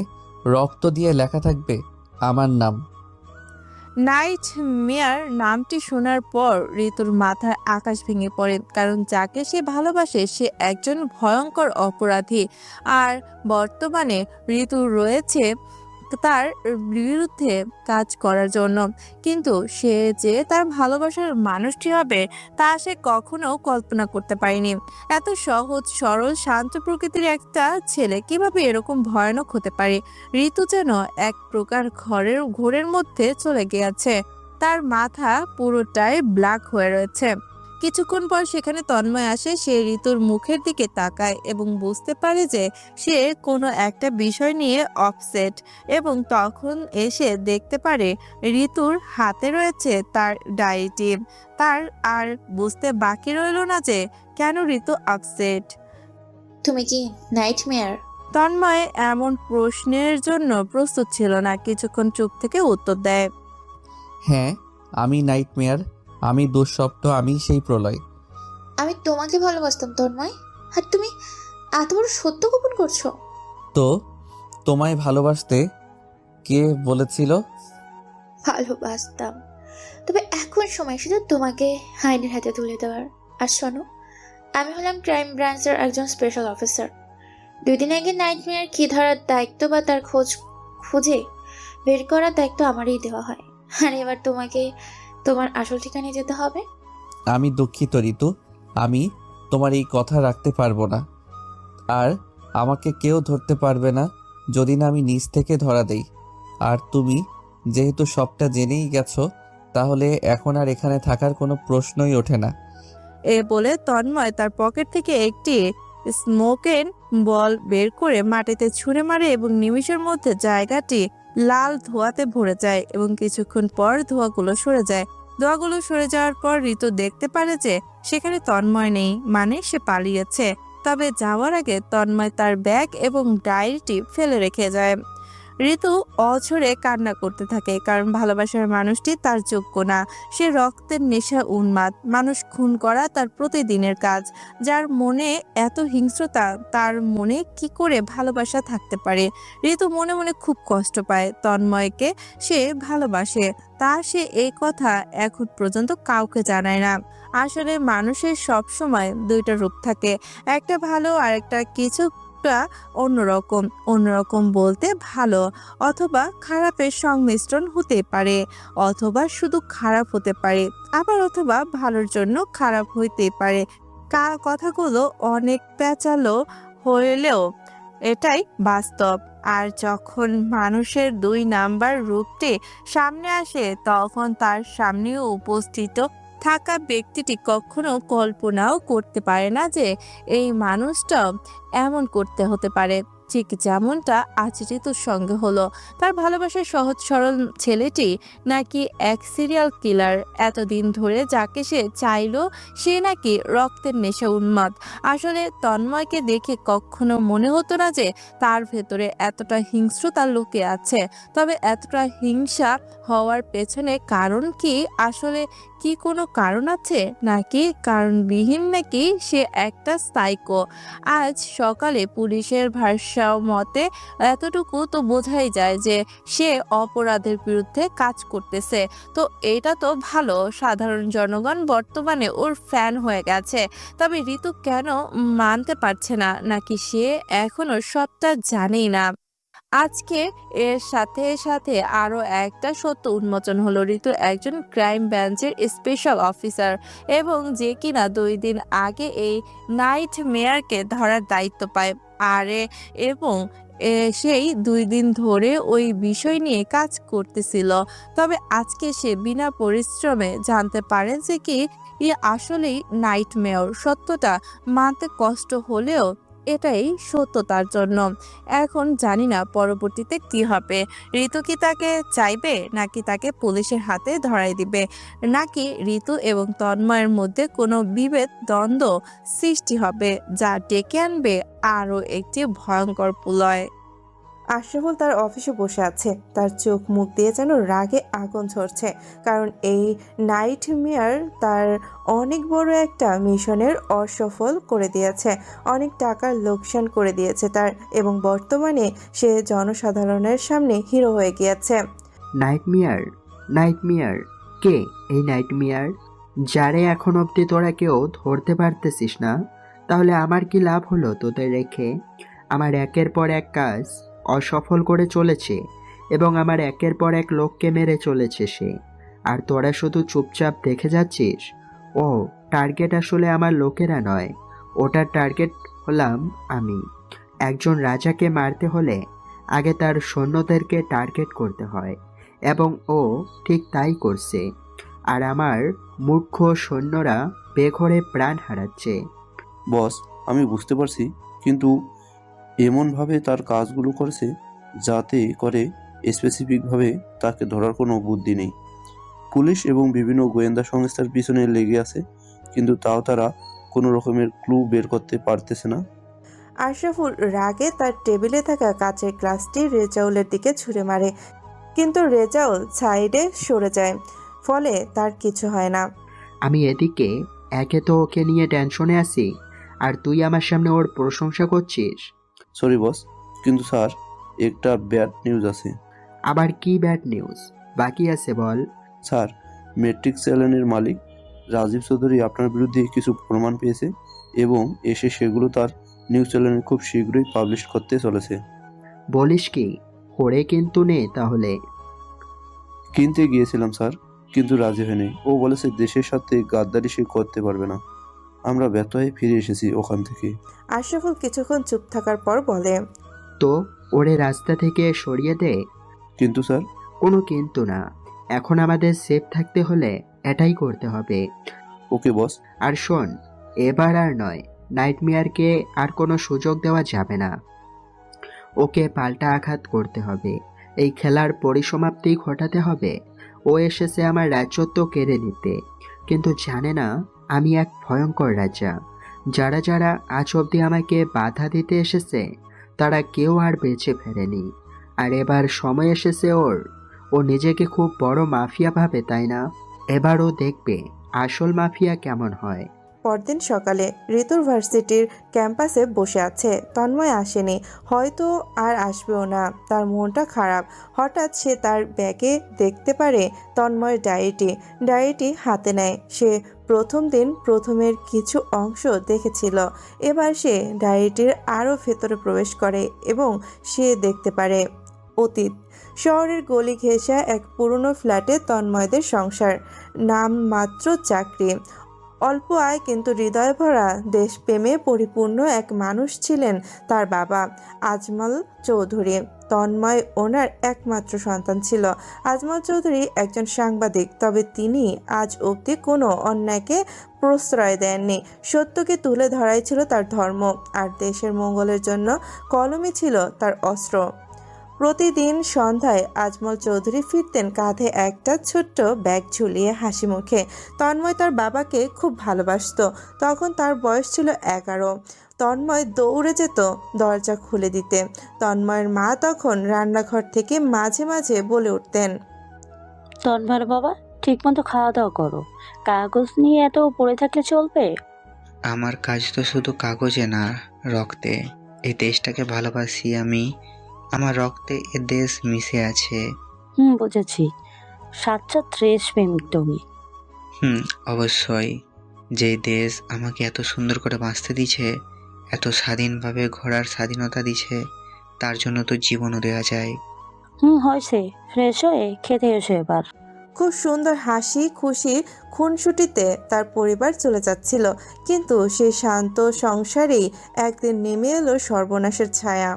রক্ত দিয়ে লেখা থাকবে আমার নাম। নাইট মেয়ার নামটি শোনার পর ঋতুর মাথায় আকাশ ভেঙে পড়ে, কারণ যাকে সে ভালোবাসে সে একজন ভয়ঙ্কর অপরাধী আর বর্তমানে ঋতু রয়েছে তার বিরুদ্ধে কাজ করার জন্য। কিন্তু সে যে তার ভালোবাসার মানুষটি হবে তা সে কখনো কল্পনা করতে পারেনি। এত সহজ সরল শান্ত প্রকৃতির একটা ছেলে কিভাবে এরকম ভয়ানক হতে পারে। ঋতু যেন এক প্রকার ঘোরের মধ্যে চলে গিয়েছে, তার মাথা পুরোটাই ব্ল্যাক হয়ে রয়েছে। কিছুক্ষণ পর সেখানে তন্ময় আসে। সে ঋতুর মুখের দিকে তাকায় এবং বুঝতে পারে যে সে কোনো একটা বিষয় নিয়ে অপসেট এবং তখন এসে দেখতে পারে ঋতুর হাতে রয়েছে তার ডায়েরিটি। তার আর বুঝতে বাকি রইল না যে কেন ঋতু আপসেট। তুমি কি নাইটমেয়ার? তন্ময় এমন প্রশ্নের জন্য প্রস্তুত ছিল না, কিছুক্ষণ চুপ থেকে উত্তর দেয়, হ্যাঁ আমি নাইটমেয়ার, আমি দুঃস্বপ্ন, আমি সেই প্রলয়। আমি তোমাকে ভালোবাসতাম তন্ময়, আর তুমি এত বড় সত্য গোপন করছো। তো তোমায় ভালোবাসতে কে বলেছিল? ভালোবাসতাম, তবে এখন সময় শুধু তোমাকে আইনের হাতে তুলে দেওয়ার। আর শোনো, আমি হলাম ক্রাইম ব্রাঞ্চের একজন স্পেশাল অফিসার। 2 দিন আগে নাইটমেয়ার কি ধরার দায়িত্ব বা তার খুঁজে বের করার দায়িত্ব আমারই দেওয়া হয়। আর এবার তোমাকে তোমার আসল ঠিকানায় যেতে হবে। আমি দুঃখিত ঋতু, আমি তোমার এই কথা রাখতে পারবো না। আর আমাকে কেউ ধরতে পারবে না যদি না আমি নিজ থেকে ধরা দেই। আর তুমি যেহেতু সবটা জেনেই গেছো, তাহলে এখন আর এখানে থাকার কোনো প্রশ্নই ওঠে না। এ বলে তন্ময় তার পকেট থেকে একটি স্মোকেন বল বের করে মাটিতে ছুঁড়ে মারে এবং নিমিষের মধ্যে জায়গাটি লাল ধোঁয়াতে ভরে যায় এবং কিছুক্ষণ পর ধোঁয়াগুলো সরে যায়। ধোঁয়াগুলো সরে যাওয়ার পর ঋতু দেখতে পারে যে সেখানে তন্ময় নেই, মানে সে পালিয়েছে। তবে যাওয়ার আগে তন্ময় তার ব্যাগ এবং ডায়েরিটি ফেলে রেখে যায়। ঋতু অঝরে কান্না করতে থাকে, কারণ ভালোবাসার মানুষটি তার যোগ্য না। সে রক্তের নেশা উন্মাদ, মানুষ খুন করা তার প্রতিদিনের কাজ। যার মনে এত হিংস্রতা, তার মনে কি করে ভালোবাসা থাকতে পারে? ঋতু মনে মনে খুব কষ্ট পায়। তন্ময়কে সে ভালোবাসে, তা সে এই কথা এখন পর্যন্ত কাউকে জানায় না। আসলে মানুষের সব সময় দুইটা রূপ থাকে, একটা ভালো আর একটা কিছু কিছুটা অন্যরকম। অন্যরকম বলতে ভালো অথবা খারাপের সংমিশ্রণ হতে পারে, অথবা শুধু খারাপ হতে পারে, আবার অথবা ভালোর জন্য খারাপ হইতে পারে। কথাগুলো অনেক প্যাঁচালো হলেও এটাই বাস্তব। আর যখন মানুষের 2 নাম্বার রূপটি সামনে আসে, তখন তার সামনেও উপস্থিত থাকা ব্যক্তিটি কখনো কল্পনাও করতে পারে না যে এই মানুষটা এমন করতে হতে পারে। ঠিক যেমনটা আজ ঋতুর সঙ্গে হলো। তার ভালোবাসার সহজ সরল ছেলেটি নাকি এক সিরিয়াল কিলার। এতদিন ধরে যাকে সে চাইলো সে নাকি রক্তের নেশা উন্মাদ। আসলে তন্ময়কে দেখে কখনো মনে হতো না যে তার ভেতরে এতটা হিংস্রতা লুকিয়ে আছে। তবে এতটা হিংসা হওয়ার পেছনে কারণ কি? আসলে কি কোনো কারণ আছে, নাকি কারণবিহীন, নাকি সে একটা সাইকো? আজ সকালে পুলিশের ভাষ্য মতে এতটুকু তো বোঝাই যায় যে সে অপরাধের বিরুদ্ধে কাজ করতেছে। তো এটা তো ভালো, সাধারণ জনগণ বর্তমানে ওর ফ্যান হয়ে গেছে। তবে ঋতু কেন মানতে পারছে না, নাকি সে এখনো সবটা জানেই না? আজকে এর সাথে সাথে আরো একটা সত্য উন্মোচন হলো। ঋতু একজন ক্রাইম ব্রাঞ্চের স্পেশাল অফিসার, এবং যে কিনা 2 দিন আগে এই নাইট মেয়ারকে ধরার দায়িত্ব পায়। এবং সেই 2 দিন ধরে ওই বিষয় নিয়ে কাজ করতেছিল। তবে আজকে সে বিনা পরিশ্রমে জানতে পারেন যে কি আসলেই নাইট মেয়র। সত্যটা মানতে কষ্ট হলেও এটাই সত্য তার জন্য। এখন জানি না পরবর্তীতে কি হবে। ঋতু কি তাকে চাইবে, নাকি তাকে পুলিশের হাতে ধরাই দিবে, নাকি ঋতু এবং তন্ময়ের মধ্যে কোনো বিভেদ দ্বন্দ্ব সৃষ্টি হবে যা ডেকে আনবে আরও একটি ভয়ঙ্কর প্রলয়। আশরাফুল তার অফিসে বসে আছে। তার চোখ মুখ দিয়ে যেন রাগে আগুন ঝরছে, কারণ এই নাইট মেয়ার তার অনেক বড় একটা মিশনের অসফল করে দিয়েছে, অনেক টাকার লোকসান করে দিয়েছে তার, এবং বর্তমানে সে জনসাধারণের সামনে হিরো হয়ে গিয়েছে। নাইটমেয়ার কে এই নাইটমেয়ার? যারে এখন অবধি তোরা কেউ ধরতে পারতেছিস না, তাহলে আমার কি লাভ হলো তোদের রেখে? আমার একের পর এক কাজ অসফল করে চলেছে, এবং আমার একের পর এক লোককে মেরে চলেছে সে, আর তোরা শুধু চুপচাপ দেখে যাচ্ছিস। ও টার্গেট আসলে আমার লোকেরা নয়, ওটার টার্গেট হলাম আমি। একজন রাজাকে মারতে হলে আগে তার সৈন্যদেরকে টার্গেট করতে হয়, এবং ও ঠিক তাই করছে। আর আমার মূর্খ সৈন্যরা বেঘরে প্রাণ হারাচ্ছে। বস, আমি বুঝতে পারছি, কিন্তু এমনভাবে তার কাজগুলো করেছে যাতে করে স্পেসিফিকভাবে তাকে ধরার কোনো বুদ্ধি নেই। পুলিশ এবং বিভিন্ন গোয়েন্দা সংস্থার পিছনে লেগে আছে, কিন্তু তাও তারা কোনো রকমের ক্লু বের করতে পারতেছে না। আশরাফুল রাগে তার টেবিলে থাকা কাচের গ্লাসটি রেজাউলের দিকে ছুঁড়ে মারে, কিন্তু রেজাউল সাইডে সরে যায়, ফলে তার কিছু হয় না। আমি এদিকে একে তো ওকে নিয়ে টেনশনে আছি, আর তুই আমার সামনে ওর প্রশংসা করছিস। সরি বস, কিন্তু স্যার একটা ব্যাড নিউজ আছে। আবার কি ব্যাড নিউজ বাকি আছে বল। স্যার, মেট্রিক চ্যানেলের মালিক রাজীব চৌধুরী আপনার বিরুদ্ধে কিছু প্রমাণ পেয়েছে, এবং এসে সেগুলো তার নিউজ চ্যানেলে খুব শীঘ্রই পাবলিশ করতে চলেছে। বলিস কি? করে কিন্তু নে তাহলে। কিনতে গিয়েছিলাম স্যার, কিন্তু রাজি হয়নি। ও বলেছে দেশের সাথে গাদ্দারি সে করতে পারবে না। আমরা ব্যর্থ হয়ে ফিরে এসেছি ওখান থেকে। আশরাফুল কিছুক্ষণ চুপ থাকার পর বলে, তো ওরে রাস্তা থেকে সরিয়ে দে। কিন্তু স্যার। কোনো কিন্তু না, এখন আমাদের সেফ থাকতে হলে এটাই করতে হবে। ওকে বস। আর শোন, এবার আর নয়, নাইটমেয়ারকে আর কোনো সুযোগ দেওয়া যাবে না। ওকে পাল্টা আঘাত করতে হবে, এই খেলার পরিসমাপ্তি ঘটাতে হবে। ও এসেছে আমার রাজত্ব কেড়ে নিতে, কিন্তু জানে না আমি এক ভয়ঙ্কর রাজা। যারা যারা আজ অবধি আমাকে বাধা দিতে এসেছে তারা কেউ আর বেঁচে ফেরেনি। আর এবার সময় এসেছে ওর। ও নিজেকে খুব বড় মাফিয়া ভাবে, তাই না? এবার ও দেখবে আসল মাফিয়া কেমন হয়। পরদিন সকালে ঋতুর ভার্সিটির ক্যাম্পাসে বসে আছে। তন্ময় আসেনি, হয়তো আর আসবেও না। তার মনটা খারাপ। হঠাৎ সে তার ব্যাগে দেখতে পারে তন্ময়ের ডায়েরিটি হাতে নেয়। সে প্রথম দিন প্রথমের কিছু অংশ দেখেছিল। এবার সে ডায়েরিটির আরও ভেতরে প্রবেশ করে এবং সে দেখতে পারে অতীত। শহরের গলি ঘেঁষা এক পুরনো ফ্ল্যাটে তন্ময়দের সংসার, নাম মাত্র চাকরি। অল্প আয় কিন্তু হৃদয় ভরা দেশপ্রেমে পরিপূর্ণ এক মানুষ ছিলেন তার বাবা আজমল চৌধুরী। তন্ময় ওনার একমাত্র সন্তান ছিল। আজমল চৌধুরী একজন সাংবাদিক, তবে তিনি আজ অবধি কোনো অন্যায়কে প্রশ্রয় দেননি। সত্যকে তুলে ধরাই ছিল তার ধর্ম, আর দেশের মঙ্গলের জন্য কলমই ছিল তার অস্ত্র। প্রতিদিন সন্ধ্যায় আজমল চৌধুরী ফিরতেন কাঁধে একটা ছোট্ট ব্যাগ ঝুলিয়ে, হাসি মুখে। তন্ময় তার বাবাকে খুব ভালোবাসতো। তখন তার বয়স ছিল 11। তন্ময় দৌড়ে যেত দরজা খুলে দিতে। তন্ময়ের মা তখন রান্নাঘর থেকে মাঝে মাঝে বলে উঠতেন, তন্ময়ের বাবা, ঠিক মতো খাওয়া দাওয়া করো, কাগজ নিয়ে এত পড়ে থাকলে চলবে? আমার কাজ তো শুধু কাগজে না, রক্তে। এই দেশটাকে ভালোবাসি আমি, আমার রক্তে এ দেশ মিশে আছে। বুঝেছি, সাচ্চা দেশপ্রেমিক তুমি। অবশ্যই। যে দেশ আমাকে এত সুন্দর করে বাঁচতে দিছে, এত স্বাধীনভাবে ঘোরার স্বাধীনতা দিছে, তার জন্য তো জীবনও দেওয়া যায়। হয়েছে, ফ্রেশ হয়ে খেতে এসো এবার। খুব সুন্দর হাসি খুশির খুনসুটিতে তার পরিবার চলে যাচ্ছিল, কিন্তু সেই শান্ত সংসারেই একদিন নেমে এলো সর্বনাশের ছায়া।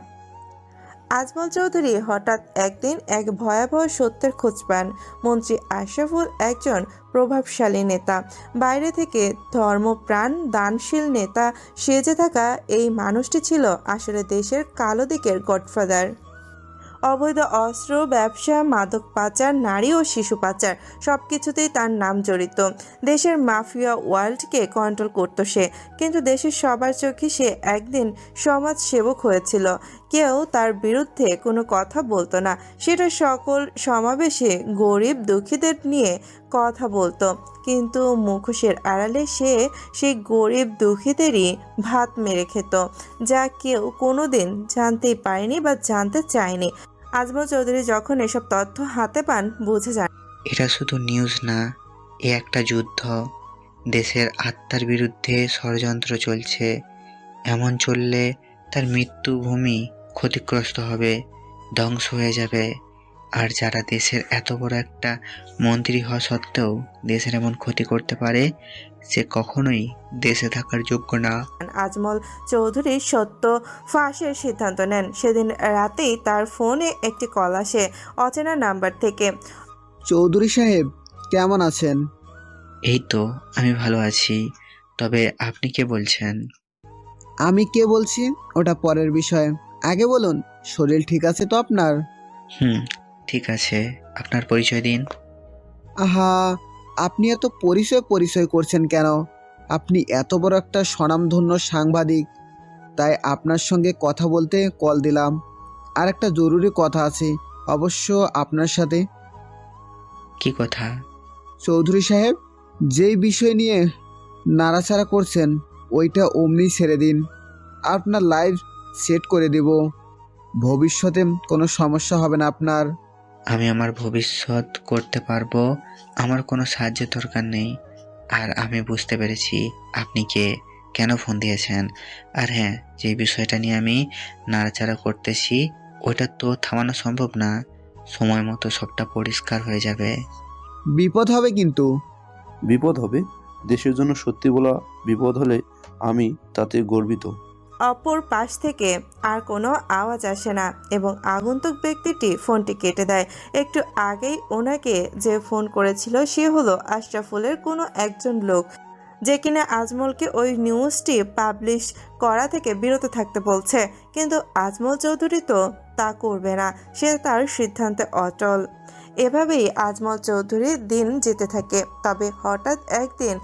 আজমল চৌধুরী হঠাৎ একদিন এক ভয়াবহ সত্যের খোঁজ পান। মন্ত্রী আশরাফুল একজন প্রভাবশালী নেতা। বাইরে থেকে ধর্মপ্রাণ দানশীল নেতা সেজে থাকা এই মানুষটি ছিল আসলে দেশের কালো দিকের গডফাদার। অবৈধ অস্ত্র ব্যবসা, মাদক পাচার, নারী ও শিশু পাচার সব কিছুতেই তার নাম জড়িত। দেশের মাফিয়া ওয়ার্ল্ডকে কন্ট্রোল করত সে। কিন্তু দেশের সবার চোখে সে একদিন সমাজ সেবক হয়েছিল। কেউ তার বিরুদ্ধে কোনো কথা বলতো না। সেটা সকল সমাবেশে গরিব দুঃখীদের নিয়ে কথা বলতো, কিন্তু মুখোশের আড়ালে সে সেই গরিব দুঃখীদেরই ভাত মেরে খেত, যা কেউ কোনোদিন জানতেই পারেনি বা জানতে চায়নি। আজমল চৌধুরী যখন এসব তথ্য হাতে পান, বুঝে যান এটা শুধু নিউজ না, এ একটা যুদ্ধ। দেশের আত্মার বিরুদ্ধে ষড়যন্ত্র চলছে। এমন চললে তার মৃত্যুভূমি ক্ষতিগ্রস্ত হবে, ধ্বংস হয়ে যাবে। আর যারা দেশের এত বড় একটা মন্ত্রী হওয়া সত্ত্বেও দেশের এমন ক্ষতি করতে পারে, সে কখনোই দেশে থাকার যোগ্য না। আজমল চৌধুরী সত্য ফাঁসের সিদ্ধান্ত নেন। সেদিন রাতেই তার ফোনে একটি কল আসে অচেনা নাম্বার থেকে। চৌধুরী সাহেব, কেমন আছেন? এই তো, আমি ভালো আছি। তবে আপনি কে বলছেন? আমি কে বলছি ওটা পরের বিষয়, আগে বলুন শরীর ঠিক আছে তো আপনার? ঠিক আছে। আপনার পরিচয় দিন। আহা, আপনি এত পরিচয় করছেন কেন? আপনি এত বড় একটা স্বনামধন্য সাংবাদিক, তাই আপনার সঙ্গে কথা বলতে কল দিলাম। আর একটা জরুরি কথা আছে অবশ্য আপনার সাথে। কি কথা? চৌধুরী সাহেব, যেই বিষয় নিয়ে নাড়াচাড়া করছেন ওইটা অমনি ছেড়ে দিন। আপনার লাইফ সেট করে দেব, ভবিষ্যতে কোনো সমস্যা হবে না আপনার। আমি আমার ভবিষ্যৎ করতে পারবো, আমার কোনো সাহায্যের দরকার নেই। আর আমি বুঝতে পেরেছি আপনি কে, কেন ফোন দিয়েছেন। আর হ্যাঁ, যে বিষয়টা নিয়ে আমি নাড়াচাড়া করতেছি ওটা তো থামানো সম্ভব না। সময় মতো সবটা পরিষ্কার হয়ে যাবে। বিপদ হবে কিন্তু। বিপদ হবে? দেশের জন্য সত্যি বলা বিপদ হলে আমি তাতে গর্বিত। অপর পাশ থেকে আর কোনো আওয়াজ আসে না এবং আগন্তুক ব্যক্তিটি ফোনটি কেটে দেয়। একটু আগেই ওনাকে যে ফোন করেছিল সে হলো আশরাফুলের কোনো একজন লোক, যে কিনা আজমলকে ওই নিউজটি পাবলিশ করা থেকে বিরত থাকতে বলছে। কিন্তু আজমল চৌধুরী তো তা করবে না, সে তার সিদ্ধান্তে অটল। এভাবেই আজমল চৌধুরীর দিন যেতে থাকে। তবে হঠাৎ একদিন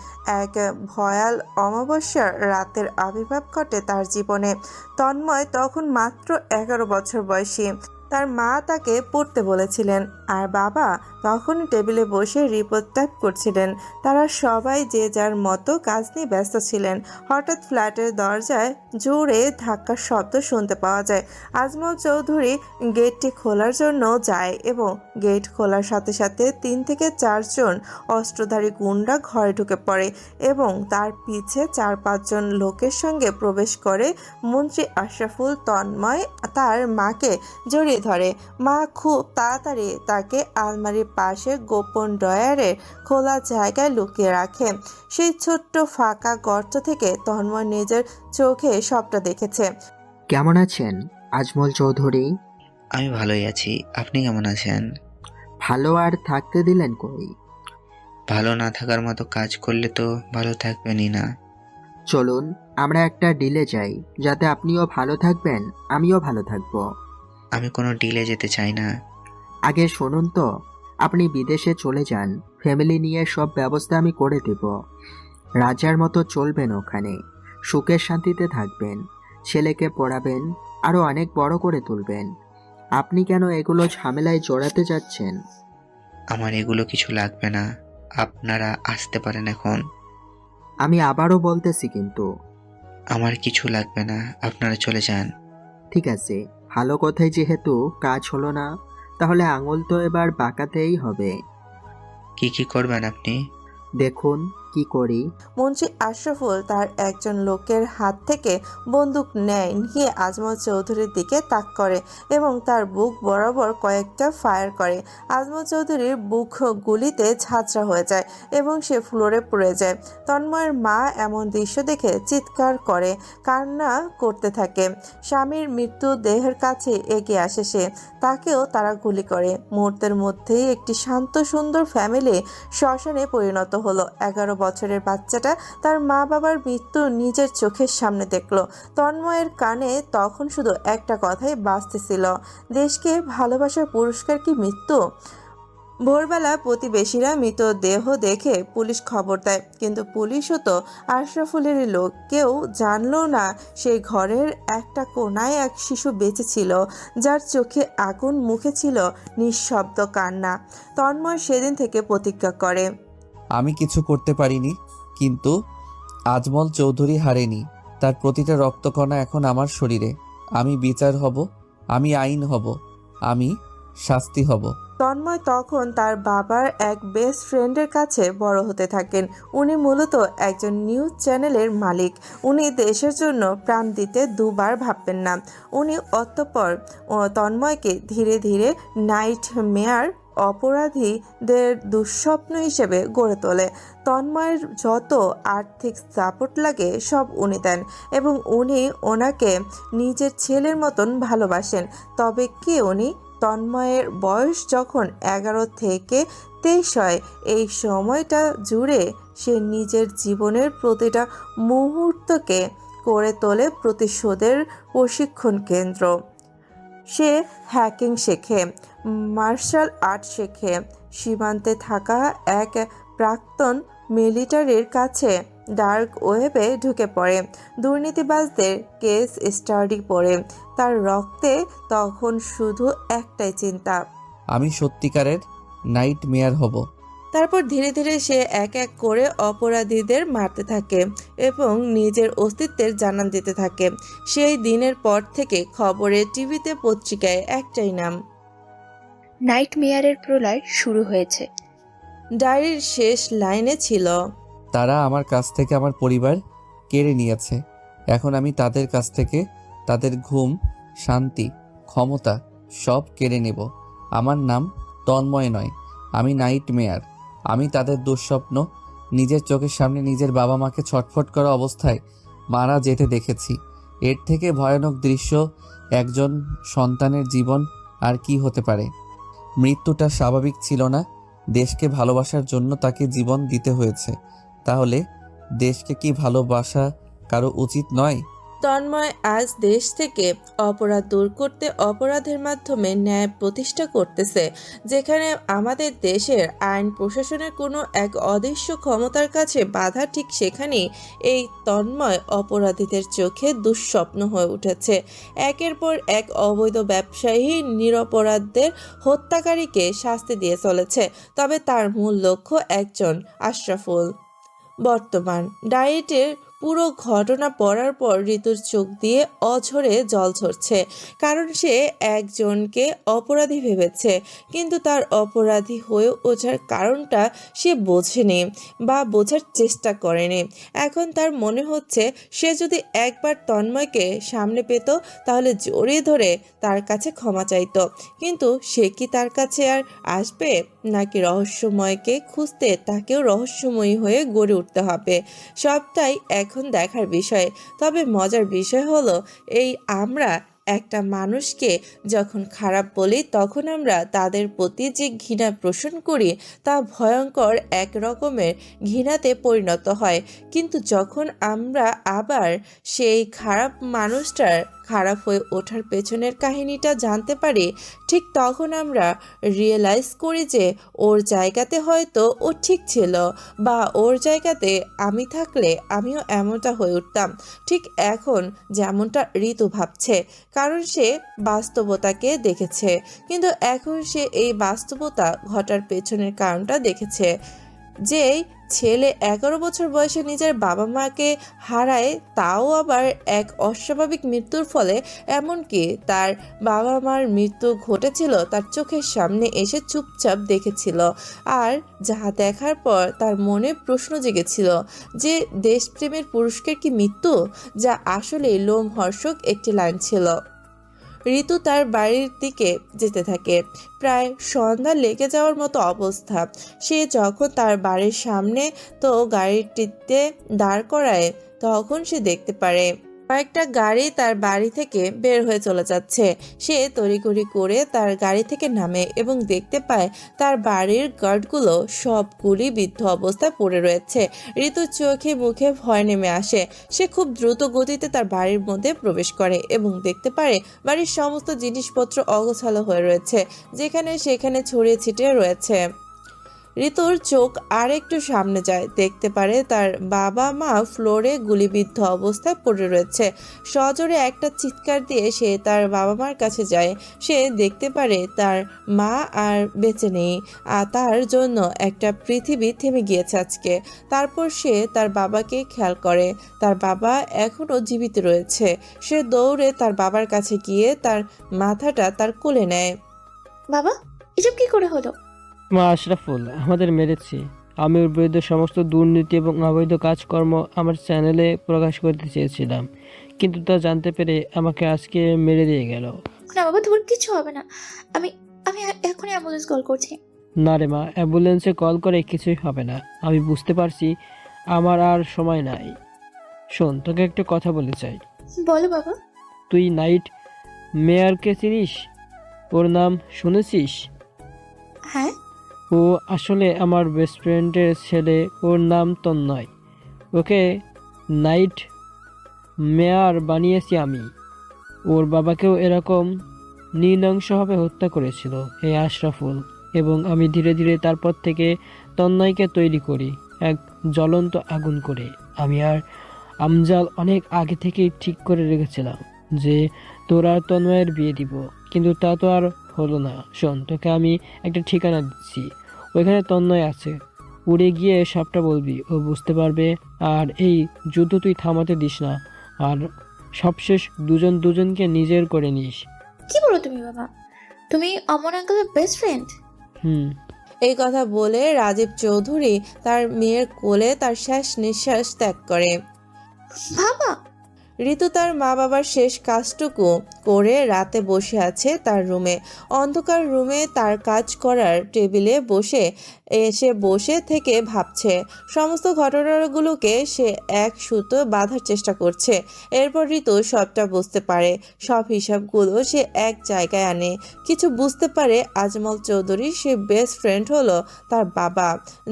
এক ভয়াল অমাবস্যার রাতের আবির্ভাব ঘটে তার জীবনে। তন্ময় তখন মাত্র 11 বছর বয়সী। তার মা তাকে পড়তে বলেছিলেন আর বাবা তখন টেবিলে বসে রিপোর্ট টাইপ করছিলেন। তারা সবাই যে যার মতো কাজ নিয়ে ব্যস্ত ছিলেন। হঠাৎ ফ্ল্যাটের দরজায় জোরে ধাক্কার শব্দ শুনতে পাওয়া যায়। আজমল চৌধুরী গেটটি খোলার জন্য যায় এবং গেট খোলার সাথে সাথে 3 থেকে 4 জন অস্ত্রধারী গুন্ডা ঘরে ঢুকে পড়ে এবং তার পিছে 4-5 জন লোকের সঙ্গে প্রবেশ করে। মন্ত্রী আশরাফুল তন্ময় তার মাকে জড়িয়ে ধরে। মা খুব তাড়াতাড়ি তাকে আলমারির পাশে গোপন ড্রয়ারের খোলা জায়গায় লুকিয়ে রাখে। সেই ছোট্ট ফাঁকা গর্ত থেকে তন্ময় নিজের চোখে সবটা দেখেছে। কেমন আছেন আজমল চৌধুরী? আমি ভালোই আছি, আপনি কেমন আছেন? ভালো আর থাকতে দিলেন কই? ভালো না থাকার মতো কাজ করলে তো ভালো থাকবেনই না। চলুন আমরা একটা ডিলে যাই, যাতে আপনিও ভালো থাকবেন, আমিও ভালো থাকবো। আমি কোনো ডিলে যেতে চাই না। আগে শুনুন তো, আপনি বিদেশে চলে যান, ফ্যামিলি নিয়ে সব ব্যবস্থা আমি করে দেব। রাজার মতো চলবেন ওখানে, সুখের শান্তিতে থাকবেন, ছেলেকে পড়াবেন, আরও অনেক বড় করে তুলবেন। আপনি কেন এগুলো ঝামেলায় জড়াতে যাচ্ছেন? আমার এগুলো কিছু লাগবে না, আপনারা আসতে পারেন এখন। আমি আবারও বলতেছি কিন্তু। আমার কিছু লাগবে না, আপনারা চলে যান। ঠিক আছে, ভালো কথাই যেহেতু কাজ হলো না, তাহলে আঙুল তো এবার বাঁকাতেই হবে। কি কি করবেন আপনি? দেখুন কি করি। মন্ত্রী আশরাফুল তার একজন লোকের হাত থেকে বন্দুক নেয়, নিয়ে আজমল চৌধুরীর দিকে তাক করে এবং তার বুক বরাবর কয়েকটা ফায়ার করে। আজমল চৌধুরীর বুক গুলিতে ঝাঁঝরা হয়ে যায় এবং সে ফ্লোরে পড়ে যায়। তন্ময়ের মা এমন দৃশ্য দেখে চিৎকার করে কান্না করতে থাকে। স্বামীর মৃত্যু দেহের কাছে এগিয়ে আসে সে, তাকেও তারা গুলি করে। মুহূর্তের মধ্যেই একটি শান্ত সুন্দর ফ্যামিলি শ্মশানে পরিণত হলো। 11 বছরের বাচ্চাটা তার মা বাবার মৃত্যু নিজের চোখের সামনে দেখলো। তন্ময়ের কানে তখন শুধু একটা কথাই বাজতেছিল, দেশকে ভালোবাসার পুরস্কার কি মৃত্যু? ভোরবেলা প্রতিবেশীরা মৃতদেহ দেখে পুলিশ খবর দেয়, কিন্তু পুলিশও তো আশরাফুলেরই লোক। কেউ জানলো না সেই ঘরের একটা কোনায় এক শিশু বেঁচে ছিল, যার চোখে আগুন, মুখে ছিল নিঃশব্দ কান্না। তন্ময় সেদিন থেকে প্রতিজ্ঞা করে, আমি কিছু করতে পারিনি, কিন্তু আজমল চৌধুরী হারেনি। তার প্রতিটা রক্তকণা এখন আমার শরীরে। আমি বিচার হব, আমি আইন হব, আমি শাস্তি হব। তন্ময় তখন তার বাবার এক বেস্ট ফ্রেন্ডের কাছে বড় হতে থাকেন। উনি মূলত একজন নিউজ চ্যানেলের মালিক। উনি দেশের জন্য প্রাণ দিতে দুবার ভাববেন না। উনি অতঃপর তন্ময়কে ধীরে ধীরে নাইট মেয়ার অপরাধীদের দুঃস্বপ্ন হিসেবে গড়ে তোলে। তন্ময়ের যত আর্থিক সাপোর্ট লাগে সব উনি দেন এবং উনি ওনাকে নিজের ছেলের মতন ভালোবাসেন। তবে কি উনি? তন্ময়ের বয়স যখন 11 থেকে 23 হয়, এই সময়টা জুড়ে সে নিজের জীবনের প্রতিটা মুহূর্তকে করে তোলে প্রতিশোধের প্রশিক্ষণ কেন্দ্র। সে হ্যাকিং শেখে, মার্শাল আর্ট শেখে, সীমান্তে থাকা এক প্রাক্তন মিলিটারির কাছে ডার্ক ওয়েবে ঢুকে পড়ে, দুর্নীতিবাজদের কেস স্টাডি পড়ে। তার রক্তে তখন শুধু একটাই চিন্তা, আমি সত্যিকারের নাইট মেয়ার হব। তারপর ধীরে ধীরে সে এক এক করে অপরাধীদের মারতে থাকে এবং নিজের অস্তিত্বের জানান দিতে থাকে। সেই দিনের পর থেকে খবরে, টিভিতে, পত্রিকায় একটাই নাম, নাইট মেয়ারের প্রলয় শুরু হয়েছে। ডায়েরির শেষ লাইনে ছিল, তারা আমার কাছ থেকে আমার পরিবার কেড়ে নিয়েছে। এখন আমি তাদের কাছ থেকে তাদের ঘুম, শান্তি, ক্ষমতা সব কেড়ে নেব। আমার নাম তন্ময় নয়, আমি নাইট মেয়ার। আমি তাদের দুঃস্বপ্ন নিজের চোখের সামনে নিজের বাবা মাকে ছটফট করা অবস্থায় মারা যেতে দেখেছি। এর থেকে ভয়ানক দৃশ্য একজন সন্তানের জীবন আর কি হতে পারে? মৃত্যুটা স্বাভাবিক ছিল না, দেশকে ভালোবাসার জন্য তাকে জীবন দিতে হয়েছে। তাহলে দেশকে কি ভালোবাসা কারো উচিত নয়? তন্ময় আজ দেশ থেকে অপরাধ দূর করতে অপরাধের মাধ্যমে ন্যায় প্রতিষ্ঠা করতেছে। যেখানে আমাদের দেশের আইন প্রশাসনের কোনো এক অদৃশ্য ক্ষমতার কাছে বাধা, ঠিক সেখানেই এই তন্ময় অপরাধীদের চোখে দুঃস্বপ্ন হয়ে উঠেছে। একের পর এক অবৈধ ব্যবসায়ী নিরপরাধদের হত্যাকারীকে শাস্তি দিয়ে চলেছে, তবে তার মূল লক্ষ্য একজন, আশরাফুল। বর্তমান ডায়েটের পুরো ঘটনা পড়ার পর ঋতুর চোখ দিয়ে অঝরে জল ঝরছে, কারণ সে একজনকে অপরাধী ভেবেছে, কিন্তু তার অপরাধী হয়ে ওঠার কারণটা সে বোঝেনি বা বোঝার চেষ্টা করেনি। এখন তার মনে হচ্ছে সে যদি একবার তন্ময়কে সামনে পেত তাহলে জড়িয়ে ধরে তার কাছে ক্ষমা চাইতো, কিন্তু সে কি তার কাছে আর আসবে, নাকি রহস্যময়কে খুঁজতে তাকেও রহস্যময়ী হয়ে গড়ে উঠতে হবে? সবটাই এখন দেখার বিষয়। তবে মজার বিষয় হলো, এই আমরা একটা মানুষকে যখন খারাপ বলি তখন আমরা তাদের প্রতি যে ঘৃণা পোষণ করি তা ভয়ঙ্কর এক রকমের ঘৃণাতে পরিণত হয়, কিন্তু যখন আমরা আবার সেই খারাপ মানুষটার খারাপ হয়ে ওঠার পেছনের কাহিনীটা জানতে পারি, ঠিক তখন আমরা রিয়েলাইজ করি যে ওর জায়গাতে হয়তো ও ঠিক ছিল, বা ওর জায়গাতে আমি থাকলে আমিও এমনটা হয়ে উঠতাম, ঠিক এখন যেমনটা ঋতু ভাবছে, কারণ সে বাস্তবতাকে দেখেছে। কিন্তু এখন সে এই বাস্তবতা ঘটার পেছনের কারণটা দেখেছে। যেই ছেলে 11 বছর বয়সে নিজের বাবা মাকে হারায়, তাও আবার এক অস্বাভাবিক মৃত্যুর ফলে, এমনকি তার বাবা মার মৃত্যু ঘটেছিল তার চোখের সামনে এসে চুপচাপ দেখেছিল, আর যা দেখার পর তার মনে প্রশ্ন জেগেছিল যে দেশপ্রেমের পুরুষের কি মৃত্যু, যা আসলে লোমহর্ষক একটি লাইন ছিল। ঋতু তার বাড়ির দিকে যেতে থাকে। প্রায় সন্ধ্যা লেগে যাওয়ার মতো অবস্থা। সে যখন তার বাড়ির সামনে তো গাড়িটিতে দাঁড় করায়, তখন সে দেখতে পারে কয়েকটা গাড়ি তার বাড়ি থেকে বের হয়ে চলে যাচ্ছে। সে তড়িঘড়ি করে তার গাড়ি থেকে নামে এবং দেখতে পায় তার বাড়ির গার্ডগুলো সবগুলি বিদ্ধ অবস্থায় পড়ে রয়েছে। ঋতুর চোখে মুখে ভয় নেমে আসে। সে খুব দ্রুত গতিতে তার বাড়ির মধ্যে প্রবেশ করে এবং দেখতে পারে বাড়ির সমস্ত জিনিসপত্র অগোছালো হয়ে রয়েছে, যেখানে সেখানে ছড়িয়ে ছিটিয়ে রয়েছে। ঋতুর চোখ আর একটু সামনে যায়, দেখতে পারে তার বাবা মা ফ্লোরে গুলিবিদ্ধ অবস্থায় পড়ে রয়েছে। সজোরে একটা চিৎকার দিয়ে সে তার বাবা মার কাছে যায়। সে দেখতে পারে তার মা আর বেঁচে নেই, আর তার জন্য একটা পৃথিবী থেমে গিয়েছে আজকে। তারপর সে তার বাবাকে খেয়াল করে, তার বাবা এখনও জীবিত রয়েছে। সে দৌড়ে তার বাবার কাছে গিয়ে তার মাথাটা তার কোলে নেয়। বাবা, এসব কি করে হলো? মা, আশরাফুল আমাদের মেরেছে। আমি ওর বিরুদ্ধে সমস্ত দুর্নীতি এবং অবৈধ কাজকর্ম আমার চ্যানেলে প্রকাশ করতে চেয়েছিলাম, কিন্তু তা জানতে পেরে আমাকে আজকে মেরে দিয়ে গেল। না বাবা, তোমার কিছু হবে না। আমি আমি এখনই অ্যাম্বুলেন্স কল করছি। না রে মা, অ্যাম্বুলেন্সে কল করে কিছুই হবে না। আমি বুঝতে পারছি আমার আর সময় নাই। শোন, তোকে একটা কথা বলতে চাই। বলো বাবা। তুই নাইট মেয়রকে চিনিস? ওর নাম শুনেছিস? হ্যাঁ। ও আসলে আমার বেস্ট ফ্রেন্ডের ছেলে। ওর নাম তন্ময়। ওকে নাইট মেয়র বানিয়েছি আমি। ওর বাবাকেও এরকম নৃশংসভাবে হত্যা করেছিল এই আশরাফুল, এবং আমি ধীরে ধীরে তারপর থেকে তন্ময়কে তৈরি করি এক জ্বলন্ত আগুন করে। আমি আর আমজাল অনেক আগে থেকেই ঠিক করে রেখেছিলাম যে তোরা তন্ময়ের বিয়ে দিব, কিন্তু তা তো আর হলো না। শোন, তোকে আমি একটা ঠিকানা দিচ্ছি, ওইখানে তন্ময় আছে। উড়ে গিয়ে সবটা বলবি, ও বুঝতে পারবে। আর এই যুদ্ধ তুই থামাতে দিস না, আর সবশেষ দুজনকে নিজের করে নিস। কি বলো তুমি বাবা? তুমি অমন আঙ্কেলের বেস্ট ফ্রেন্ড? এই কথা বলে রাজীব চৌধুরী তার মেয়ের কোলে তার শেষ নিঃশ্বাস ত্যাগ করে। বাবা! ঋতু তার মা বাবার শেষ কাজটুকু করে রাতে বসে আছে তার রুমে। অন্ধকার রুমে তার কাজ করার টেবিলে সে বসে থেকে ভাবছে। সমস্ত ঘটনাগুলোকে সে এক সুতো বাঁধার চেষ্টা করছে। এরপর ঋতু সবটা বুঝতে পারে। সব হিসাবগুলো সে এক জায়গায় আনে। কিছু বুঝতে পারে আজমল চৌধুরী সে বেস্ট ফ্রেন্ড হলো তার বাবা,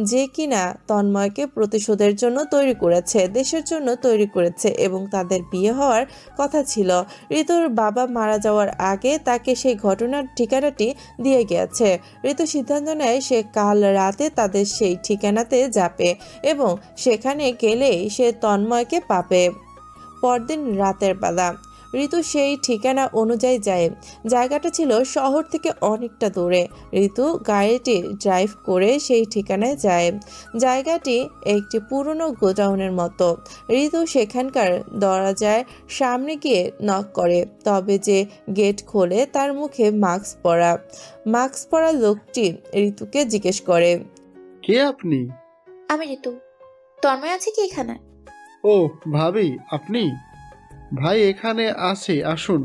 যে কিনা তন্ময়কে প্রতিশোধের জন্য তৈরি করেছে, দেশের জন্য তৈরি করেছে এবং তাদের বিয়ে হওয়ার কথা ছিল। ঋতুর বাবা মারা যাওয়ার আগে তাকে সেই ঘটনার ঠিকানাটি দিয়ে গিয়েছে। ঋতু সিদ্ধান্ত নেয় সে কাল রাতে তাদের সেই ঠিকানাতে যাবে এবং সেখানে গেলেই সে তন্ময়কে পাবে। পরদিন রাতের বেলা ঋতু সেই ঠিকানা অনুযায়ী যায়। জায়গাটা ছিল শহর থেকে অনেকটা দূরে। ঋতু গাড়িটি ড্রাইভ করে সেই ঠিকানায় যায়। জায়গাটি একটি পুরনো গোডাউনের মতো। ঋতু সেখানকার দরজার সামনে গিয়ে নক করে, তবে যে গেট খোলে তার মুখে মাস্ক পরা লোকটি ঋতুকে জিজ্ঞেস করে, কে আপনি? আমি ঋতু। তন্ময় আছে কি এখানে? ও ভাবি, আপনি? ভাই এখানে আছে, আসুন।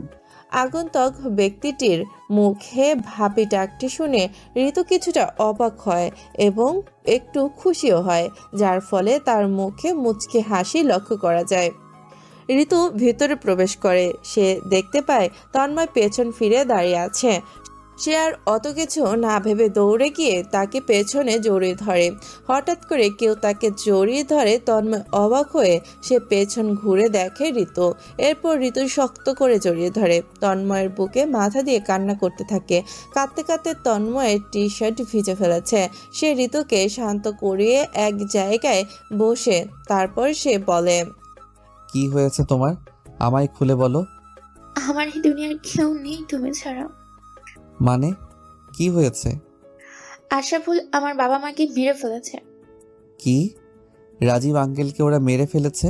আগন্তুক ব্যক্তিটির মুখে ভাবি ডাকটি শুনে ঋতু কিছুটা অবাক হয় এবং একটু খুশিও হয়, যার ফলে তার মুখে মুচকি হাসি লক্ষ্য করা যায়। ঋতু ভিতরে প্রবেশ করে। সে দেখতে পায় তন্ময় পেছন ফিরে দাঁড়িয়ে আছে। সে আর অত কিছু না ভেবে দৌড়ে গিয়ে তাকে পেছনে জড়িয়ে ধরে। হঠাৎ করে কেউ তাকে জড়িয়ে ধরে। তন্ময় অবাক হয়ে সে পেছন ঘুরে দেখে ঋতু। এরপর ঋতু শক্ত করে জড়িয়ে ধরে। তন্ময়ের বুকে মাথা দিয়ে কান্না করতে থাকে। কাঁদতে কাঁদতে তন্ময়ের টি শার্ট ভিজে ফেলেছে। সে ঋতুকে শান্ত করিয়ে এক জায়গায় বসে তারপর সে বলে, কি হয়েছে তোমার? আমায় খুলে বলো। আমার এই দুনিয়ার কেউ নেই তুমি ছাড়া। মানে কি হয়েছে? আশরাফুল আমার বাবা মাকে মেরে ফেলেছে। কি? রাজীব আঙ্কেলকে ওরা মেরে ফেলেছে?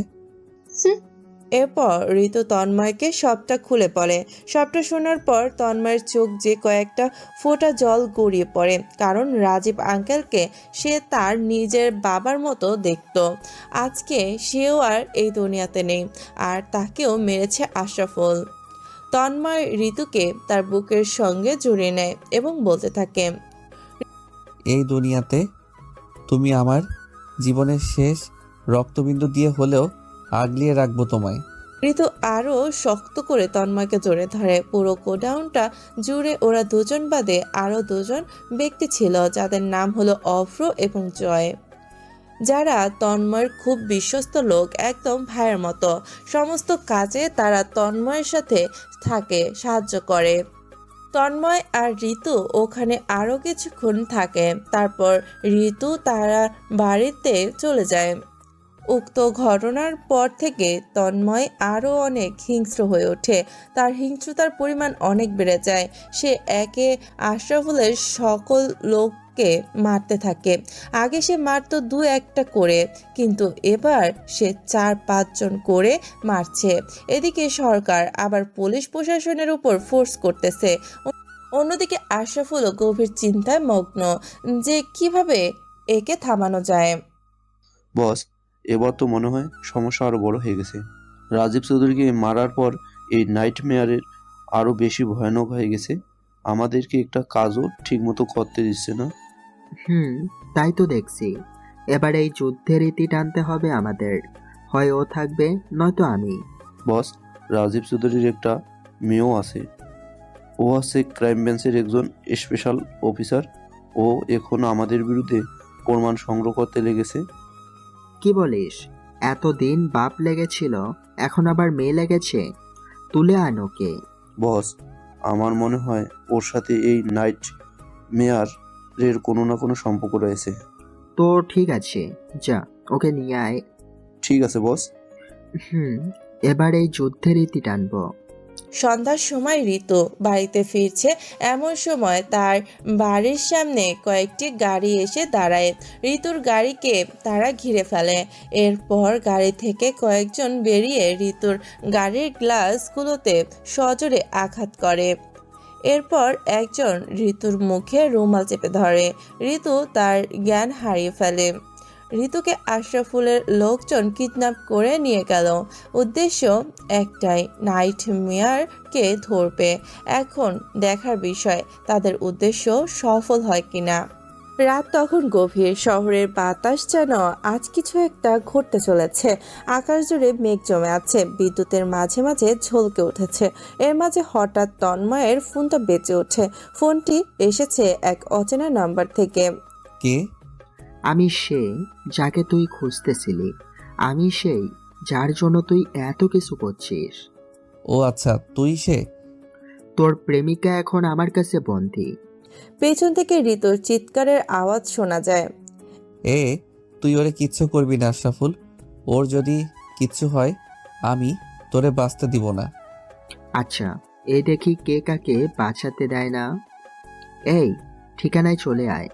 এরপর ঋতু তন্ময়কে সবটা খুলে পড়ে। সবটা শোনার পর তন্ময়ের চোখ যে কয়েকটা ফোঁটা জল গড়িয়ে পড়ে, কারণ রাজীব আঙ্কেলকে সে তার নিজের বাবার মতো দেখত। আজকে সেও আর এই দুনিয়াতে নেই, আর তাকেও মেরেছে আশরাফুল। তন্ময় ঋতুকে তার বুকের সঙ্গে জড়িয়ে নেয় এবং বলতে থাকে, এই দুনিয়াতে তুমি আমার জীবনের শেষ রক্তবিন্দু দিয়ে হলেও আগলিয়ে রাখবো তোমায়। ঋতু আরও শক্ত করে তন্ময়কে জড়িয়ে ধরে। পুরো গোডাউনটা জুড়ে ওরা দুজন বাদে আরও দুজন ব্যক্তি ছিল, যাদের নাম হলো অভ্র এবং জয়, যারা তন্ময়ের খুব বিশ্বস্ত লোক, একদম ভাইয়ের মতো। সমস্ত কাজে তারা তন্ময়ের সাথে থাকে, সাহায্য করে। তন্ময় আর ঋতু ওখানে আরও কিছুক্ষণ থাকে। তারপর ঋতু তারা বাড়িতে চলে যায়। উক্ত ঘটনার পর থেকে তন্ময় আরও অনেক হিংস্র হয়ে ওঠে। তার হিংস্রতার পরিমাণ অনেক বেড়ে যায়। সে একে আশরাফুলের সকল লোককে মারতে থাকে। আগে সে মারত 2-1টা করে, কিন্তু এবার সে 4-5 জন করে মারছে। এদিকে সরকার আবার পুলিশ প্রশাসনের উপর ফোর্স করতেছে। অন্যদিকে আশরাফুলও গভীর চিন্তায় মগ্ন যে কিভাবে একে থামানো যায়। বস, এবার তো মনে হয় সমস্যা আরো বড় হয়ে গেছে। রাজীব চৌধুরীকে মারার পর এই নাইটমেয়ারের আরো বেশি ভয়ানক হয়ে গেছে। আমাদেরকে একটা কাজও ঠিকমতো করতে দিচ্ছে না। তাই তো দেখছি। এবার এই যুদ্ধের ইতি টানতে হবে আমাদের। হয় ও থাকবে, নয়তো আমি। বস, রাজীব চৌধুরীর একটা মেয়েও আছে। ও হচ্ছে ক্রাইম ব্রাঞ্চের একজন স্পেশাল অফিসার। ও এখন আমাদের বিরুদ্ধে প্রমাণ সংগ্রহ করতে লেগেছে। কি বলিস? এতদিন বাপ লেগেছিল, এখন আবার মেয়ে লেগেছে? তুলে আন ওকে। বস, আমার মনে হয় ওর সাথে এই নাইট মেয়ারের কোনো না কোনো সম্পর্ক রয়েছে। তো ঠিক আছে, যা ওকে নিয়ে আয়। ঠিক আছে বস। এবার এই যুদ্ধের ইতি টানবো। সন্ধ্যার সময় ঋতু বাড়িতে ফিরছে। এমন সময় তার বাড়ির সামনে কয়েকটি গাড়ি এসে দাঁড়ায়। ঋতুর গাড়িকে তারা ঘিরে ফেলে। এরপর গাড়ি থেকে কয়েকজন বেরিয়ে ঋতুর গাড়ির গ্লাসগুলোতে সজোরে আঘাত করে। এরপর একজন ঋতুর মুখে রুমাল চেপে ধরে। ঋতু তার জ্ঞান হারিয়ে ফেলে। ঋতুকে আশরাফুলের লোকজন কিডন্যাপ করে নিয়ে গেল। উদ্দেশ্য একটাই, নাইট মেয়ারকে ধরবে। এখন দেখার বিষয় তাদের উদ্দেশ্য সফল হয় কিনা। রাত তখন গভীর, শহরের বাতাস যেন আজ কিছু একটা ঘটতে চলেছে। আকাশ জুড়ে মেঘ জমে আছে, বিদ্যুতের মাঝে মাঝে ঝলকে উঠেছে। এর মাঝে হঠাৎ তন্ময়ের ফোনটা বেজে ওঠে। ফোনটি এসেছে এক অচেনা নাম্বার থেকে। কে? আমি সেই যাকে তুই খুঁজতেছিলি, আমি সেই যার জন্য তুই এত কিছু করছিস। ও আচ্ছা, তুই সে? তোর প্রেমিকা এখন আমার কাছে বন্দী। পেছন থেকে ঋতুর চিৎকারের আওয়াজ শোনা যায়। তুই ওরে কিচ্ছু করবি না আশরাফুল। ওর যদি কিচ্ছু হয় আমি তোরে বাঁচতে দিব না। আচ্ছা, এই দেখি কে কাকে বাঁচাতে দেয় না। এই ঠিকানায় চলে আয়।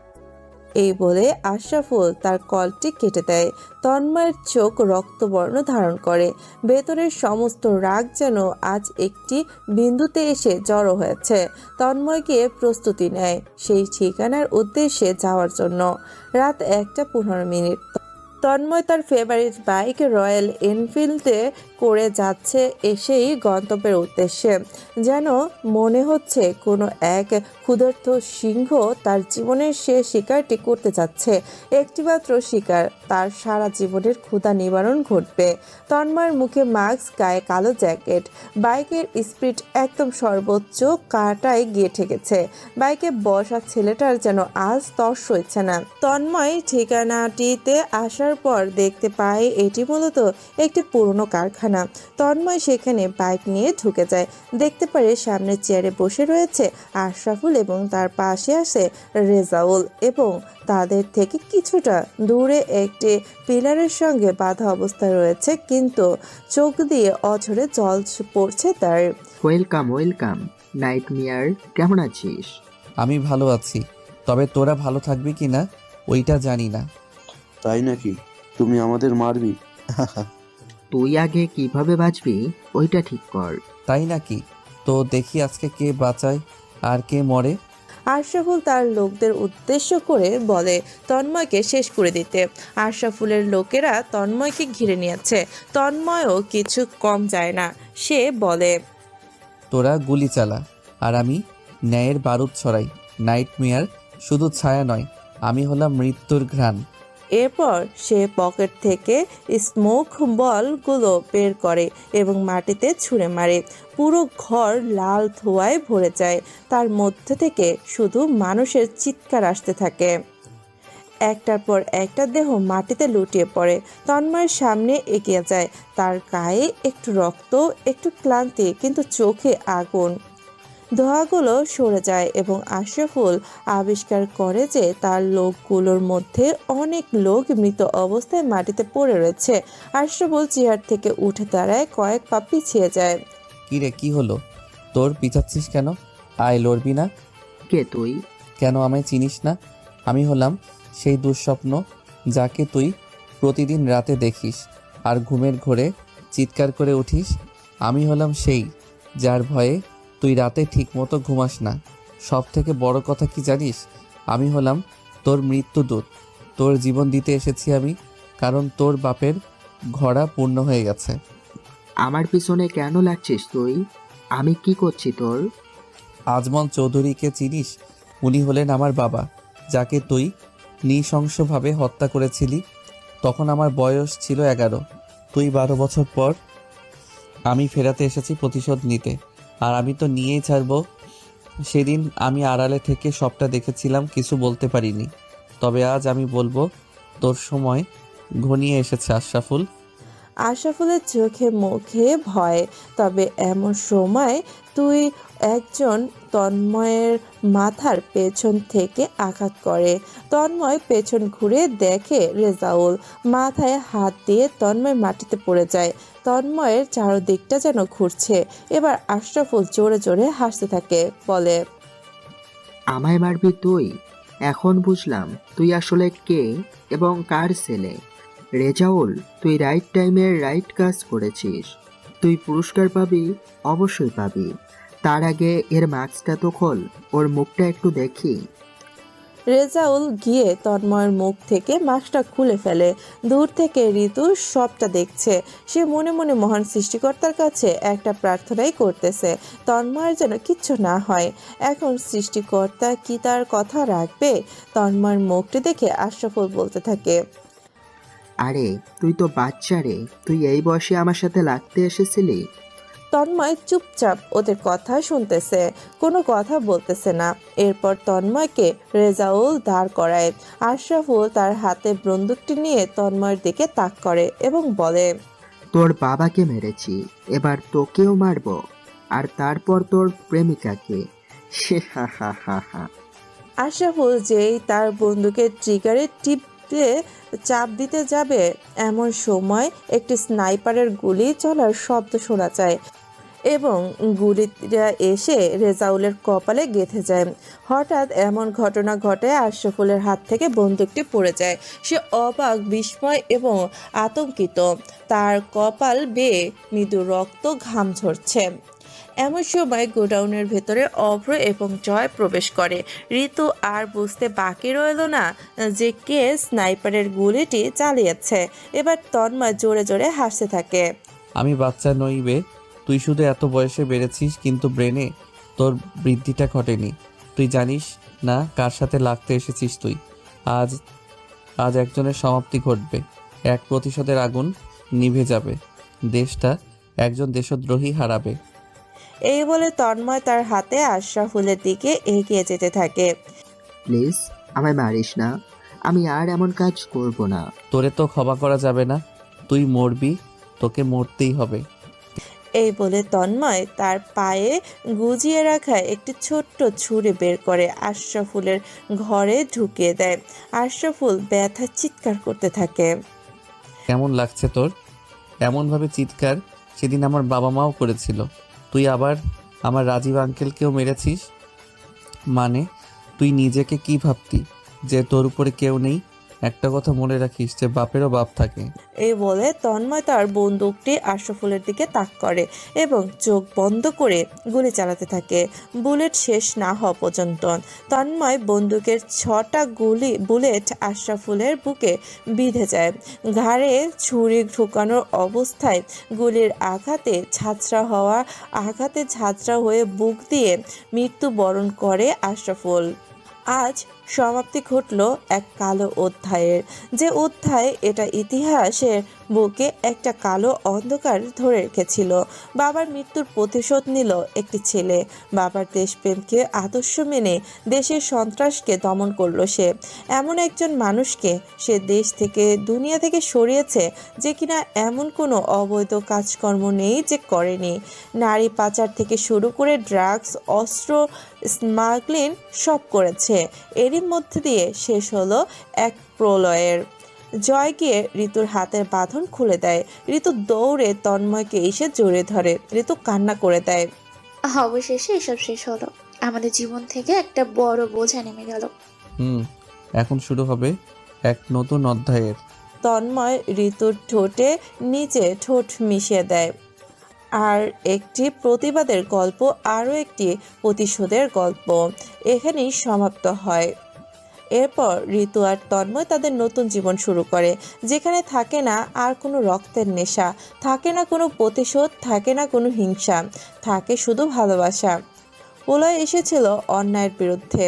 এই বলে আশরাফুল তার কলটি কেটে দেয়। তন্ময়ের চোখ রক্তবর্ণ ধারণ করে। ভেতরের সমস্ত রাগ যেন আজ একটি বিন্দুতে এসে জড়ো হয়েছে। তন্ময় গিয়ে প্রস্তুতি নেয় সেই ঠিকানার উদ্দেশ্যে যাওয়ার জন্য। রাত 1:15। তন্ময় তার ফেভারিট বাইক রয়্যাল এনফিল্ডে করে যাচ্ছে এসেই গন্তব্যের উদ্দেশ্যে। যেন মনে হচ্ছে কোনো এক ক্ষুধার্ত সিংহ তার জীবনের শেষ শিকারটি করতে যাচ্ছে। একটিমাত্র শিকার, তার সারা জীবনের ক্ষুধা নিবারণ ঘটবে। তন্ময়ের মুখে মাস্ক, গায়ে কালো জ্যাকেট। বাইকের স্পিড একদম সর্বোচ্চ কাঁটায় গিয়ে ঠেকেছে। বাইকে বসা ছেলেটার যেন আজ তর সইছে না। তন্ময় ঠিকানাটিতে আসার পর দেখতে পায় এটি মূলত একটি পুরনো কারখানা। তন্ময় সেখানে বাইক নিয়ে ঢুকে যায়। দেখতে পারে সামনের চেয়ারে বসে রয়েছে আশরাফুল এবং তার পাশে আসে রেজাউল, এবং তাদের থেকে কিছুটা দূরে একটি পিলারের সঙ্গে বাঁধা অবস্থায় রয়েছে, কিন্তু চোখ দিয়ে অঝরে জল পড়ছে তার। ওয়েলকাম ওয়েলকাম নাইট মেয়ার, কেমন আছিস? আমি ভালো আছি, তবে তোরা ভালো থাকবি কি না ওইটা জানি না। তাই নাকি? তুমি আমাদের মারবি? তুই আগে কিভাবে বাঁচবি ওইটা ঠিক কর। তাই নাকি? তো দেখি আজকে কে বাঁচায় আর কে মরে। আশরাফুল তার লোকদের উদ্দেশ্য করে বলে তন্ময়কে শেষ করে দিতে। আশরাফুলের লোকেরা তন্ময়কে ঘিরে নিয়েছে। তন্ময়ও কিছু কম যায় না। সে বলে, তোরা গুলি চালা আর আমি ন্যায়ের বারুদ ছড়াই। নাইট মেয়ার শুধু ছায়া নয়, আমি হলাম মৃত্যুর ঘ্রাণ। এরপর সে পকেট থেকে স্মোক বলগুলো বের করে এবং মাটিতে ছুঁড়ে মারে। পুরো ঘর লাল ধোঁয়ায় ভরে যায়। তার মধ্যে থেকে শুধু মানুষের চিৎকার আসতে থাকে। একটার পর একটা দেহ মাটিতে লুটিয়ে পড়ে। তন্ময়ের সামনে এগিয়ে যায়। তার গায়ে একটু রক্ত, একটু ক্লান্তি, কিন্তু চোখে আগুন। ধোঁয়াগুলো সরে যায় এবং আশরাফুল আবিষ্কার করে যে তার লোকগুলোর মধ্যে অনেক লোক মৃত অবস্থায় মাটিতে পড়ে রয়েছে। আশরাফুল চেয়ার থেকে উঠে দাঁড়ায়, কয়েক পা পিছিয়ে যায়। কি রে, কি হলো তোর? পিছাচ্ছিস কেন? আয়, লড়বি না? কে তুই? কেন আমায় চিনিস না? আমি হলাম সেই দুঃস্বপ্ন যাকে তুই প্রতিদিন রাতে দেখিস আর ঘুমের ঘোরে চিৎকার করে উঠিস। আমি হলাম সেই যার ভয়ে তুই রাতে ঠিকমতো ঘুমাস না। সব থেকে বড় কথা কি জানিস? আমি হলাম তোর মৃত্যুদূত। তোর জীবন দিতে এসেছি আমি, কারণ তোর বাপের ঘোড়া পূর্ণ হয়ে গেছে। আমার পিছনে কেন লাগছিস তুই? আমি কি করছি তোর? আজমল চৌধুরীকে চিনিস? উনি হলেন আমার বাবা, যাকে তুই নৃশংসভাবে হত্যা করেছিলি। তখন আমার বয়স ছিল 11। তুই 12 বছর পর আমি ফেরাতে এসেছি প্রতিশোধ নিতে, আর আমি তো নিয়েই ছাড়বো। সেদিন আমি আড়ালে থেকে সবটা দেখেছিলাম, কিছু বলতে পারিনি। তবে আজ আমি বলবো, তোর সময় ঘনিয়ে এসেছে আশরাফুল। আশরাফুলের চোখে মুখে ভয়। তবে এমন সময় তুই একজন তন্ময়ের মাথার পেছন থেকে আঘাত করে। তন্ময় পেছন ঘুরে দেখে রেজাউল মাথায় হাত দিয়ে তন্ময় মাটিতে পড়ে যায়। তন্ময়ের চারদিকটা যেন ঘুরছে। এবার আশরাফুল জোরে জোরে হাসতে থাকে, বলে, আমায় মারবি তুই? এখন বুঝলাম তুই আসলে কে এবং কার ছেলে। রেজাউল, তুই রাইট টাইমে রাইট কাজ করেছিস। তুই পুরস্কার পাবি, অবশ্যই পাবি। তার আগে এর মাস্কটা তো খোল, ওর মুখটা একটু দেখি। রেজাউল গিয়ে তন্ময়ের মুখ থেকে মাস্কটা খুলে ফেলে। দূর থেকে ঋতু সবটা দেখছে। সে মনে মনে মহান সৃষ্টিকর্তার কাছে একটা প্রার্থনাই করতেছে, তন্ময়ের যেন কিচ্ছু না হয়। এখন সৃষ্টিকর্তা কি তার কথা রাখবে? তন্ময়ের মুখটি দেখে আশরাফুল বলতে থাকে, আরে তুই তো বাচ্চা রে, তুই এই বয়সে আমার সাথে লাগতে এসেছিলি? তন্ময় চুপচাপ ওদের কথা শুনতেছে, কোনো কথা বলতেছে না। এরপর তন্ময়কে রেজাউল দাঁড় করায়। আশরাফুল তার হাতে বন্দুকটি নিয়ে তন্ময়ের দিকে তাক করে এবং বলে, তোর বাবাকে মেরেছি, এবার তোকেও মারবো, আর তারপর তোর প্রেমিকাকে। সে হা হা হা হা। আশরাফুল যেই তার বন্দুকের ট্রিগারে টিপে চাপ দিতে যাবে, এমন সময় একটি স্নাইপারের গুলি চলার শব্দ শোনা যায় এবং গুলিটা এসে রেজাউলের কপালে গেঁথে যায়। হঠাৎ এমন ঘটনা ঘটে, আশরাফুলের হাত থেকে বন্দুকটি পড়ে যায়। সে অবাক, বিস্ময় এবং আতঙ্কিত। তার কপাল বেয়ে মৃদু রক্ত, ঘাম ঝরছে। এমন সময় গোডাউনের ভেতরে অভ্র এবং জয় প্রবেশ করে। ঋতু আর বুঝতে বাকি রইল না যে কে স্নাইপারের গুলিটি চালিয়েছে। এবার তন্ময় জোরে জোরে হাসতে থাকে। আমি বাচ্চা নই বে, তুই শুধু এত বয়সে বেড়েছিস কিন্তু ব্রেনে তোর বৃদ্ধিটা ঘটেনি। তুই জানিস না কার সাথে লাগতে এসেছিস তুই। আজ আজ একজনের সমাপ্তি ঘটবে, এক প্রতিশোধের আগুন নিভে যাবে, দেশটা একজন দেশদ্রোহী হারাবে। এই বলে তন্ময় তার হাতে আশরাফুলের দিকে এগিয়ে যেতে থাকে। প্লিজ আমায় মারিস না, আমি আর এমন কাজ করব না। তোরে তো ক্ষমা করা যাবে না, তুই মরবি, তোকে মরতেই হবে। এই বলে তন্ময় তার পায়ে গুজিয়ে রাখা একটি ছোট্ট ছুরি বের করে আশরাফুলের ঘরে ঢুকিয়ে দেয়। আশরাফুল ব্যথা চিৎকার করতে থাকে। কেমন লাগছে তোর? এমনভাবে চিৎকার সেদিন আমার বাবা মাও করেছিল। তুই আবার আমার রাজীব আঙ্কেলকেও মেরেছিস। মানে তুই নিজেকে কি ভাবতি যে তোর উপরে কেউ নেই? একটা কথা মনে রাখিস যে বাপেরও বাপ থাকে। এই বলে তন্ময় তার বন্দুকটি আশরাফুলের দিকে তাক করে এবং চোখ বন্ধ করে গুলি চালাতে থাকে বুলেট শেষ না হওয়া পর্যন্ত। তন্ময় বন্দুকের 6টা বুলেট আশরাফুলের বুকে বিঁধে যায়। ঘাড়ে ছুরি ঢোকানোর অবস্থায় গুলির আঘাতে ঝাঁঝরা হয়ে বুক দিয়ে মৃত্যুবরণ করে আশরাফুল। আজ সমাপ্তি ঘটল এক কালো অধ্যায়ের, যে অধ্যায় এটা ইতিহাসের বুকে একটা কালো অন্ধকার ধরে রেখেছিল। বাবার মৃত্যুর প্রতিশোধ নিল একটি ছেলে। বাবার দেশপ্রেমকে আদর্শ মেনে দেশের সন্ত্রাসকে দমন করলো সে। এমন একজন মানুষকে সে দেশ থেকে, দুনিয়া থেকে সরিয়েছে যে কিনা এমন কোনো অবৈধ কাজকর্ম নেই যে করেনি। নারী পাচার থেকে শুরু করে ড্রাগস, অস্ত্র স্মাগলিং সব করেছে। এরই মধ্যে দিয়ে শেষ হলো এক প্রলয়ের। জয় গিয়ে ঋতুর হাতের বাঁধন খুলে দেয়। ঋতু দৌড়ে তন্ময়কে এসে জড়িয়ে ধরে। ঋতু কান্না করে দেয়। অবশেষে এসব শেষ হলো, আমাদের জীবন থেকে একটা বড় বোঝা নেমে গেল। এখন শুরু হবে এক নতুন অধ্যায়ের। তন্ময় ঋতুর ঠোঁটে নিচে ঠোঁট মিশিয়ে দেয়। আর একটি প্রতিবাদের গল্প, আরও একটি প্রতিশোধের গল্প এখানেই সমাপ্ত হয়। এরপর ঋতু আর তন্ময় তাদের নতুন জীবন শুরু করে, যেখানে থাকে না আর কোনো রক্তের নেশা, থাকে না কোনো প্রতিশোধ, থাকে না কোনো হিংসা, থাকে শুধু ভালোবাসা। প্রলয় এসেছিল অন্যায়ের বিরুদ্ধে,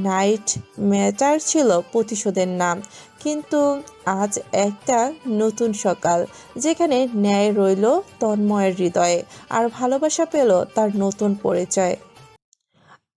নাইট ম্যাটার ছিল প্রতিশোধের নাম। কিন্তু আজ একটা নতুন সকাল, যেখানে ন্যায় রইল তন্ময়ের হৃদয়ে আর ভালোবাসা পেল তার নতুন পরিচয়।